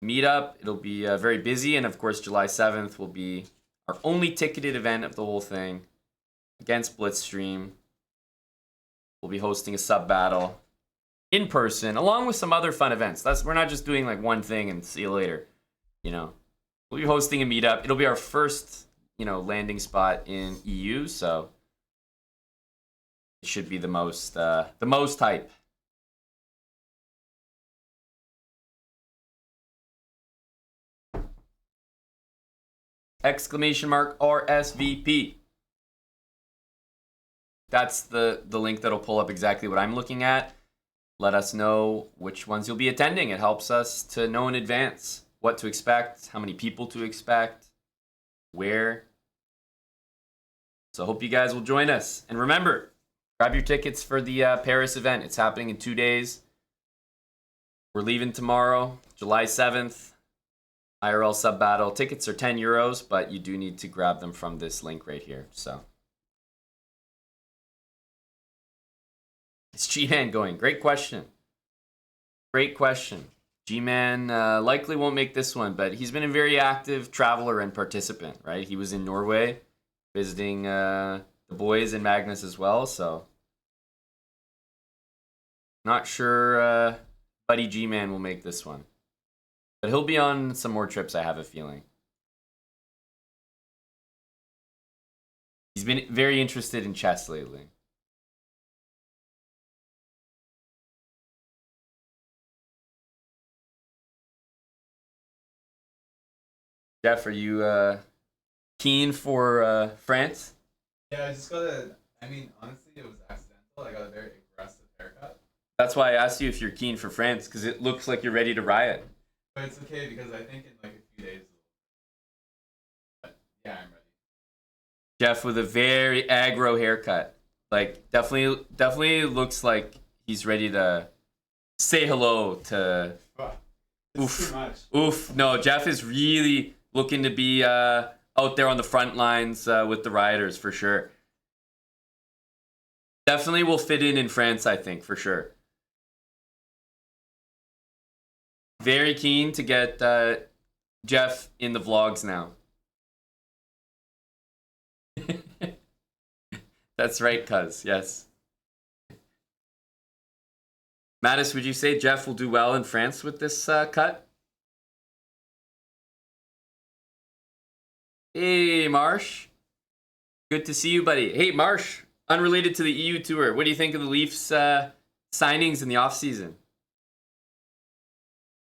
meet up. It'll be very busy. And of course, July 7th will be our only ticketed event of the whole thing against Blitzstream. We'll be hosting a sub battle in person, along with some other fun events. We're not just doing like one thing and see you later. You know, we'll be hosting a meetup. It'll be our first, landing spot in EU, so it should be the most hype. Exclamation mark RSVP. That's the link that'll pull up exactly what I'm looking at. Let us know which ones you'll be attending. It helps us to know in advance what to expect, how many people to expect, where. So hope you guys will join us. And remember, grab your tickets for the Paris event. It's happening in 2 days. We're leaving tomorrow, July 7th. IRL sub battle. Tickets are €10, but you do need to grab them from this link right here. So, is G-Man going? Great question. Great question. G-Man likely won't make this one, but he's been a very active traveler and participant, right? He was in Norway visiting the boys and Magnus as well, so not sure Buddy G-Man will make this one. But he'll be on some more trips, I have a feeling. He's been very interested in chess lately. Jeff, are you keen for France? Yeah, I just got honestly, it was accidental. I got a very aggressive haircut. That's why I asked you if you're keen for France, because it looks like you're ready to riot. But it's okay, because I think in like a few days. But yeah, I'm ready. Jeff with a very aggro haircut. Like, definitely looks like he's ready to say hello to... It's too much. Oof. No, Jeff is really looking to be out there on the front lines with the rioters, for sure. Definitely will fit in France, I think, for sure. Very keen to get Jeff in the vlogs now. That's right, cuz. Yes. Mattis, would you say Jeff will do well in France with this cut? Hey, Marsh. Good to see you, buddy. Hey, Marsh. Unrelated to the EU tour, what do you think of the Leafs signings in the offseason?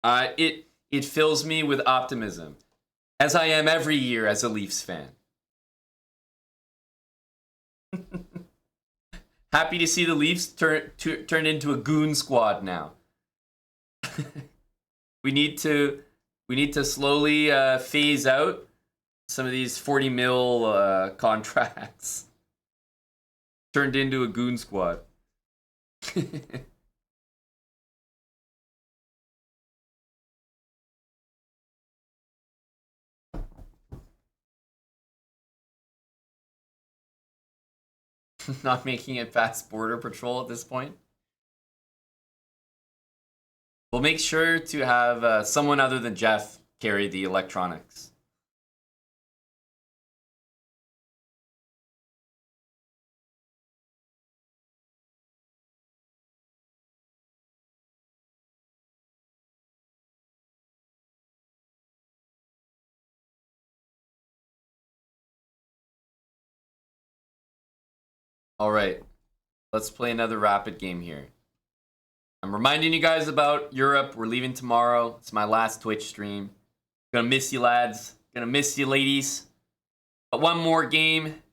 It fills me with optimism, as I am every year as a Leafs fan. Happy to see the Leafs turn into a goon squad now. we need to slowly phase out some of these 40 mil contracts. Turned into a goon squad. Not making it past border patrol at this point. We'll make sure to have someone other than Jeff carry the electronics. All right, let's play another rapid game here. I'm reminding you guys about Europe. We're leaving tomorrow. It's my last Twitch stream. Gonna miss you, lads. Gonna miss you, ladies. But one more game.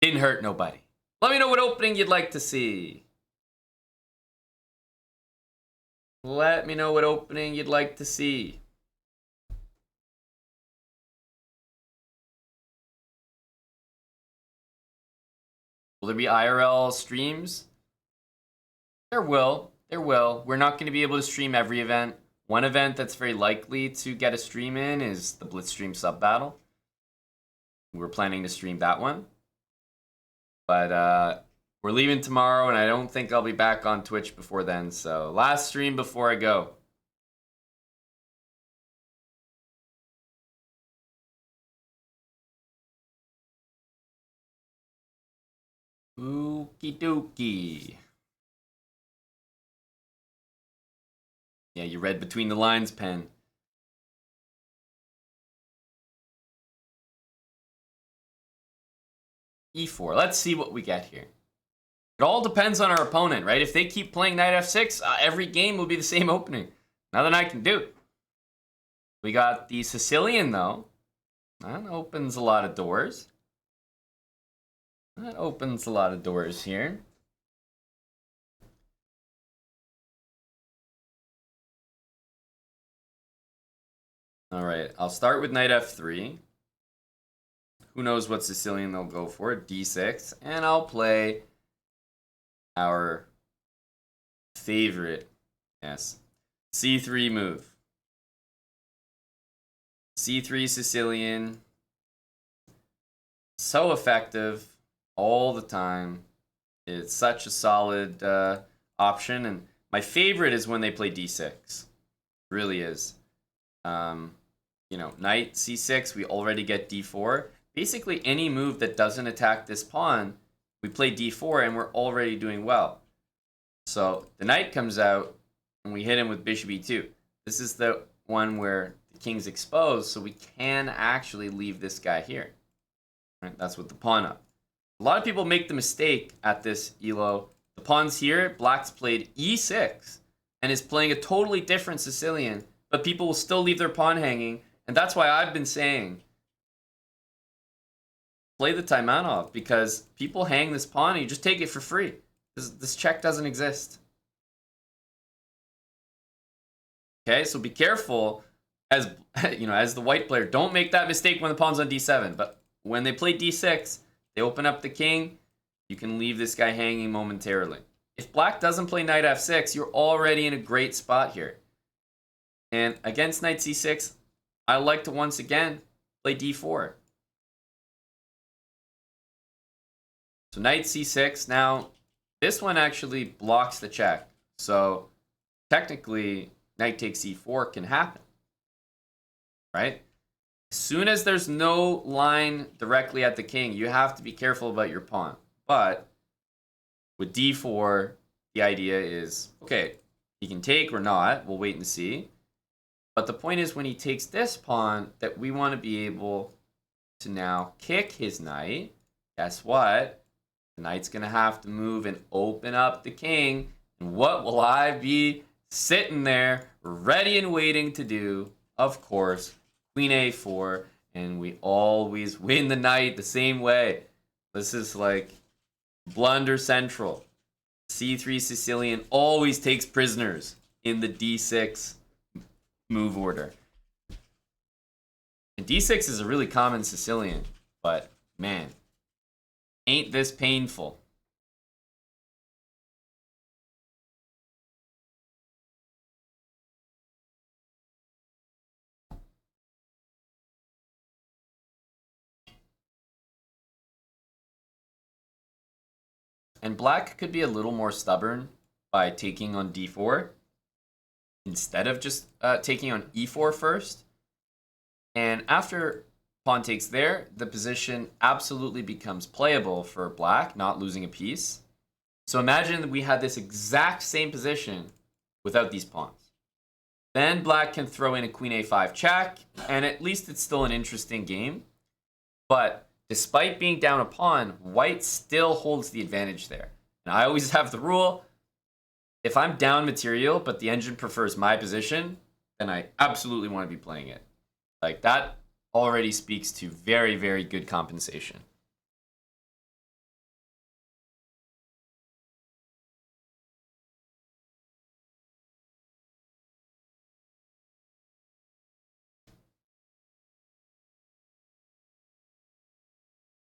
Didn't hurt nobody. Let me know what opening you'd like to see. Let me know what opening you'd like to see. Will there be IRL streams? There will. There will. We're not going to be able to stream every event. One event that's very likely to get a stream in is the Blitzstream Sub Battle. We're planning to stream that one. But we're leaving tomorrow, and I don't think I'll be back on Twitch before then. So last stream before I go. Okie dokie. Yeah, you read between the lines, Pen. E4. Let's see what we get here. It all depends on our opponent, right? If they keep playing knight f6, every game will be the same opening. Nothing I can do. We got the Sicilian, though. That opens a lot of doors. That opens a lot of doors here. All right, I'll start with knight f3. Who knows what Sicilian they'll go for? D6. And I'll play our favorite, yes, C3 move. C3 Sicilian. So effective all the time. It's such a solid option. And my favorite is when they play D6. It really is. You know, knight C6, we already get D4. Basically, any move that doesn't attack this pawn, we play D4 and we're already doing well. So the knight comes out and we hit him with bishop E2. This is the one where the king's exposed, so we can actually leave this guy here. Right? That's with the pawn up. A lot of people make the mistake at this elo. The pawn's here, black's played E6 and is playing a totally different Sicilian, but people will still leave their pawn hanging, and that's why I've been saying play the Taimanov, because people hang this pawn and you just take it for free. This check doesn't exist. Okay, so be careful as you know, as the white player. Don't make that mistake when the pawn's on D7. But when they play D6, they open up the king. You can leave this guy hanging momentarily. If black doesn't play knight f6, you're already in a great spot here. And against knight c6, I like to once again play d4. So knight c6. Now, this one actually blocks the check. So technically, knight takes e4 can happen, right? As soon as there's no line directly at the king, you have to be careful about your pawn. But with d4, the idea is, okay, he can take or not. We'll wait and see. But the point is, when he takes this pawn, that we want to be able to now kick his knight. Guess what? The knight's going to have to move and open up the king. And what will I be sitting there ready and waiting to do? Of course, queen a4. And we always win the knight the same way. This is like blunder central. c3 Sicilian always takes prisoners in the d6 move order. And d6 is a really common Sicilian, but man, ain't this painful. And black could be a little more stubborn by taking on d4 instead of just taking on e4 first. And after pawn takes there, the position absolutely becomes playable for black, not losing a piece. So imagine that we had this exact same position without these pawns. Then black can throw in a queen a5 check, and at least it's still an interesting game. But despite being down a pawn, white still holds the advantage there. And I always have the rule, if I'm down material, but the engine prefers my position, then I absolutely want to be playing it. Like, that already speaks to very, very good compensation.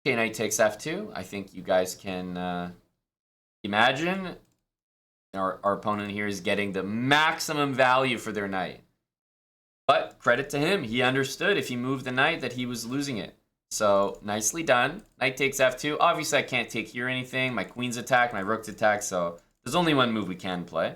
Okay, knight takes f2. I think you guys can imagine our opponent here is getting the maximum value for their knight. But credit to him, he understood if he moved the knight that he was losing it. So nicely done. Knight takes f2. Obviously, I can't take here or anything. My queen's attacked, my rook's attacked, so there's only one move we can play.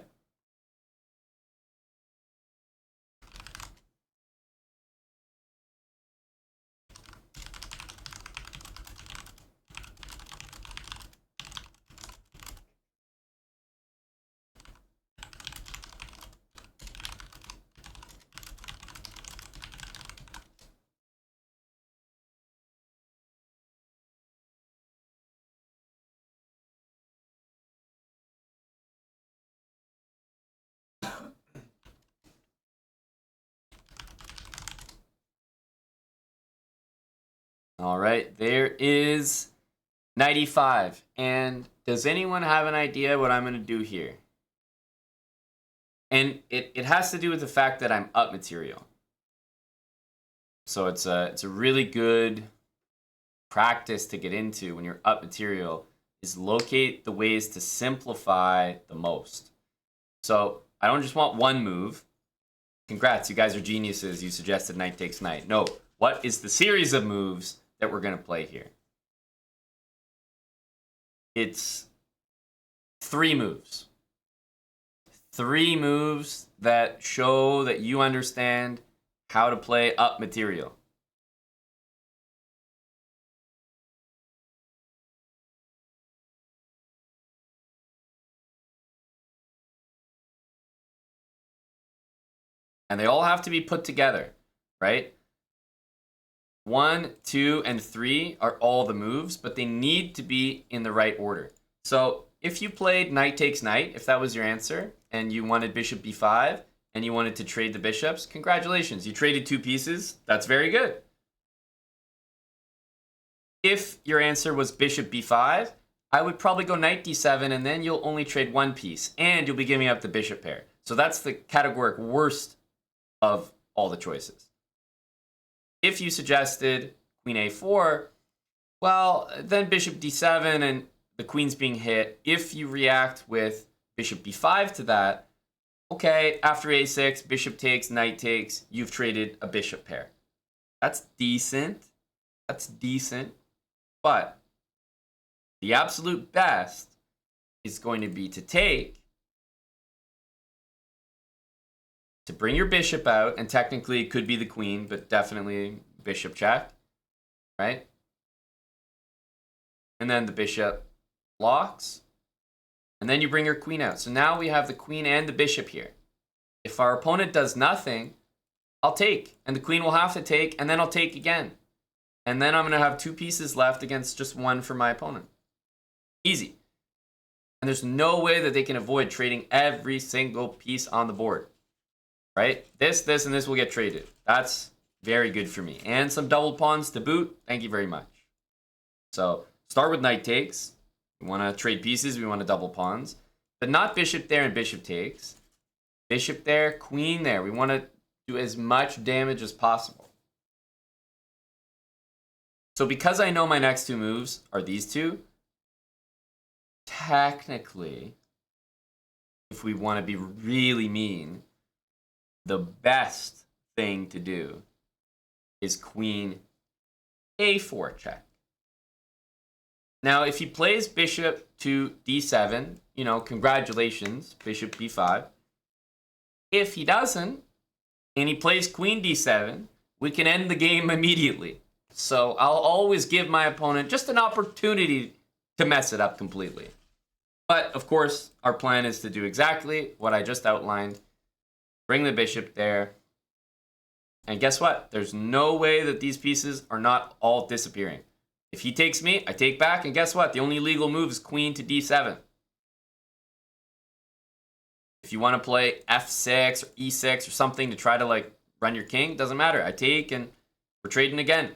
All right, there is 95. And does anyone have an idea what I'm going to do here? And it has to do with the fact that I'm up material. So it's a really good practice to get into when you're up material is locate the ways to simplify the most. So I don't just want one move. Congrats, you guys are geniuses. You suggested knight takes knight. No, what is the series of moves that we're going to play here? It's 3 moves. 3 moves that show that you understand how to play up material. And they all have to be put together, right? 1, 2, and 3 are all the moves, but they need to be in the right order. So if you played knight takes knight, if that was your answer, and you wanted bishop b5, and you wanted to trade the bishops, congratulations. You traded 2 pieces. That's very good. If your answer was bishop b5, I would probably go knight d7, and then you'll only trade 1 piece, and you'll be giving up the bishop pair. So that's the categoric worst of all the choices. If you suggested queen a4, well, then bishop d7 and the queen's being hit. If you react with bishop b5 to that, okay, after a6, bishop takes, knight takes, you've traded a bishop pair. That's decent. That's decent. But The absolute best is going to be to take, to bring your bishop out, and technically it could be the queen, but definitely bishop check, right? And then the bishop blocks, and then you bring your queen out. So now we have the queen and the bishop here. If our opponent does nothing, I'll take, and the queen will have to take, and then I'll take again. And then I'm going to have 2 pieces left against just 1 for my opponent. Easy. And there's no way that they can avoid trading every single piece on the board. Right? This, and this will get traded. That's very good for me. And some double pawns to boot. Thank you very much. So start with knight takes. We want to trade pieces. We want to double pawns. But not bishop there and bishop takes. Bishop there, queen there. We want to do as much damage as possible. So because I know my next 2 moves are these 2, technically, if we want to be really mean, the best thing to do is queen a4 check. Now, if he plays bishop to d7, you know, congratulations, bishop b5. If he doesn't, and he plays queen d7, we can end the game immediately. So I'll always give my opponent just an opportunity to mess it up completely. But, of course, our plan is to do exactly what I just outlined. Bring the bishop there. And guess what? There's no way that these pieces are not all disappearing. If he takes me, I take back. And guess what? The only legal move is queen to d7. If you want to play f6 or e6 or something to try to like run your king, doesn't matter. I take and we're trading again.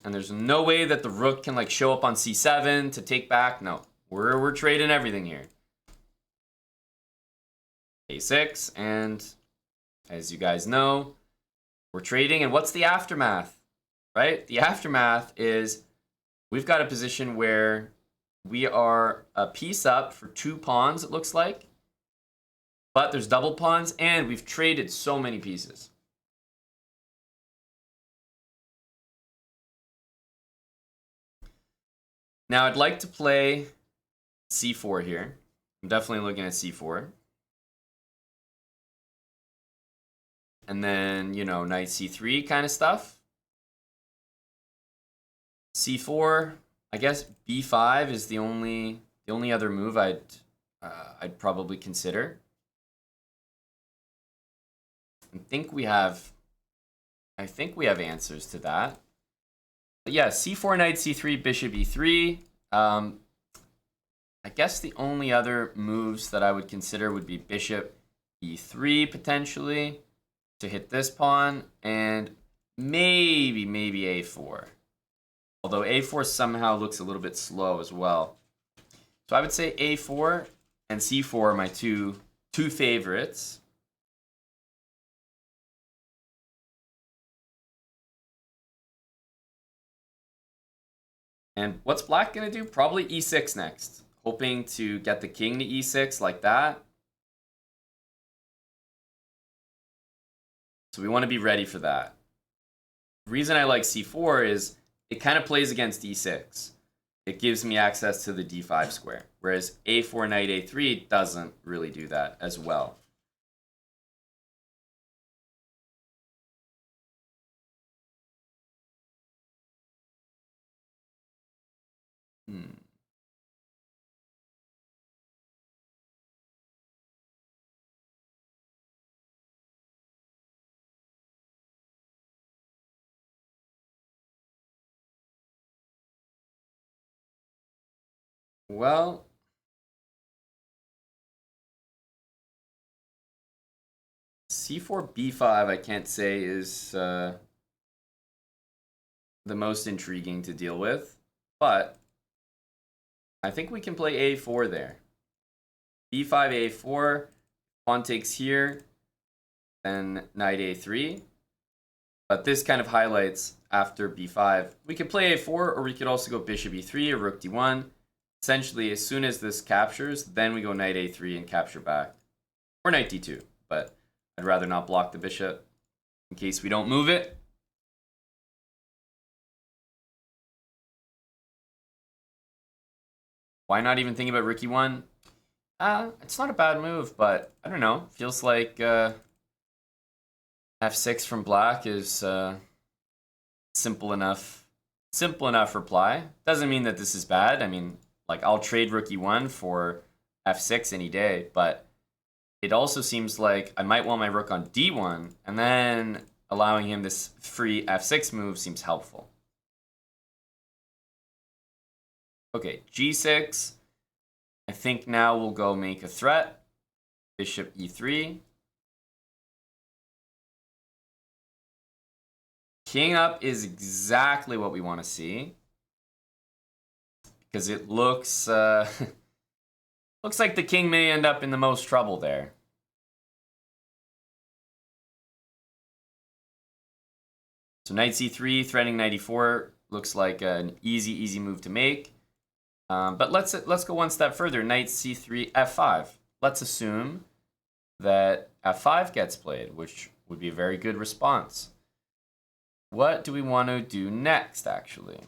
And there's no way that the rook can like show up on c7 to take back. No, we're trading everything here. a6, and as you guys know, we're trading. And what's the aftermath, right? The aftermath is we've got a position where we are a piece up for 2 pawns, it looks like. But there's double pawns, and we've traded so many pieces. Now, I'd like to play c4 here. I'm definitely looking at c4. And then, you know, knight c3 kind of stuff. c4, I guess b5 is the only other move I'd probably consider. I think we have answers to that. But yeah, c4, knight c3, bishop e3. I guess the only other moves that I would consider would be bishop e3 potentially to hit this pawn, and maybe a4. Although a4 somehow looks a little bit slow as well. So I would say a4 and c4 are my two favorites. And what's black going to do? Probably e6 next. Hoping to get the king to e6 like that. So we want to be ready for that. The reason I like c4 is it kind of plays against e6. It gives me access to the d5 square. Whereas a4, knight a3 doesn't really do that as well. Well, c4, b5 I can't say is the most intriguing to deal with, but I think we can play a4 there. b5, a4, pawn takes here, then knight a3. But this kind of highlights after b5. We could play a4, or we could also go bishop e3 or rook d1. Essentially, as soon as this captures, then we go knight a3 and capture back. Or knight d2, but I'd rather not block the bishop in case we don't move it. Why not even think about rook e1? It's not a bad move, but I don't know. Feels like f6 from black is simple enough. Simple enough reply. Doesn't mean that this is bad. I mean, like, I'll trade rook e1 for f6 any day, but it also seems like I might want my rook on d1, and then allowing him this free f6 move seems helpful. Okay, g6. I think now we'll go make a threat. Bishop e3. King up is exactly what we want to see. Because it looks looks like the king may end up in the most trouble there. So knight c3, threatening knight e4 looks like an easy move to make. But let's go one step further. Knight c3, f5. Let's assume that f5 gets played, which would be a very good response. What do we want to do next, actually?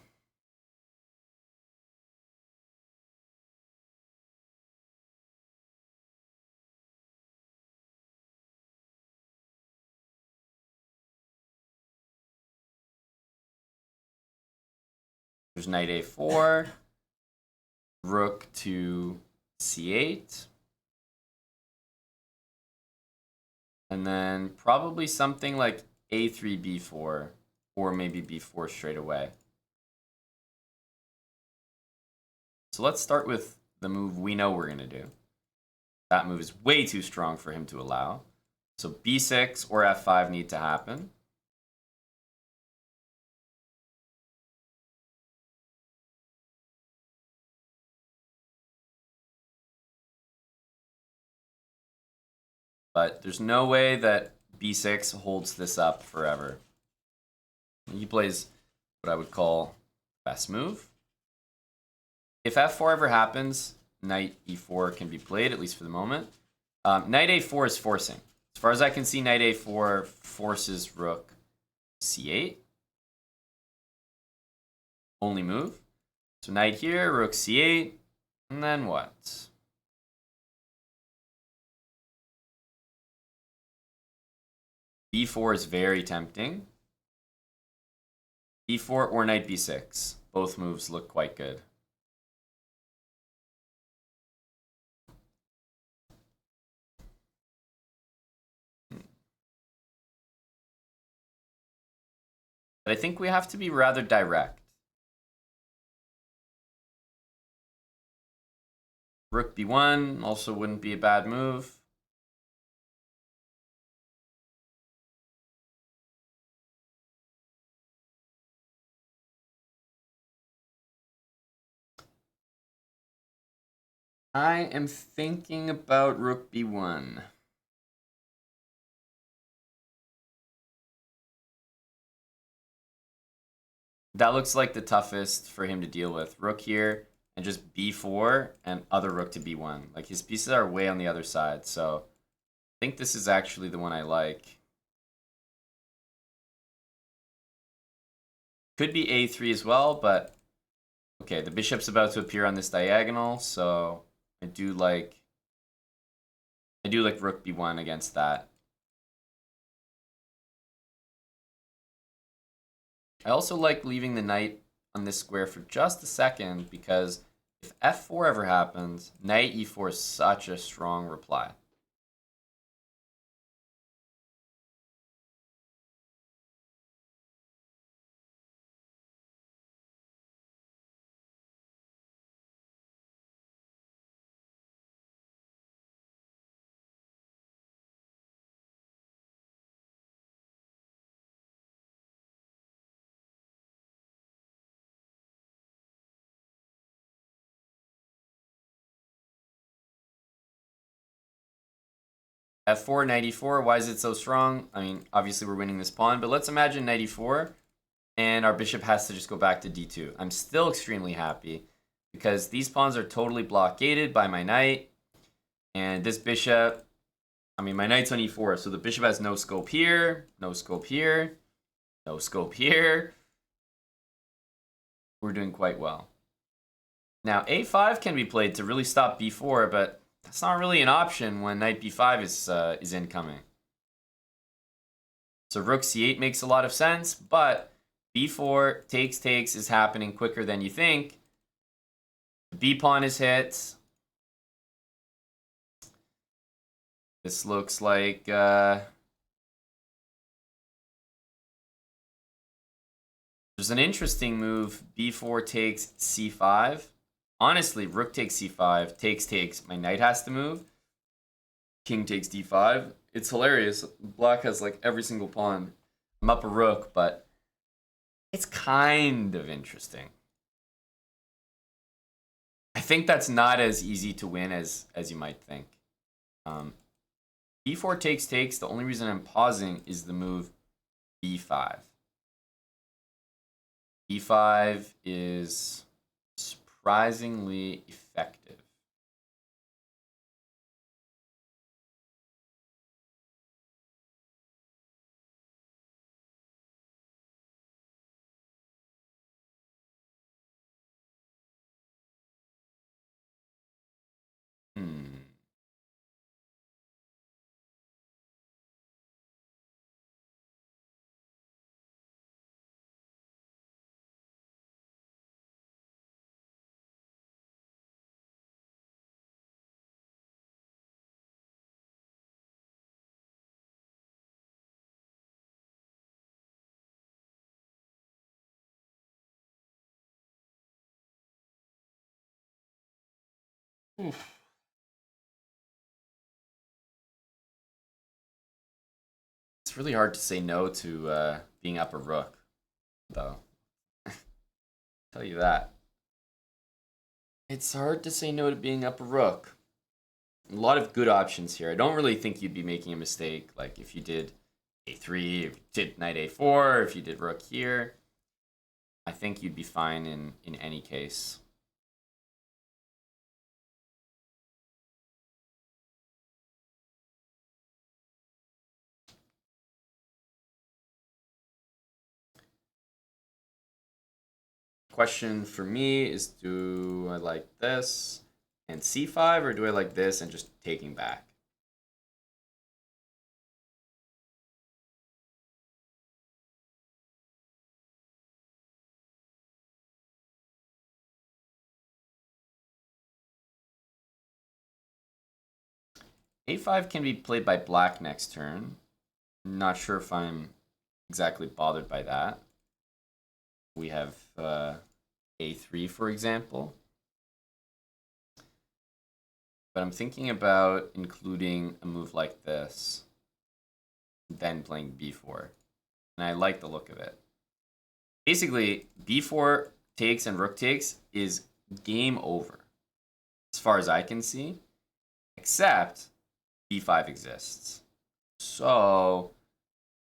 There's knight a4, rook to c8, and then probably something like a3, b4, or maybe b4 straight away. So let's start with the move we know we're going to do. That move is way too strong for him to allow. So b6 or f5 need to happen. But there's no way that b6 holds this up forever. He plays what I would call best move. If f4 ever happens, knight e4 can be played, at least for the moment. Knight a4 is forcing. As far as I can see, knight a4 forces rook c8. Only move. So knight here, rook c8, and then what? b4 is very tempting. b4 or knight b6. Both moves look quite good. But I think we have to be rather direct. Rook b1 also wouldn't be a bad move. I am thinking about rook b1. That looks like the toughest for him to deal with. Rook here, and just b4, and other rook to b1. Like, his pieces are way on the other side, so I think this is actually the one I like. Could be a3 as well, but okay, the bishop's about to appear on this diagonal, so I do like rook b1 against that. I also like leaving the knight on this square for just a second, because if f4 ever happens, knight e4 is such a strong reply. f4, knight e4, why is it so strong? I mean, obviously we're winning this pawn, but let's imagine knight e4, and our bishop has to just go back to d2. I'm still extremely happy, because these pawns are totally blockaded by my knight, and this bishop, I mean, my knight's on e4, so the bishop has no scope here, no scope here, no scope here. We're doing quite well. Now, a5 can be played to really stop b4, but that's not really an option when knight b5 is incoming. So rook c8 makes a lot of sense, but b4 takes is happening quicker than you think. The b pawn is hit. This looks like there's an interesting move. b4 takes c5. Honestly, rook takes c5, takes. My knight has to move. King takes d5. It's hilarious. Black has like every single pawn. I'm up a rook, but it's kind of interesting. I think that's not as easy to win as you might think. b4 takes. The only reason I'm pausing is the move b5. b5 is surprisingly effective. Oof. It's really hard to say no to being up a rook, though. Tell you that. It's hard to say no to being up a rook. A lot of good options here. I don't really think you'd be making a mistake, like if you did a3, if you did knight a4, if you did rook here. I think you'd be fine in any case. Question for me is, do I like this and c5, or do I like this and just taking back? a5 can be played by black next turn. I'm not sure if I'm exactly bothered by that. We have a3, for example. But I'm thinking about including a move like this, then playing b4. And I like the look of it. Basically, b4 takes and rook takes is game over, as far as I can see, except b5 exists. So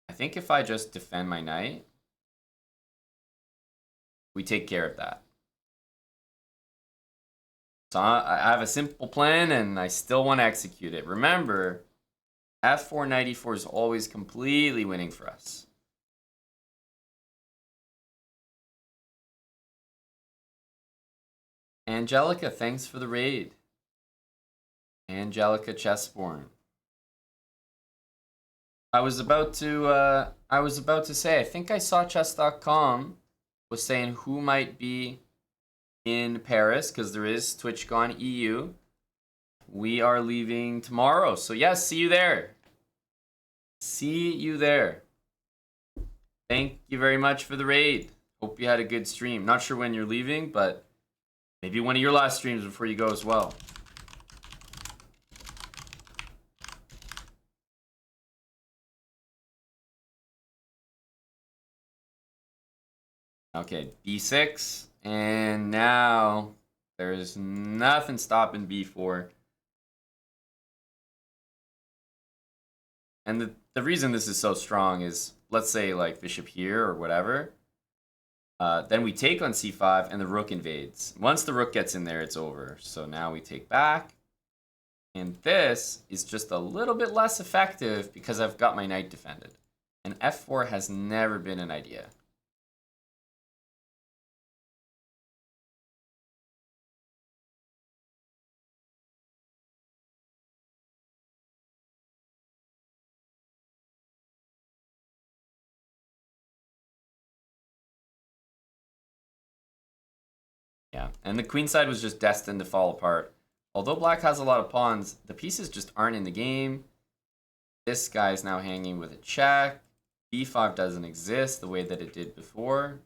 I think if I just defend my knight, we take care of that. So I have a simple plan, and I still want to execute it. Remember, f4 knight e4 is always completely winning for us. Angelica, thanks for the raid. Angelica Chessborn. I was about to say, I think I saw chess.com was saying who might be in Paris, because there is TwitchCon EU. We are leaving tomorrow, so yes, see you there. See you there. Thank you very much for the raid. Hope you had a good stream. Not sure when you're leaving, but maybe one of your last streams before you go as well. Okay, b6, and now there's nothing stopping b4. And the reason this is so strong is, let's say like bishop here or whatever, then we take on c5 and the rook invades. Once the rook gets in there, it's over. So now we take back, and this is just a little bit less effective because I've got my knight defended. And f4 has never been an idea. And the queen side was just destined to fall apart. Although black has a lot of pawns, the pieces just aren't in the game. This guy's now hanging with a check. b5 doesn't exist the way that it did before.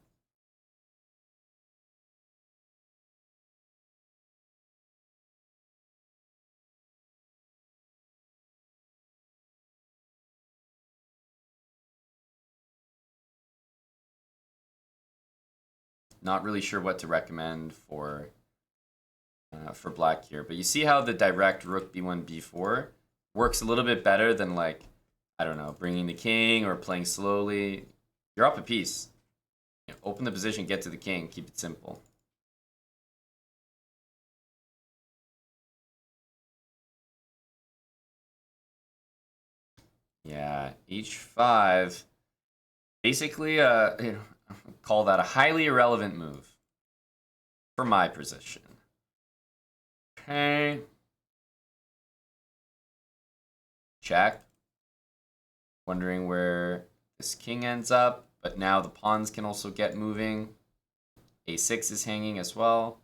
Not really sure what to recommend for black here, but you see how the direct rook b1 b4 works a little bit better than, like, I don't know, bringing the king or playing slowly. You're up a piece. You know, open the position, get to the king, keep it simple. Yeah, h5. Basically, call that a highly irrelevant move for my position. Okay. Check. Wondering where this king ends up, but now the pawns can also get moving. a6 is hanging as well.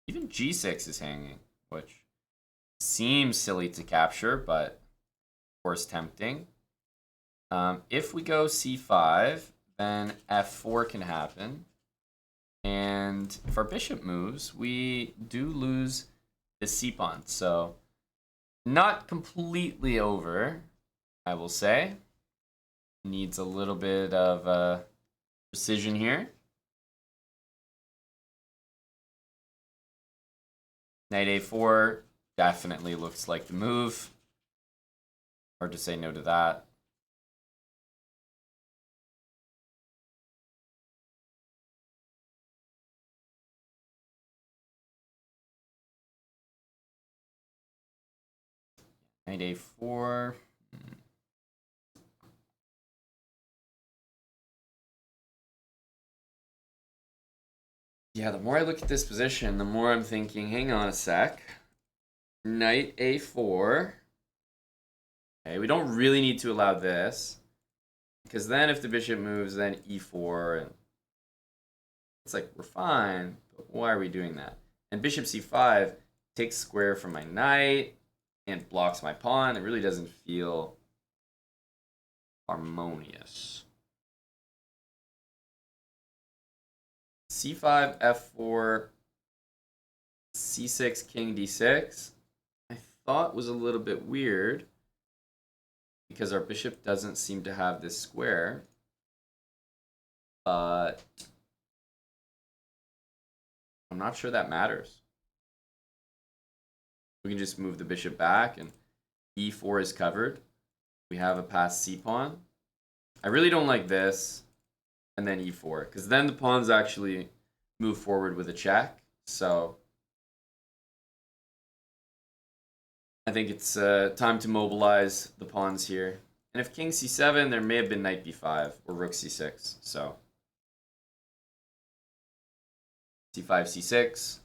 Even g6 is hanging, which seems silly to capture, but of course tempting. If we go c5, then f4 can happen. And if our bishop moves, we do lose the c-pawn. So not completely over, I will say. Needs a little bit of precision here. Knight a4 definitely looks like the move. Hard to say no to that. Knight a4. Yeah, the more I look at this position, the more I'm thinking, hang on a sec. Knight a4. Okay, we don't really need to allow this. Because then if the bishop moves, then e4. And it's like, we're fine. But why are we doing that? And bishop c5 takes square from my knight and blocks my pawn. It really doesn't feel harmonious. c5, f4, c6, king d6, I thought was a little bit weird because our bishop doesn't seem to have this square. But I'm not sure that matters. We can just move the bishop back and e4 is covered. We have a passed c-pawn. I really don't like this. And then e4, because then the pawns actually move forward with a check. So I think it's time to mobilize the pawns here. And if king c7, there may have been knight b5 or rook c6. So c5, c6.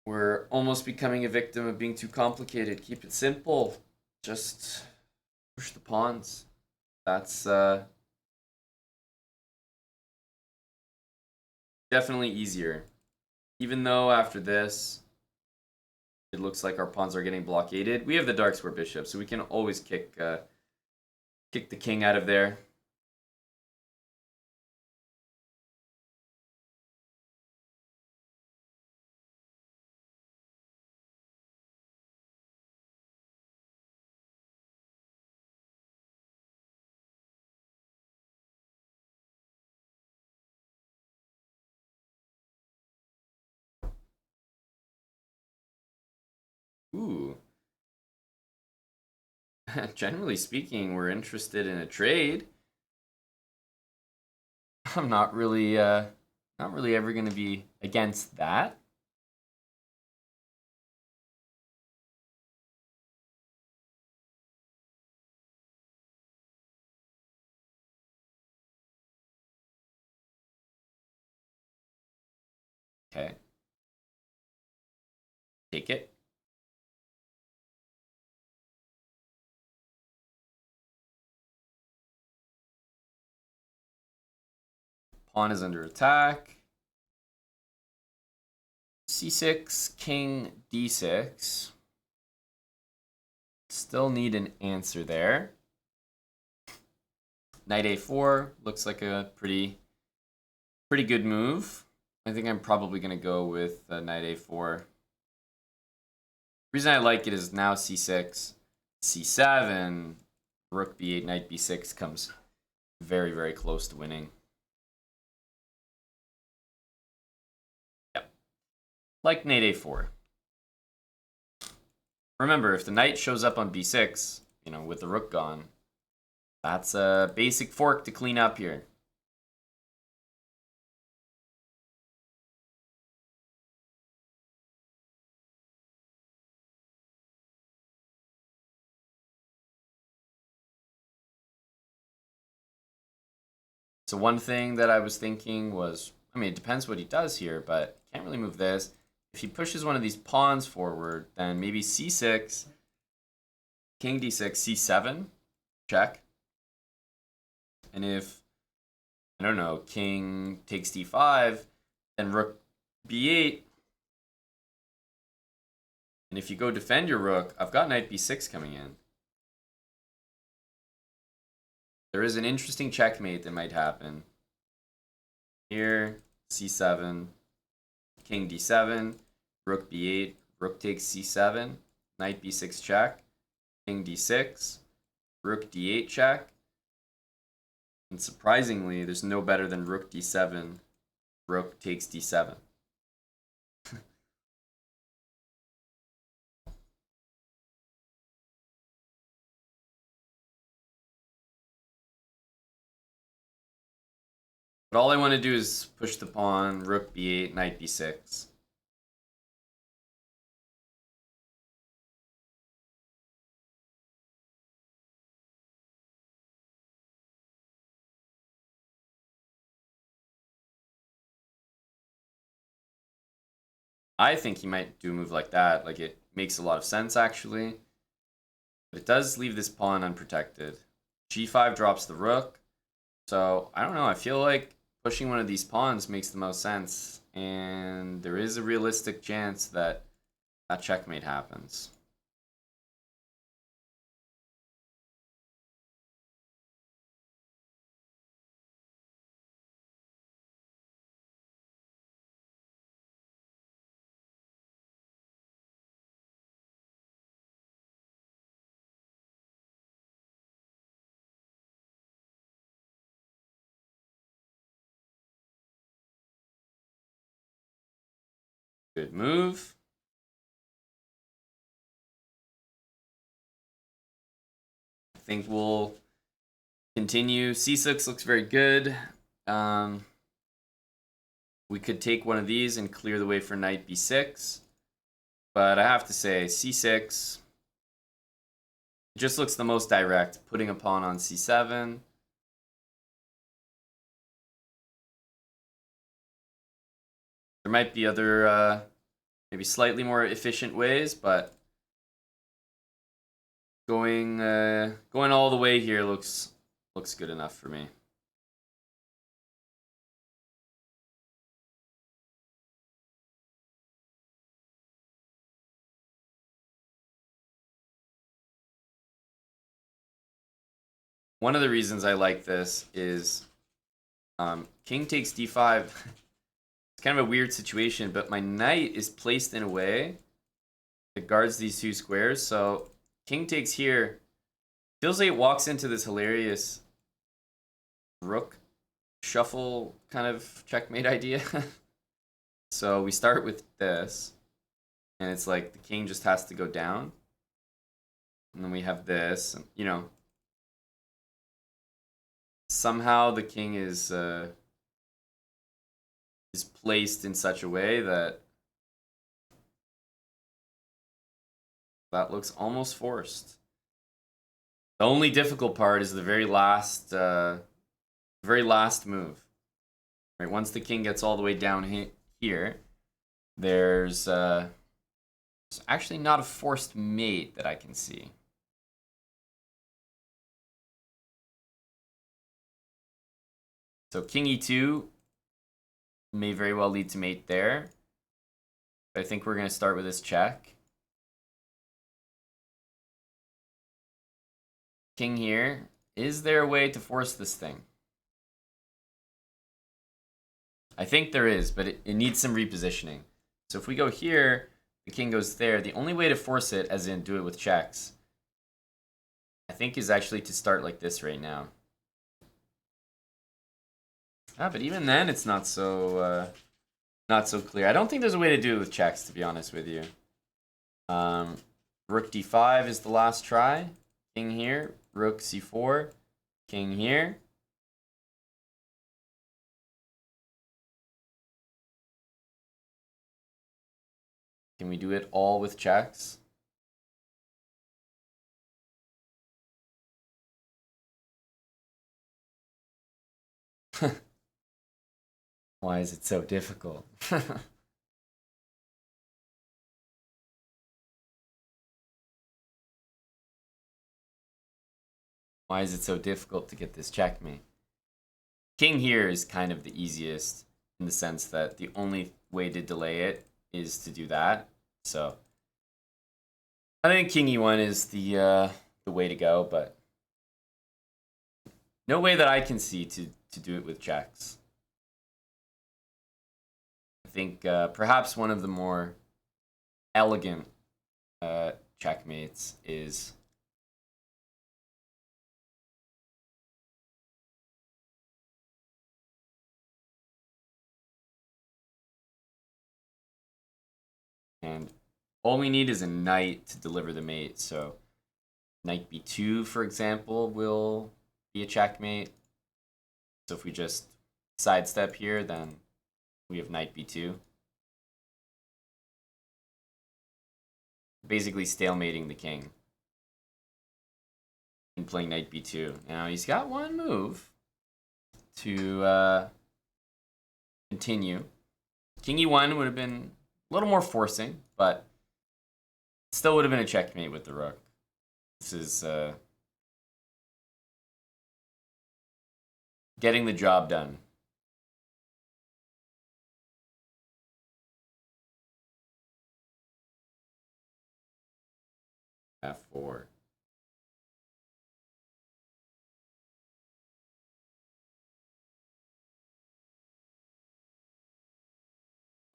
We're almost becoming a victim of being too complicated. Keep it simple. Just push the pawns. That's definitely easier. Even though after this, it looks like our pawns are getting blockaded. We have the dark square bishop, so we can always kick the king out of there. Ooh. Generally speaking, we're interested in a trade. I'm not really ever going to be against that. Okay. Take it. Pawn is under attack. c6, king d6. Still need an answer there. Knight a4 looks like a pretty good move. I think I'm probably going to go with knight a4. The reason I like it is now c6, c7, rook b8, knight b6 comes very, very close to winning. Yep. Like knight a4. Remember, if the knight shows up on b6, you know, with the rook gone, that's a basic fork to clean up here. So one thing that I was thinking was, I mean, it depends what he does here, but can't really move this. If he pushes one of these pawns forward, then maybe c6, king d6, c7, check. And if, I don't know, king takes d5, then rook b8. And if you go defend your rook, I've got knight b6 coming in. There is an interesting checkmate that might happen. Here, c7, king d7, rook b8, rook takes c7, knight b6 check, king d6, rook d8 check. And surprisingly, there's no better than rook d7, rook takes d7. But all I want to do is push the pawn, rook b8, knight b6. I think he might do a move like that. Like, it makes a lot of sense, actually. But it does leave this pawn unprotected. g5 drops the rook. So, I don't know. I feel like pushing one of these pawns makes the most sense. And there is a realistic chance that that checkmate happens. Good move. I think we'll continue. c6 looks very good. We could take one of these and clear the way for knight b6. But I have to say, c6 just looks the most direct, putting a pawn on c7. There might be other, maybe slightly more efficient ways, but going all the way here looks good enough for me. One of the reasons I like this is king takes d5. It's kind of a weird situation, but my knight is placed in a way that guards these two squares. So king takes here. Feels like it walks into this hilarious rook shuffle kind of checkmate idea. So we start with this, and it's like the king just has to go down. And then we have this, and, you know, somehow the king is placed in such a way that that looks almost forced. The only difficult part is the very last move. Right, once the king gets all the way down here, there's actually not a forced mate that I can see. So king e2 may very well lead to mate there. I think we're going to start with this check. King here. Is there a way to force this thing? I think there is, but it needs some repositioning. So if we go here, the king goes there. The only way to force it, as in do it with checks, I think is actually to start like this right now. Ah, but even then, it's not so clear. I don't think there's a way to do it with checks, to be honest with you. Rook d5 is the last try. King here. Rook c4. King here. Can we do it all with checks? Why is it so difficult? Why is it so difficult to get this checkmate? King here is kind of the easiest in the sense that the only way to delay it is to do that. So I think King e1 is the way to go, but no way that I can see to do it with checks. I think perhaps one of the more elegant checkmates is and all we need is a knight to deliver the mate. So knight b2, for example, will be a checkmate. So if we just sidestep here, then we have knight b2. Basically stalemating the king and playing knight b2. Now he's got one move to continue. King e1 would have been a little more forcing, but still would have been a checkmate with the rook. This is getting the job done. F4.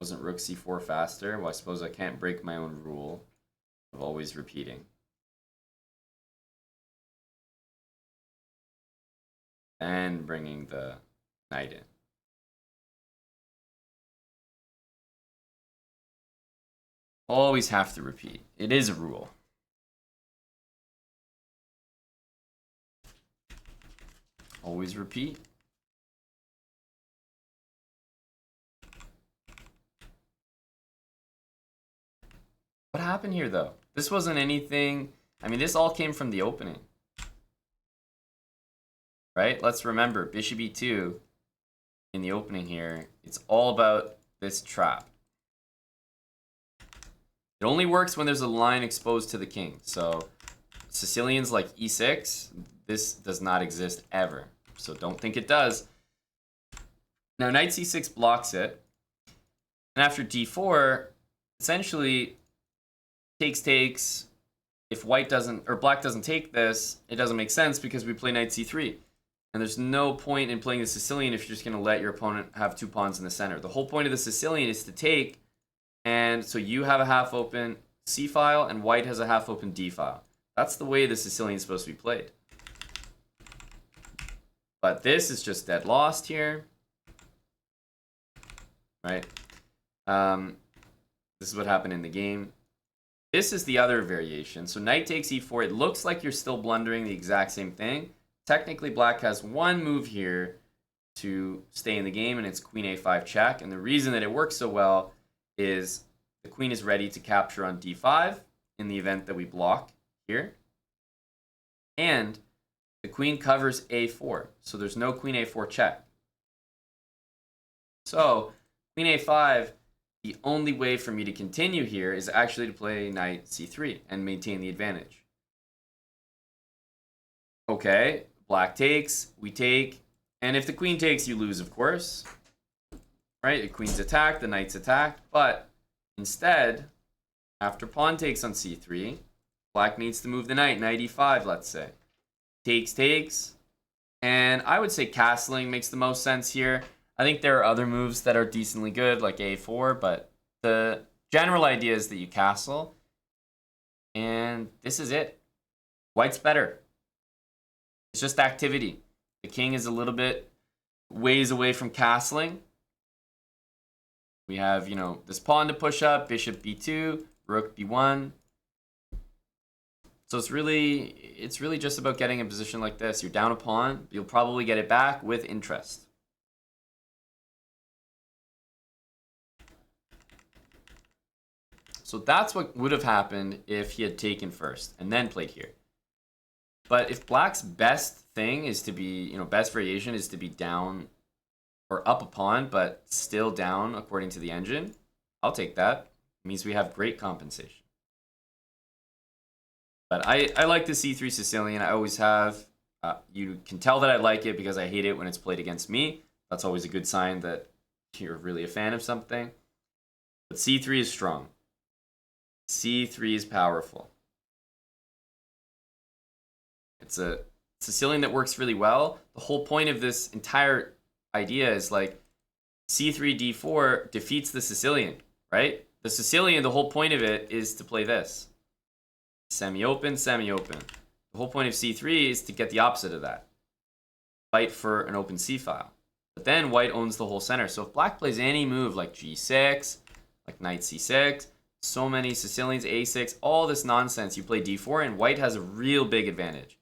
Wasn't rook c4 faster? Well, I suppose I can't break my own rule of always repeating. And bringing the knight in. Always have to repeat. It is a rule. Always repeat. What happened here, though? This wasn't anything... I mean, this all came from the opening. Right? Let's remember, bishop e2 in the opening here, it's all about this trap. It only works when there's a line exposed to the king. So Sicilians like e6, this does not exist ever. So don't think it does. Now knight c6 blocks it. And after d4, essentially takes. If white doesn't, or black doesn't take this, it doesn't make sense because we play knight c3. And there's no point in playing the Sicilian if you're just going to let your opponent have two pawns in the center. The whole point of the Sicilian is to take, and so you have a half-open C file, and white has a half-open D file. That's the way the Sicilian is supposed to be played. But this is just dead lost here. Right? This is what happened in the game. This is the other variation. So knight takes e4. It looks like you're still blundering the exact same thing. Technically, black has one move here to stay in the game, and it's queen a5 check. And the reason that it works so well is the queen is ready to capture on d5 in the event that we block here. And the queen covers a4, so there's no queen a4 check. So queen a5, the only way for me to continue here is actually to play knight c3 and maintain the advantage. Okay, black takes, we take, and if the queen takes, you lose, of course. Right, the queen's attacked, the knight's attacked, but Instead, after pawn takes on c3, black needs to move the knight, knight e5, let's say. Takes, and I would say castling makes the most sense here. I think there are other moves that are decently good, like a4, but the general idea is that you castle, and this is it. White's better. It's just activity. The king is a little bit ways away from castling. We have, this pawn to push up, bishop b2, rook b1. So it's really just about getting a position like this. You're down a pawn, you'll probably get it back with interest. So that's what would have happened if he had taken first and then played here. But if black's best thing is to be, best variation is to be down or up a pawn, but still down according to the engine, I'll take that. It means we have great compensation. But I like the c3 Sicilian. I always have. You can tell that I like it because I hate it when it's played against me. That's always a good sign that you're really a fan of something. But c3 is strong. c3 is powerful. It's a Sicilian that works really well. The whole point of this entire idea is like c3 d4 defeats the Sicilian, right? The Sicilian, the whole point of it is to play this. Semi-open, semi-open. The whole point of c3 is to get the opposite of that. Fight for an open c-file. But then white owns the whole center. So if black plays any move like g6, like knight c6, so many Sicilians, a6, all this nonsense, you play d4 and white has a real big advantage.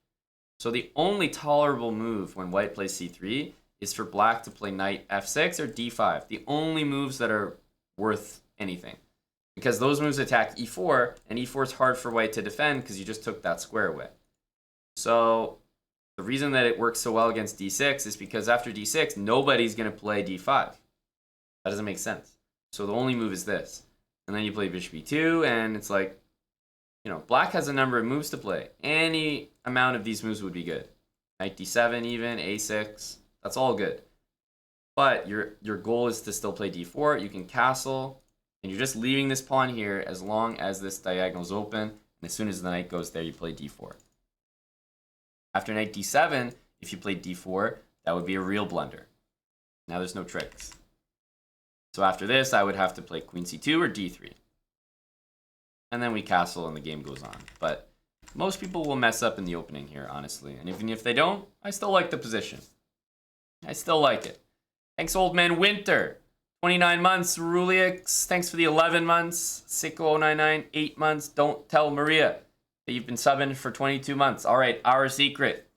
So the only tolerable move when white plays c3 is for black to play knight f6 or d5. The only moves that are worth anything. Because those moves attack e4, and e4 is hard for white to defend because you just took that square away. So the reason that it works so well against d6 is because after d6, nobody's going to play d5. That doesn't make sense. So the only move is this. And then you play bishop e2, and it's like, black has a number of moves to play. Any amount of these moves would be good. Knight d7 even, a6, that's all good. But your goal is to still play d4. You can castle. And you're just leaving this pawn here as long as this diagonal is open. And as soon as the knight goes there, you play d4. After knight d7, if you played d4, that would be a real blunder. Now there's no tricks. So after this, I would have to play queen c2 or d3. And then we castle and the game goes on. But most people will mess up in the opening here, honestly. And even if they don't, I still like the position. I still like it. Thanks, Old Man Winter. 29 months, Rulix. Thanks for the 11 months. Sicko099, 8 months. Don't tell Maria that you've been subbing for 22 months. All right, our secret.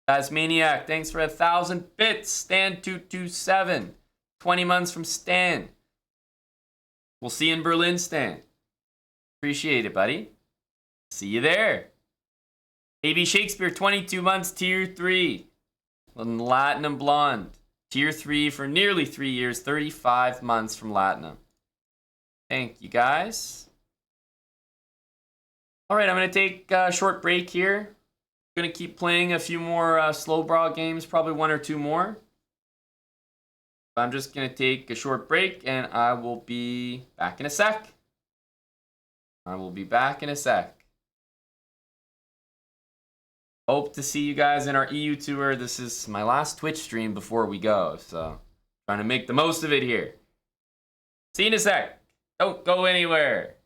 Tasmaniac, thanks for 1,000 bits. Stan227, 20 months from Stan. We'll see you in Berlin, Stan. Appreciate it, buddy. See you there. AB Shakespeare, 22 months, tier 3. Latinum Blonde. Tier 3 for nearly 3 years, 35 months from Latinum. Thank you, guys. All right, I'm going to take a short break here. I'm going to keep playing a few more Slowbrah games, probably 1 or 2 more. I'm just going to take a short break, and I will be back in a sec. Hope to see you guys in our EU tour. This is my last Twitch stream before we go, so trying to make the most of it here. See you in a sec. Don't go anywhere.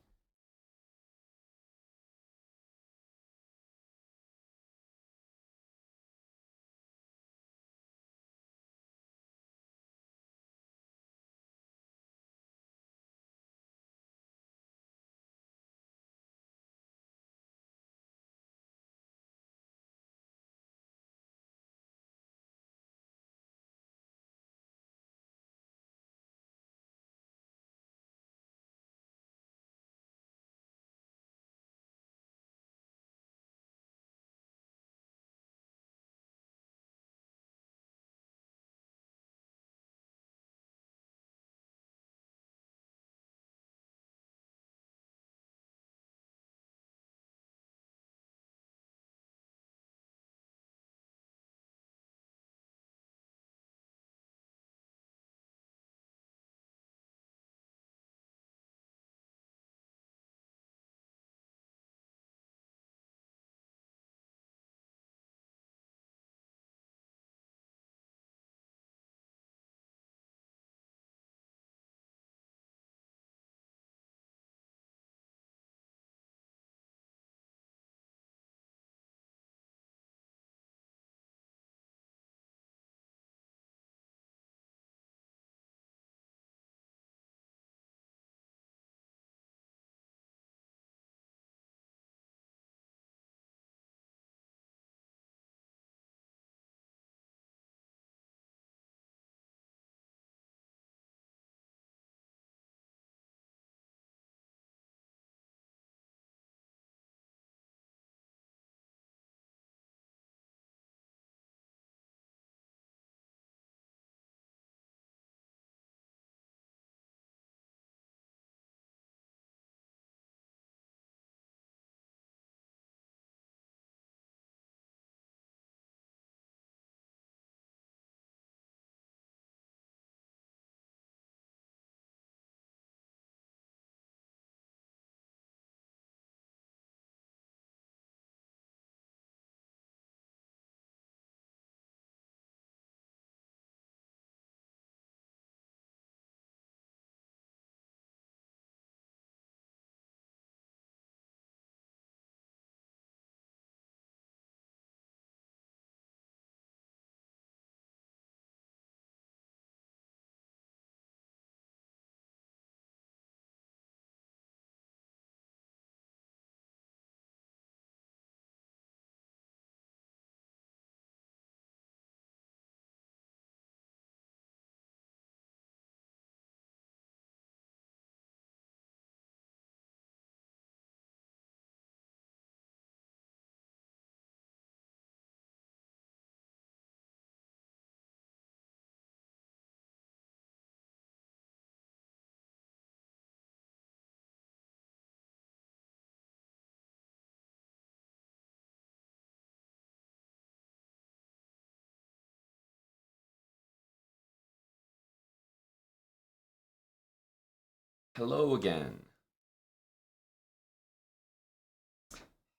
hello again.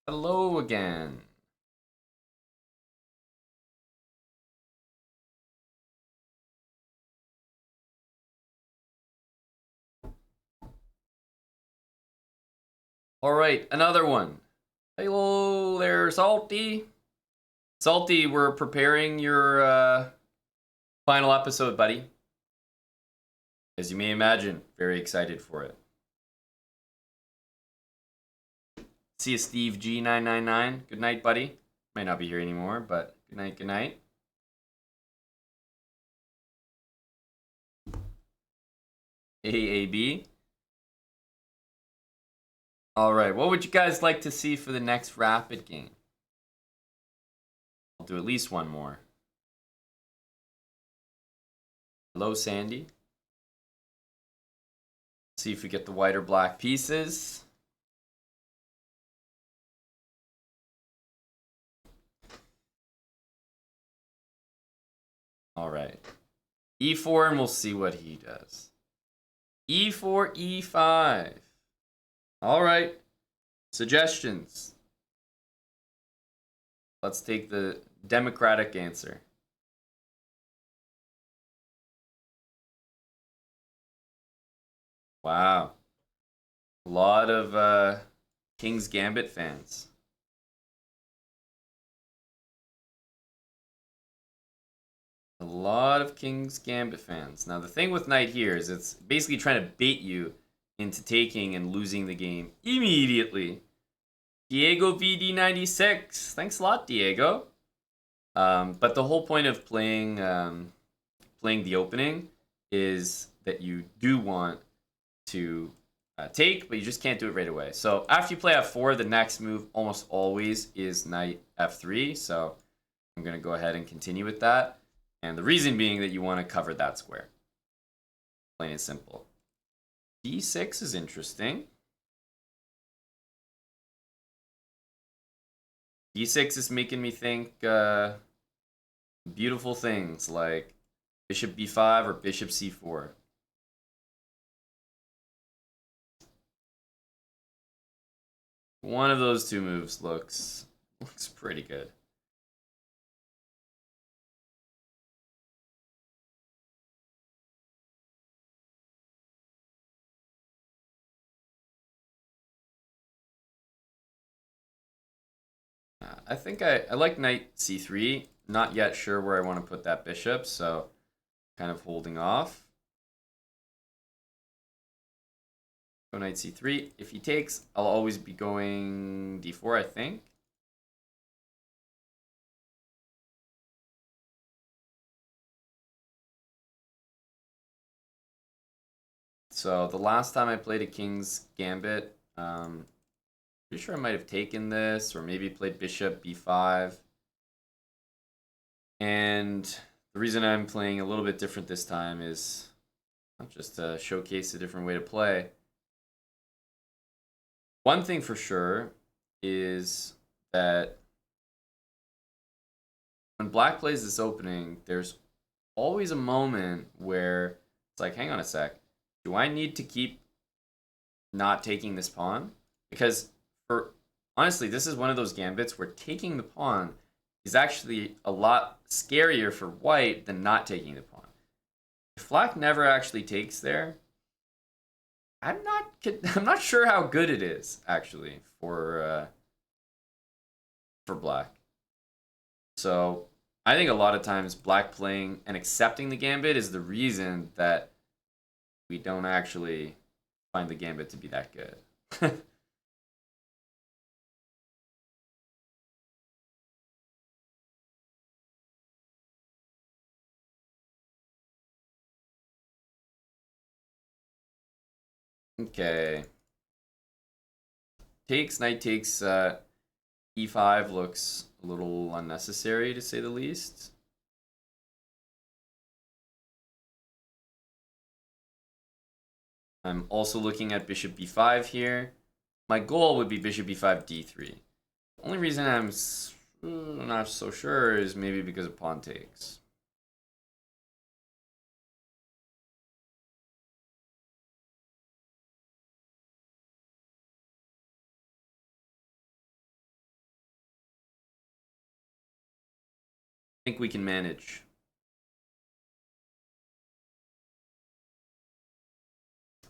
Hello again. All right, another one. Hello there, Salty. Salty, we're preparing your final episode, buddy. As you may imagine, very excited for it. See you, Steve G999. Good night, buddy. Might not be here anymore, but good night, good night. AAB. Alright, what would you guys like to see for the next Rapid game? I'll do at least one more. Hello, Sandy. See if we get the white or black pieces. Alright. E4, and we'll see what he does. E4, E5. Alright. Suggestions. Let's take the democratic answer. Wow. A lot of King's Gambit fans. A lot of King's Gambit fans. Now, the thing with Knight here is it's basically trying to bait you into taking and losing the game immediately. Diego VD96. Thanks a lot, Diego. But the whole point of playing the opening is that you do want to take, but you just can't do it right away. So after you play f4, the next move almost always is knight f3. So I'm going to go ahead and continue with that. And the reason being that you want to cover that square. Plain and simple. d6 is interesting. d6 is making me think beautiful things like bishop b5 or bishop c4. One of those two moves looks pretty good. I think I like knight c3. Not yet sure where I want to put that bishop, so kind of holding off. Go knight c3. If he takes, I'll always be going d4, I think. So the last time I played a King's Gambit, pretty sure I might have taken this, or maybe played bishop b5. And the reason I'm playing a little bit different this time is not just to showcase a different way to play. One thing for sure is that when black plays this opening, there's always a moment where it's like, hang on a sec, do I need to keep not taking this pawn? Because honestly, this is one of those gambits where taking the pawn is actually a lot scarier for white than not taking the pawn. If black never actually takes there, I'm not sure how good it is actually for black. So I think a lot of times black playing and accepting the gambit is the reason that we don't actually find the gambit to be that good. Okay. Knight takes, e5 looks a little unnecessary to say the least. I'm also looking at bishop b5 here. My goal would be bishop b5 d3. The only reason I'm not so sure is maybe because of pawn takes. think we can manage.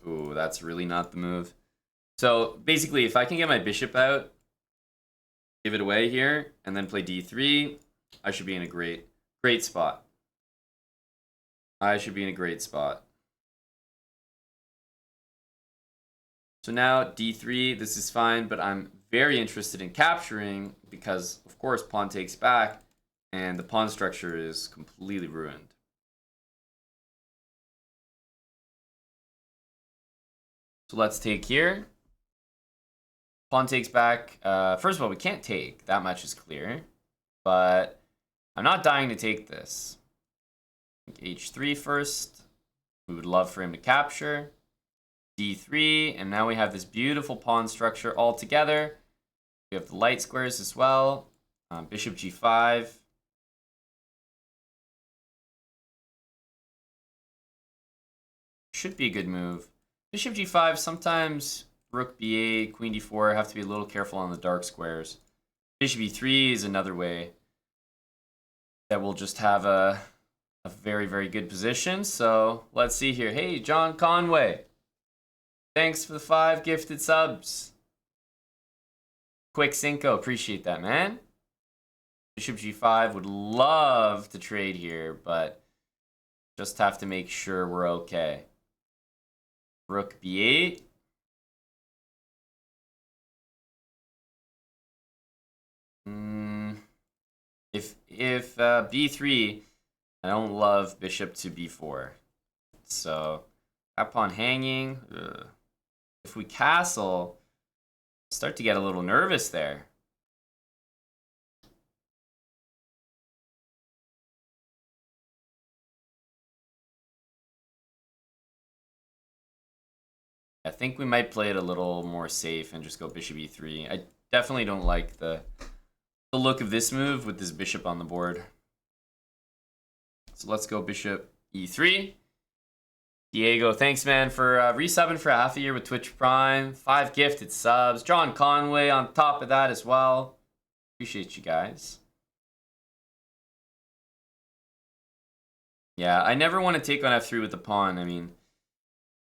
Ooh, that's really not the move. So basically, if I can get my bishop out, give it away here, and then play d3, I should be in a great spot. I should be in a great spot. So now d3, this is fine, but I'm very interested in capturing because, of course, pawn takes back, and the pawn structure is completely ruined. So let's take here. Pawn takes back. First of all, we can't take. That much is clear. But I'm not dying to take this. h3 first. We would love for him to capture. d3, and now we have this beautiful pawn structure all together. We have the light squares as well. Bishop g5. Should be a good move. Bishop g5, sometimes rook b8, queen d4, have to be a little careful on the dark squares. Bishop e3 is another way that will just have a very, very good position. So let's see here. Hey, John Conway. Thanks for the 5 gifted subs. Quick Cinco, appreciate that, man. Bishop g5, would love to trade here, but just have to make sure we're okay. Rook b8. If b3, I don't love bishop to b4. So that pawn hanging. Ugh. If we castle, start to get a little nervous there. I think we might play it a little more safe and just go bishop e3. I definitely don't like the look of this move with this bishop on the board. So let's go bishop e3. Diego, thanks, man, for resubbing for half a year with Twitch Prime. 5 gifted subs. John Conway on top of that as well. Appreciate you guys. Yeah, I never want to take on f3 with the pawn. I mean,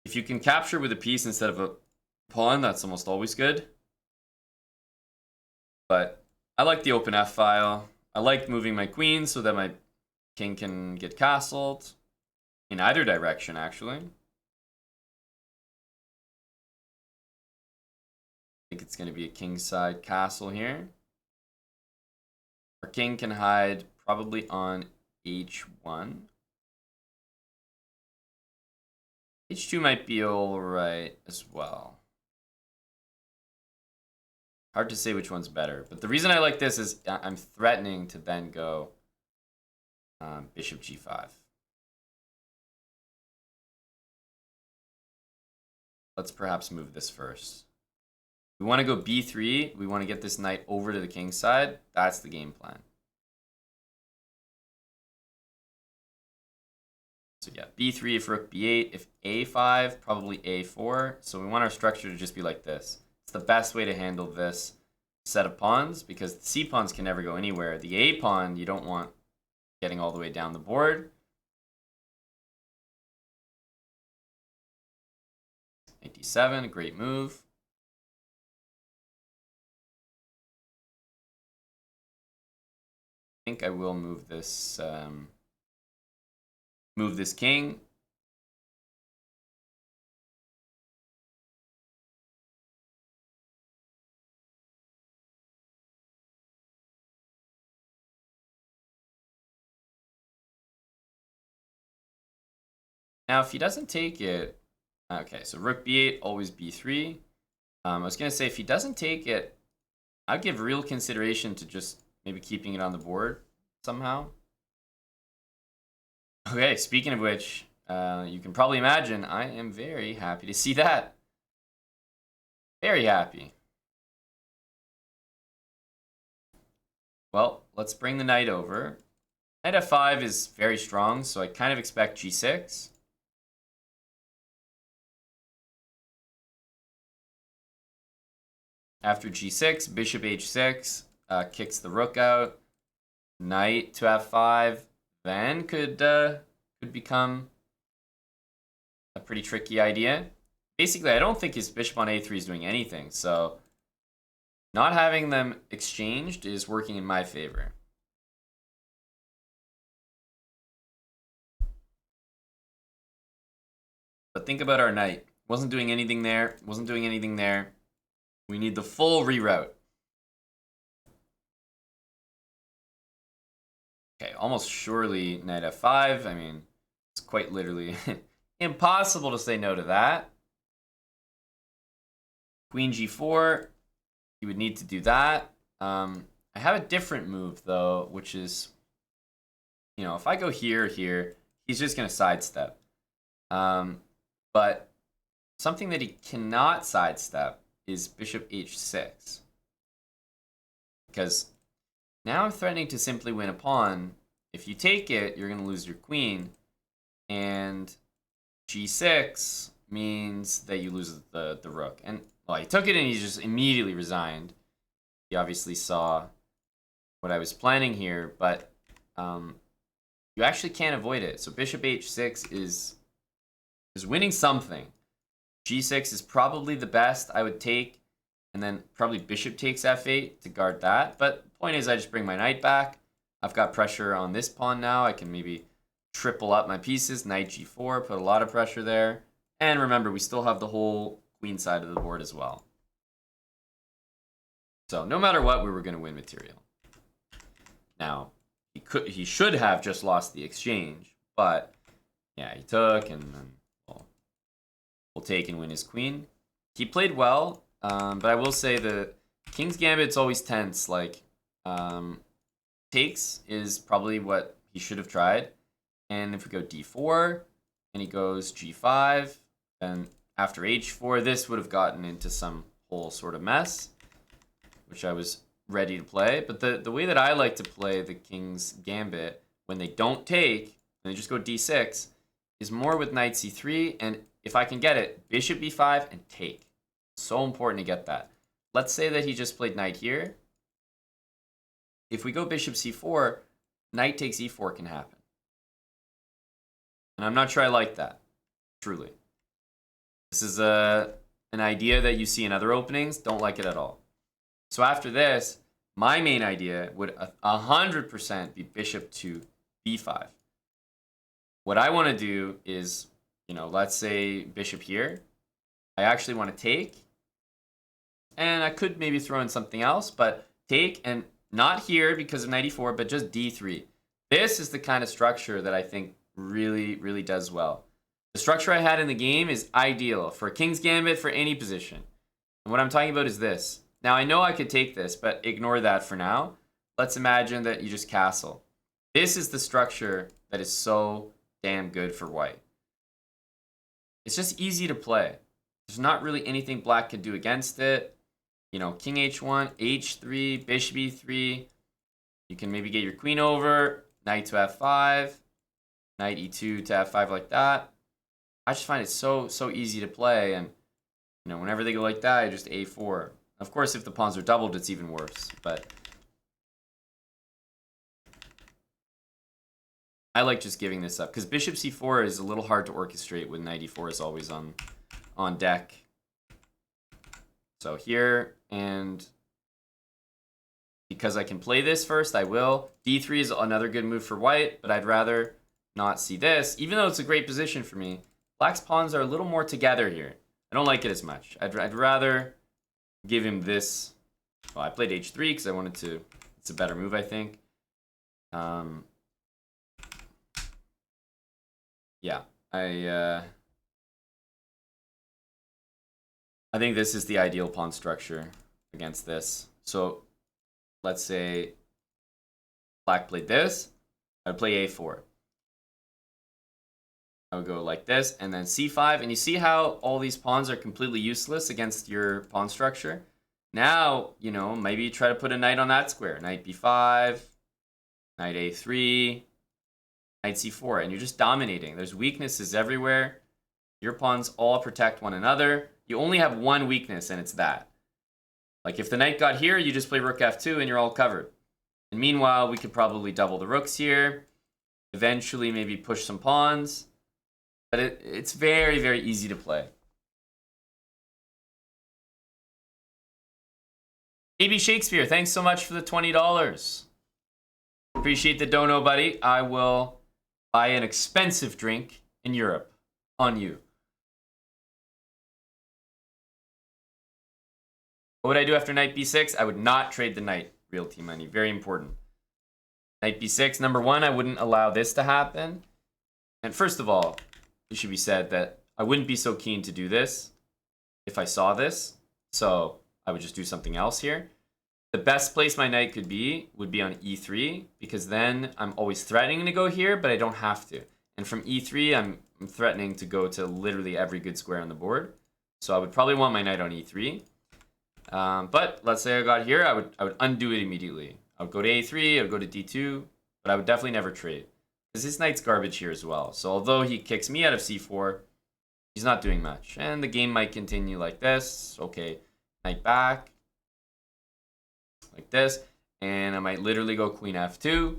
if you can capture with a piece instead of a pawn, that's almost always good. But I like the open f file. I like moving my queen so that my king can get castled. In either direction, actually. I think it's going to be a kingside castle here. Our king can hide probably on h1. h2 might be alright as well. Hard to say which one's better. But the reason I like this is I'm threatening to then go bishop g5. Let's perhaps move this first. We want to go b3. We want to get this knight over to the king's side. That's the game plan. So yeah, b3 if rook b8. If a5, probably a4. So we want our structure to just be like this. It's the best way to handle this set of pawns because the c pawns can never go anywhere. The a pawn, you don't want getting all the way down the board. Knight d7, a great move. I think I will move this king. Now, if he doesn't take it, okay, so rook b8, always b3. I was going to say, if he doesn't take it, I'd give real consideration to just maybe keeping it on the board somehow. Okay, speaking of which, you can probably imagine I am very happy to see that. Very happy. Well, let's bring the knight over. Knight f5 is very strong, so I kind of expect g6. After g6, bishop h6 kicks the rook out. knight to f5 then could become a pretty tricky idea. Basically, I don't think his bishop on a3 is doing anything, so not having them exchanged is working in my favor. But think about our knight. Wasn't doing anything there, wasn't doing anything there. We need the full reroute. Okay, almost surely knight f5. I mean, it's quite literally impossible to say no to that. Queen g4. You would need to do that. I have a different move, though, which is, you know, if I go here, he's just going to sidestep. But something that he cannot sidestep is bishop h6. Because now I'm threatening to simply win a pawn. If you take it, you're going to lose your queen. And g6 means that you lose the rook. And, well, he took it and he just immediately resigned. He obviously saw what I was planning here, but you actually can't avoid it. So bishop h6 is winning something. g6 is probably the best I would take, and then probably bishop takes f8 to guard that. But the point is, I just bring my knight back. I've got pressure on this pawn now. I can maybe triple up my pieces. Knight g4, put a lot of pressure there. And remember, we still have the whole queen side of the board as well. So no matter what, we were going to win material. Now, he should have just lost the exchange, but yeah, he took, and then we'll take and win his queen. He played well, but I will say the King's Gambit's always tense. Like, takes is probably what he should have tried. And if we go d4, and he goes g5, then after h4, this would have gotten into some whole sort of mess, which I was ready to play. But the way that I like to play the King's Gambit, when they don't take, and they just go d6, is more with knight c3, and if I can get it, bishop b5 and take. So important to get that. Let's say that he just played knight here. If we go bishop c4, knight takes e4 can happen. And I'm not sure I like that, truly. This is an idea that you see in other openings. Don't like it at all. So after this, my main idea would 100% be bishop to b5. What I want to do is, you know, let's say bishop here. I actually want to take. And I could maybe throw in something else, but take, and not here because of knight e4, but just d3. This is the kind of structure that I think really, really does well. The structure I had in the game is ideal for King's Gambit for any position. And what I'm talking about is this. Now, I know I could take this, but ignore that for now. Let's imagine that you just castle. This is the structure that is so damn good for white. It's just easy to play. There's not really anything black can do against it. You know, king h1, h3, bishop e3. You can maybe get your queen over, knight to f5, knight e2 to f5 like that. I just find it so easy to play, and you know, whenever they go like that, I just a4. Of course, if the pawns are doubled, it's even worse, but I like just giving this up because bishop c4 is a little hard to orchestrate when knight e4 is always on deck. So here, and because I can play this first, I will. d3 is another good move for white, but I'd rather not see this, even though it's a great position for me. Black's pawns are a little more together here. I don't like it as much. I'd rather give him this. Well, I played h3 because I wanted to. It's a better move, I think. Yeah, I think this is the ideal pawn structure against this. So let's say black played this. I would play a4. I would go like this, and then c5. And you see how all these pawns are completely useless against your pawn structure? Now, you know, maybe you try to put a knight on that square. Knight b5, knight a3, knight c4. And you're just dominating. There's weaknesses everywhere. Your pawns all protect one another. You only have one weakness, and it's that. Like, if the knight got here, you just play rook f2, and you're all covered. And meanwhile, we could probably double the rooks here. Eventually, maybe push some pawns. But it's very, very easy to play. AB Shakespeare, thanks so much for the $20. Appreciate the dono, buddy. I will buy an expensive drink in Europe on you. What would I do after knight b6? I would not trade the knight, realty money. Very important. Knight b6, number one, I wouldn't allow this to happen. And first of all, it should be said that I wouldn't be so keen to do this if I saw this. So I would just do something else here. The best place my knight could be would be on e3, because then I'm always threatening to go here, but I don't have to. And from e3, I'm threatening to go to literally every good square on the board. So I would probably want my knight on e3. But let's say I got here, I would undo it immediately. I would go to a3, I would go to d2, but I would definitely never trade. Because his knight's garbage here as well. So although he kicks me out of c4, he's not doing much. And the game might continue like this. Okay, knight back. Like this. And I might literally go queen f2.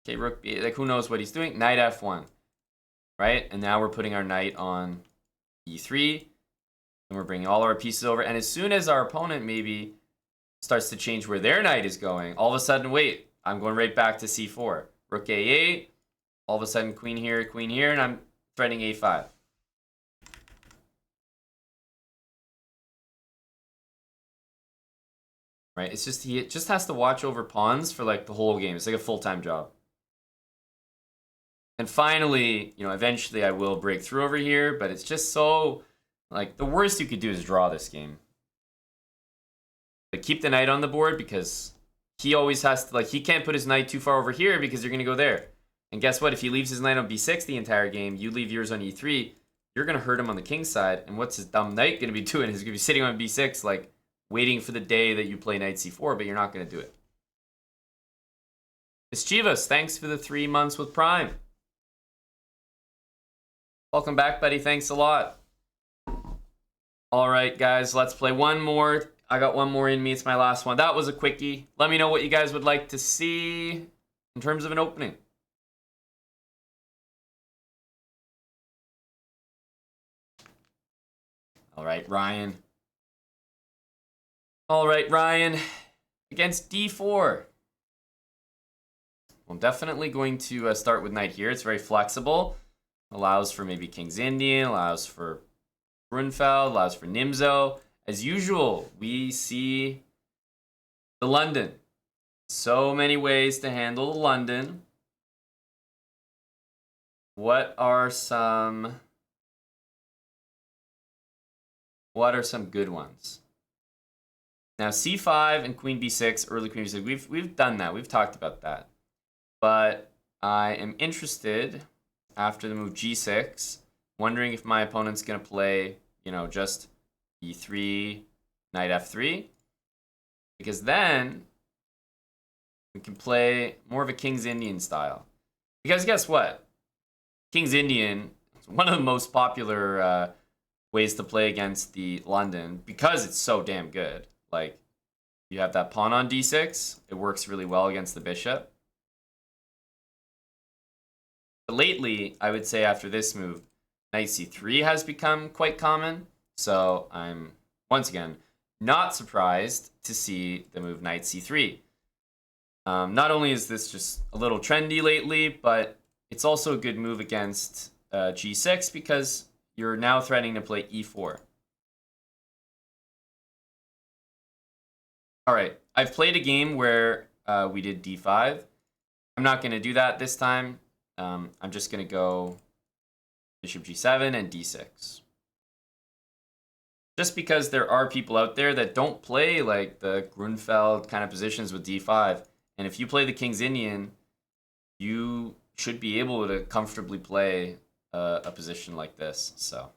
Okay, rook b, like who knows what he's doing? Knight f1. Right? And now we're putting our knight on e3. And we're bringing all our pieces over. And as soon as our opponent maybe starts to change where their knight is going, all of a sudden, wait, I'm going right back to c4. Rook a8. All of a sudden, queen here, and I'm threatening a5. Right? It's just, he just has to watch over pawns for like the whole game. It's like a full-time job. And finally, you know, eventually I will break through over here, but it's just so, like, the worst you could do is draw this game. But keep the knight on the board because he always has to, like, he can't put his knight too far over here because you're going to go there. And guess what? If he leaves his knight on b6 the entire game, you leave yours on e3, you're going to hurt him on the king side. And what's his dumb knight going to be doing? He's going to be sitting on b6, like, waiting for the day that you play knight c4, but you're not going to do it. Mischivas, thanks for the 3 months with Prime. Welcome back, buddy. Thanks a lot. All right, guys, let's play one more. I got one more in me. It's my last one. That was a quickie. Let me know what you guys would like to see in terms of an opening. All right, Ryan. All right, Ryan. Against d4. I'm definitely going to start with knight here. It's very flexible. Allows for maybe King's Indian. Allows for Grunfeld. Allows for Nimzo. As usual, we see the London. So many ways to handle the London. What are some good ones? Now c5 and queen b6, early queen b6, we've done that. We've talked about that. But I am interested after the move g6, wondering if my opponent's going to play, you know, just e3, knight f3. Because then we can play more of a King's Indian style. Because guess what? King's Indian is one of the most popular ways to play against the London because it's so damn good. Like, you have that pawn on d6. It works really well against the bishop. But lately, I would say after this move, knight c3 has become quite common. So I'm, once again, not surprised to see the move knight c3. Not only is this just a little trendy lately, but it's also a good move against g6 because you're now threatening to play e4. All right, I've played a game where we did d5. I'm not going to do that this time. I'm just going to go bishop g7 and d6. Just because there are people out there that don't play like the Grunfeld kind of positions with d5. And if you play the King's Indian, you should be able to comfortably play a position like this. So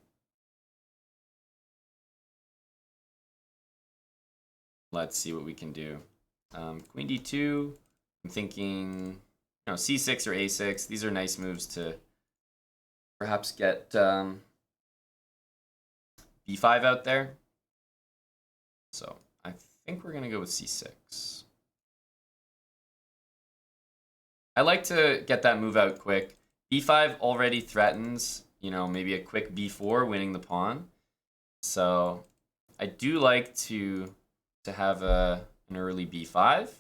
let's see what we can do. Queen d2. I'm thinking, you know, c6 or a6. These are nice moves to perhaps get b5 out there. So I think we're going to go with c6. I like to get that move out quick. b5 already threatens, maybe a quick b4 winning the pawn. So I do like to have an early b5.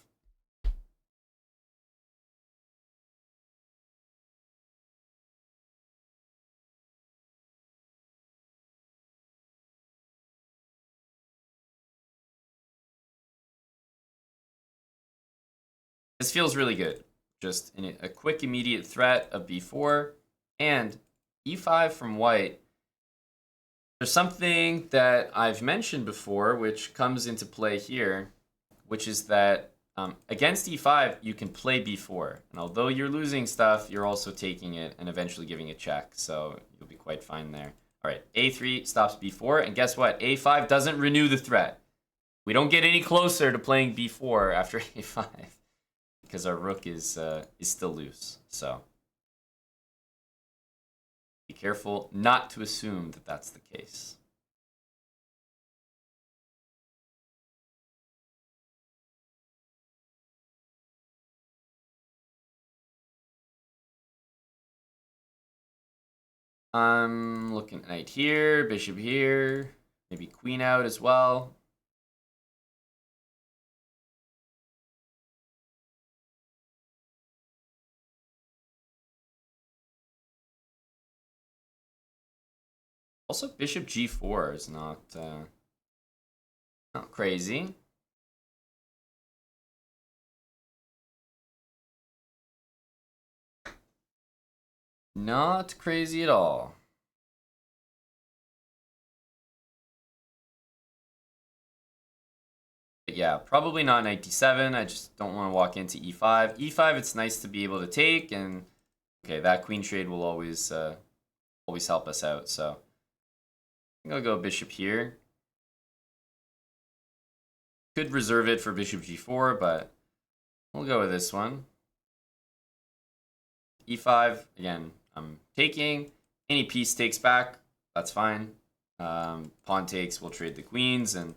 This feels really good. Just a quick immediate threat of b4 and e5 from white. There's something that I've mentioned before which comes into play here, which is that against e5 you can play b4, and although you're losing stuff, you're also taking it and eventually giving a check, so you'll be quite fine there. All right, a3 stops b4, and guess what? a5 doesn't renew the threat. We don't get any closer to playing b4 after a5 because our rook is still loose. So be careful not to assume that that's the case. I'm looking at knight here, bishop here, maybe queen out as well. Also, bishop g4 is not crazy. Not crazy at all. But yeah, probably not knight d7. I just don't want to walk into e5. e5, it's nice to be able to take, and okay, that queen trade will always help us out. So I think I'll go bishop here. Could reserve it for bishop g4, but we'll go with this one. e5, again, I'm taking. Any piece takes back, that's fine. Pawn takes, we'll trade the queens, and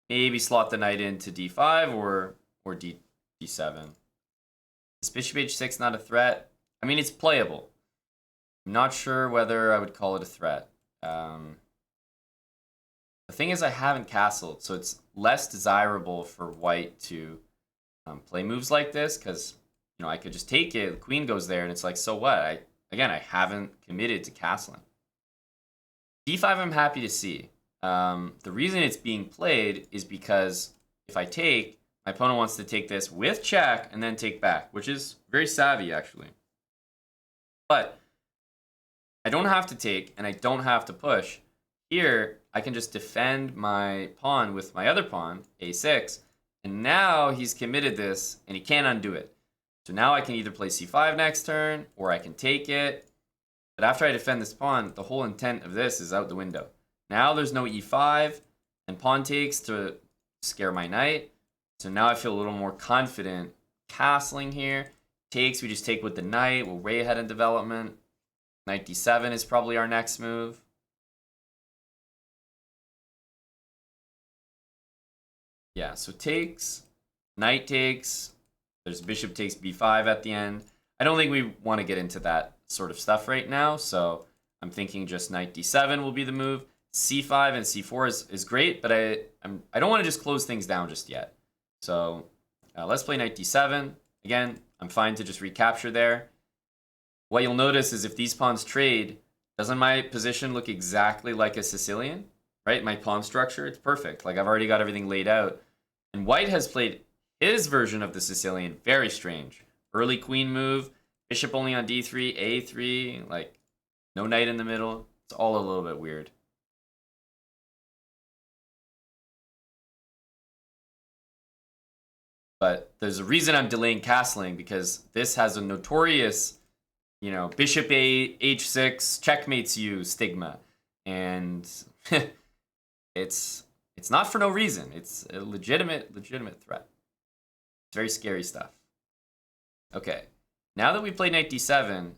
maybe slot the knight into d5 or d7. Is bishop h6 not a threat? I mean, it's playable. I'm not sure whether I would call it a threat. The thing is, I haven't castled, so it's less desirable for white to play moves like this, because I could just take it, the queen goes there, and it's like, so what? I haven't committed to castling. d5 I'm happy to see. The reason it's being played is because if I take, my opponent wants to take this with check and then take back, which is very savvy, actually. But I don't have to take, and I don't have to push. Here, I can just defend my pawn with my other pawn, a6, and now he's committed this, and he can't undo it. So now I can either play c5 next turn, or I can take it. But after I defend this pawn, the whole intent of this is out the window. Now there's no e5, and pawn takes to scare my knight. So now I feel a little more confident castling here. Takes, we just take with the knight. We're way ahead in development. Knight d7 is probably our next move. Yeah, so takes, knight takes, there's bishop takes b5 at the end. I don't think we want to get into that sort of stuff right now, so I'm thinking just knight d7 will be the move. c5 and c4 is great, but I don't want to just close things down just yet. So let's play knight d7. Again, I'm fine to just recapture there. What you'll notice is if these pawns trade, doesn't my position look exactly like a Sicilian? Right? My pawn structure, it's perfect. Like I've already got everything laid out. And white has played his version of the Sicilian. Very strange. Early queen move, bishop only on d3, a3, like no knight in the middle. It's all a little bit weird. But there's a reason I'm delaying castling, because this has a notorious, bishop h6 checkmates you stigma. And it's not for no reason. It's a legitimate threat. It's very scary stuff. Okay, now that we played knight d7,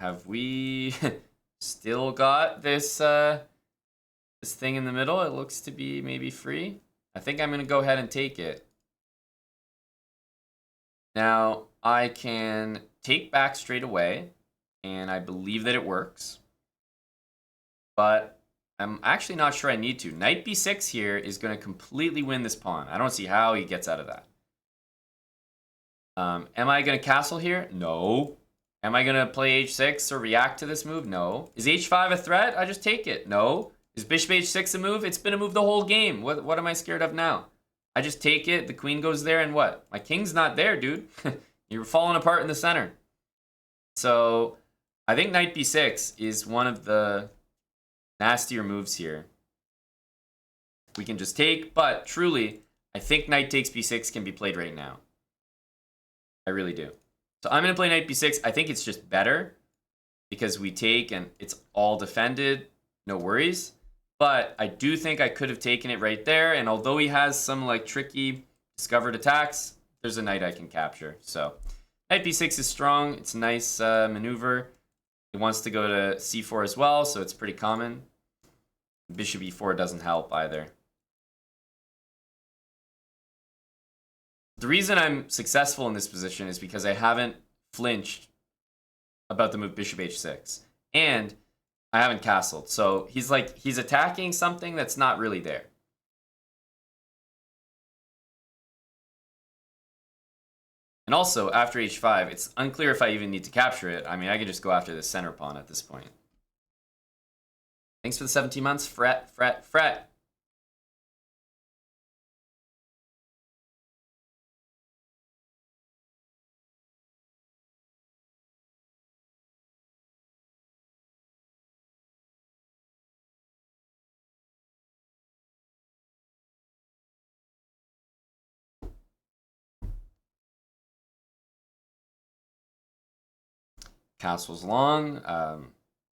have we still got this this thing in the middle? It looks to be maybe free. I think I'm gonna go ahead and take it. Now, I can take back straight away, and I believe that it works. But I'm actually not sure I need to. Knight b6 here is going to completely win this pawn. I don't see how he gets out of that. Am I going to castle here? No. Am I going to play h6 or react to this move? No. Is h5 a threat? I just take it. No. Is bishop h6 a move? It's been a move the whole game. What am I scared of now? I just take it. The queen goes there, and what? My king's not there, dude. You're falling apart in the center. So I think knight b6 is one of the nastier moves here. We can just take, but truly, I think knight takes b6 can be played right now. I really do. So I'm going to play knight b6. I think it's just better because we take and it's all defended. No worries. But I do think I could have taken it right there. And although he has some like tricky discovered attacks, there's a knight I can capture. So knight b6 is strong. It's a nice maneuver. He wants to go to c4 as well, so it's pretty common. Bishop e4 doesn't help either. The reason I'm successful in this position is because I haven't flinched about the move bishop h6. And I haven't castled. So he's attacking something that's not really there. And also, after h5, it's unclear if I even need to capture it. I mean, I could just go after the center pawn at this point. Thanks for the 17 months. Fret, fret, fret. Castle's long.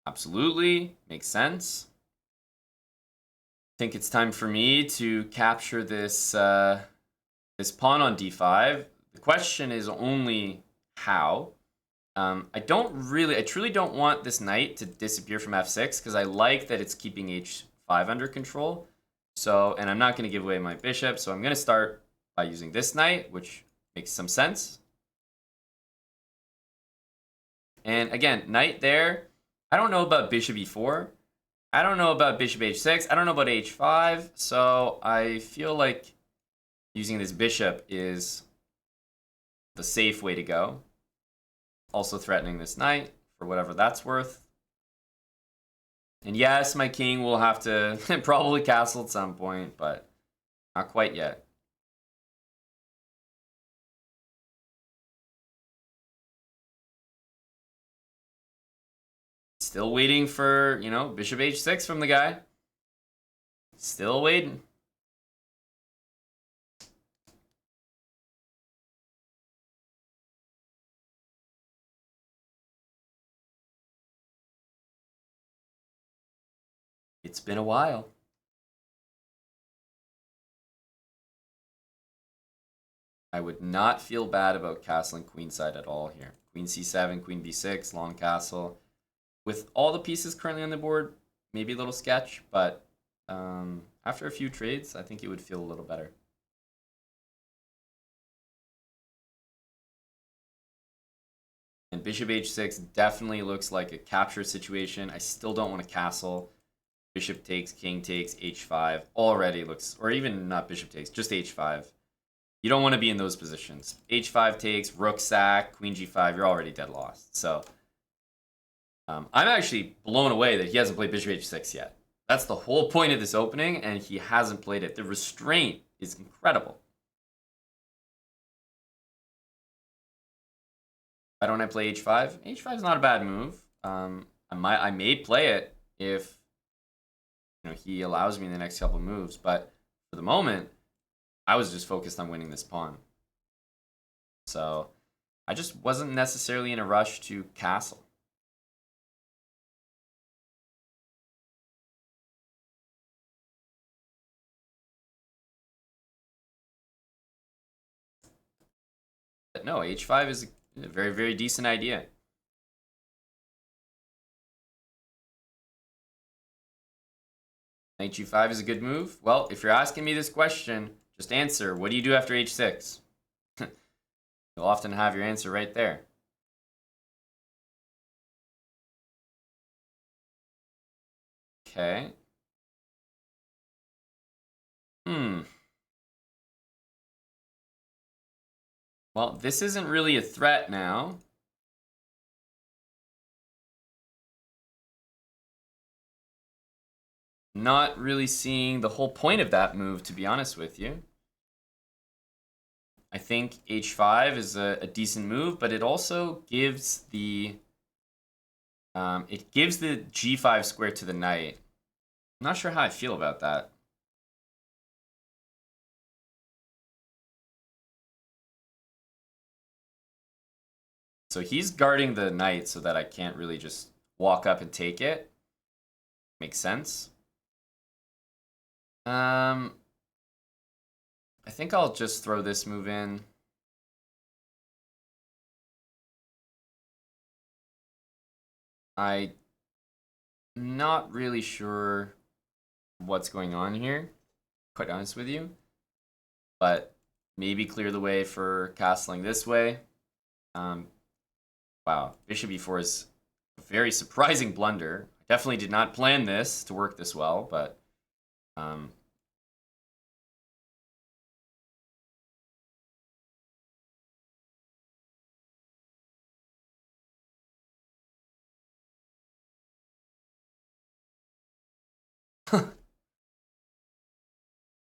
Absolutely. Makes sense. I think it's time for me to capture this this pawn on d5. The question is only how. I truly don't want this knight to disappear from f6 because I like that it's keeping h5 under control. So, and I'm not going to give away my bishop, so I'm going to start by using this knight, which makes some sense. And again, knight there. I don't know about bishop e4. I don't know about bishop h6. I don't know about h5. So I feel like using this bishop is the safe way to go. Also threatening this knight for whatever that's worth. And yes, my king will have to probably castle at some point, but not quite yet. Still waiting for, you know, bishop h6 from the guy. Still waiting. It's been a while. I would not feel bad about castling queenside at all here. Queen c7, queen b6, long castle. With all the pieces currently on the board, maybe a little sketch, but after a few trades, I think it would feel a little better. And bishop h6 definitely looks like a capture situation. I still don't want to castle. Bishop takes, king takes, h5 already looks, or even not bishop takes, just h5. You don't want to be in those positions. h5 takes, rook sack, queen g5, you're already dead lost. So I'm actually blown away that he hasn't played bishop h6 yet. That's the whole point of this opening, and he hasn't played it. The restraint is incredible. Why don't I play h5? h5 is not a bad move. I may play it if he allows me in the next couple of moves, but for the moment, I was just focused on winning this pawn. So I just wasn't necessarily in a rush to castle. But no, h5 is a very, very decent idea. Knight g5 is a good move. Well, if you're asking me this question, just answer, what do you do after h6? You'll often have your answer right there. Okay. Well, this isn't really a threat now. Not really seeing the whole point of that move, to be honest with you. I think h5 is a decent move, but it also gives the g5 square to the knight. I'm not sure how I feel about that. So he's guarding the knight so that I can't really just walk up and take it. Makes sense. I think I'll just throw this move in. I'm not really sure what's going on here, quite honest with you. But maybe clear the way for castling this way. Wow, bishop e4 is a very surprising blunder. I definitely did not plan this to work this well, but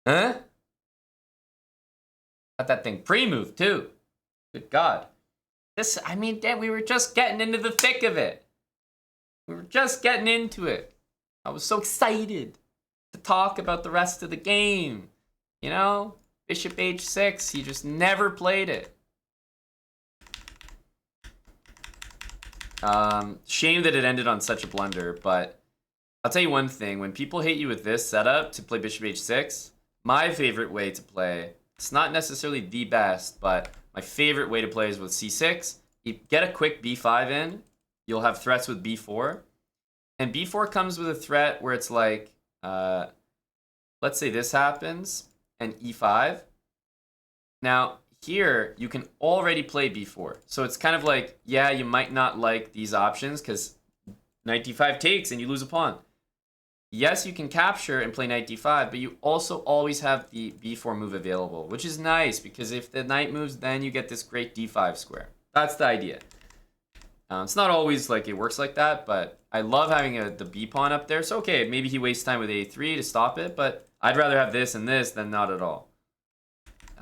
huh? Got that thing pre-move too. Good God. This, I mean, damn, we were just getting into the thick of it. We were just getting into it. I was so excited to talk about the rest of the game. You know? Bishop h6, he just never played it. Shame that it ended on such a blunder, but I'll tell you one thing. When people hate you with this setup to play bishop h6, my favorite way to play, it's not necessarily the best, but my favorite way to play is with c6. You get a quick b5 in, you'll have threats with b4. And b4 comes with a threat where it's like, let's say this happens, and e5. Now, here, you can already play b4. So it's kind of like, yeah, you might not like these options because knight d5 takes and you lose a pawn. Yes, you can capture and play knight d5, but you also always have the b4 move available, which is nice because if the knight moves, then you get this great d5 square. That's the idea. It's not always like it works like that, but I love having the b pawn up there. So okay, maybe he wastes time with a3 to stop it, but I'd rather have this and this than not at all.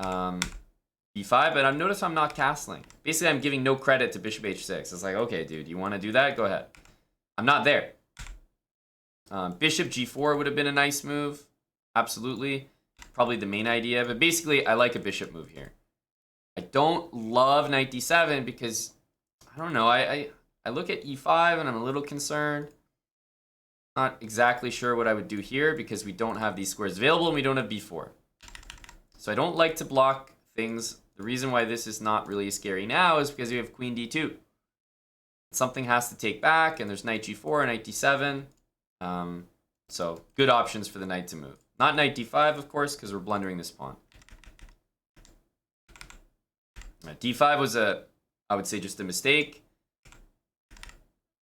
b5, but I've noticed I'm not castling. Basically, I'm giving no credit to bishop h6. It's like, okay, dude, you want to do that? Go ahead. I'm not there. Bishop g4 would have been a nice move. Absolutely. Probably the main idea. But basically, I like a bishop move here. I don't love knight d7 because, I don't know, I look at e5 and I'm a little concerned. Not exactly sure what I would do here because we don't have these squares available and we don't have b4. So I don't like to block things. The reason why this is not really scary now is because you have queen d2. Something has to take back and there's knight g4 and knight d7. So good options for the knight to move. Not knight d5, of course, because we're blundering this pawn. D5 was I would say just a mistake.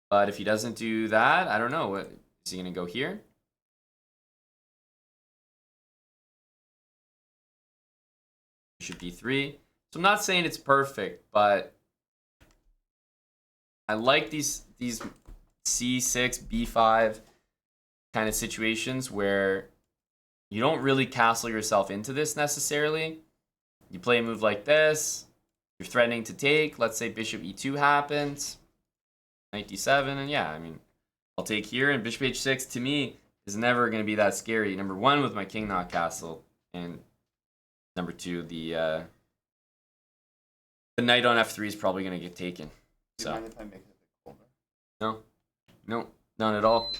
But if he doesn't do that, I don't know. What, is he going to go here? Bishop d3. So I'm not saying it's perfect, but I like these c6, b5 kind of situations where you don't really castle yourself into this necessarily. You play a move like this, you're threatening to take, let's say bishop e2 happens, knight d7, and yeah, I mean, I'll take here, and bishop h6 to me is never going to be that scary. Number one, with my king not castled, and number two, the knight on f3 is probably going to get taken. Do you mind if I make it a bit colder? No, none at all.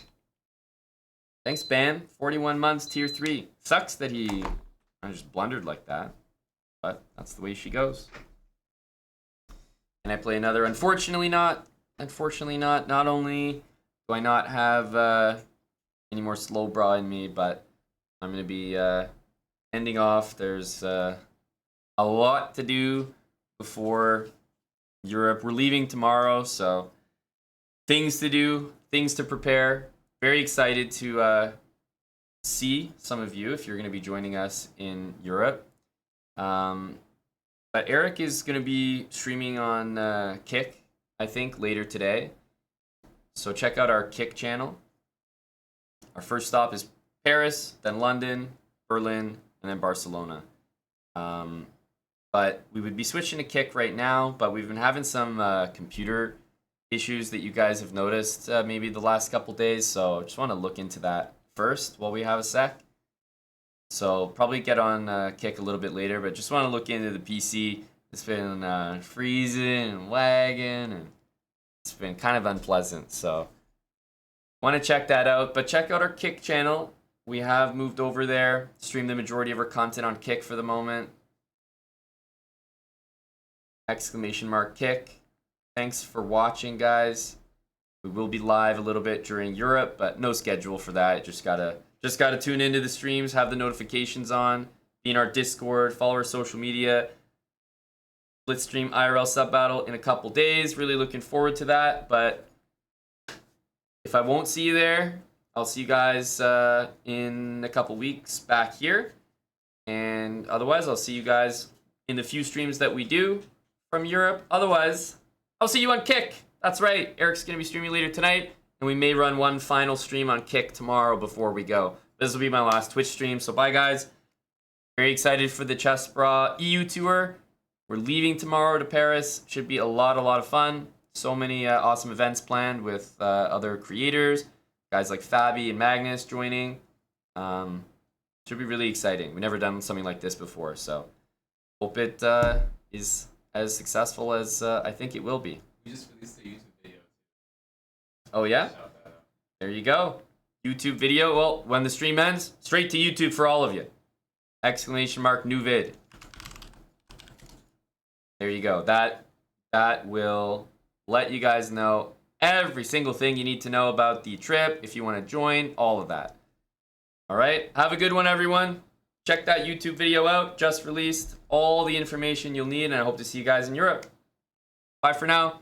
Thanks, Ban. 41 months, tier 3. Sucks that he just blundered like that, but that's the way she goes. And I play another. Unfortunately not. Not only do I not have any more Slowbrah in me, but I'm going to be ending off. There's a lot to do before Europe. We're leaving tomorrow, so things to do, things to prepare. Very excited to see some of you if you're going to be joining us in Europe. But Eric is going to be streaming on Kick, I think, later today. So check out our Kick channel. Our first stop is Paris, then London, Berlin, and then Barcelona. But we would be switching to Kick right now, but we've been having some computer issues that you guys have noticed maybe the last couple days, so I just want to look into that first while we have a sec. So probably get on Kick a little bit later, but just want to look into the PC. It's been freezing and lagging, and it's been kind of unpleasant, so want to check that out. But check out our Kick channel. We have moved over there, stream the majority of our content on Kick for the moment. !Kick. Thanks for watching, guys. We will be live a little bit during Europe, but no schedule for that. Just gotta tune into the streams, have the notifications on, be in our Discord, follow our social media. Let's stream IRL sub battle in a couple days. Really looking forward to that. But if I won't see you there, I'll see you guys in a couple weeks back here. And otherwise, I'll see you guys in the few streams that we do from Europe. Otherwise, I'll see you on Kick. That's right. Eric's going to be streaming later tonight, and we may run one final stream on Kick tomorrow before we go. This will be my last Twitch stream, so bye, guys. Very excited for the Slowbrah EU tour. We're leaving tomorrow to Paris. Should be a lot of fun. So many awesome events planned with other creators, guys like Fabi and Magnus joining. Should be really exciting. We've never done something like this before, so hope it is as successful as I think it will be. We just released a YouTube video. Oh yeah? Shout that out. There you go. YouTube video. Well, when the stream ends, straight to YouTube for all of you. ! New vid. There you go. That will let you guys know every single thing you need to know about the trip, if you want to join, all of that. All right? Have a good one, everyone. Check that YouTube video out. Just released all the information you'll need, and I hope to see you guys in Europe. Bye for now.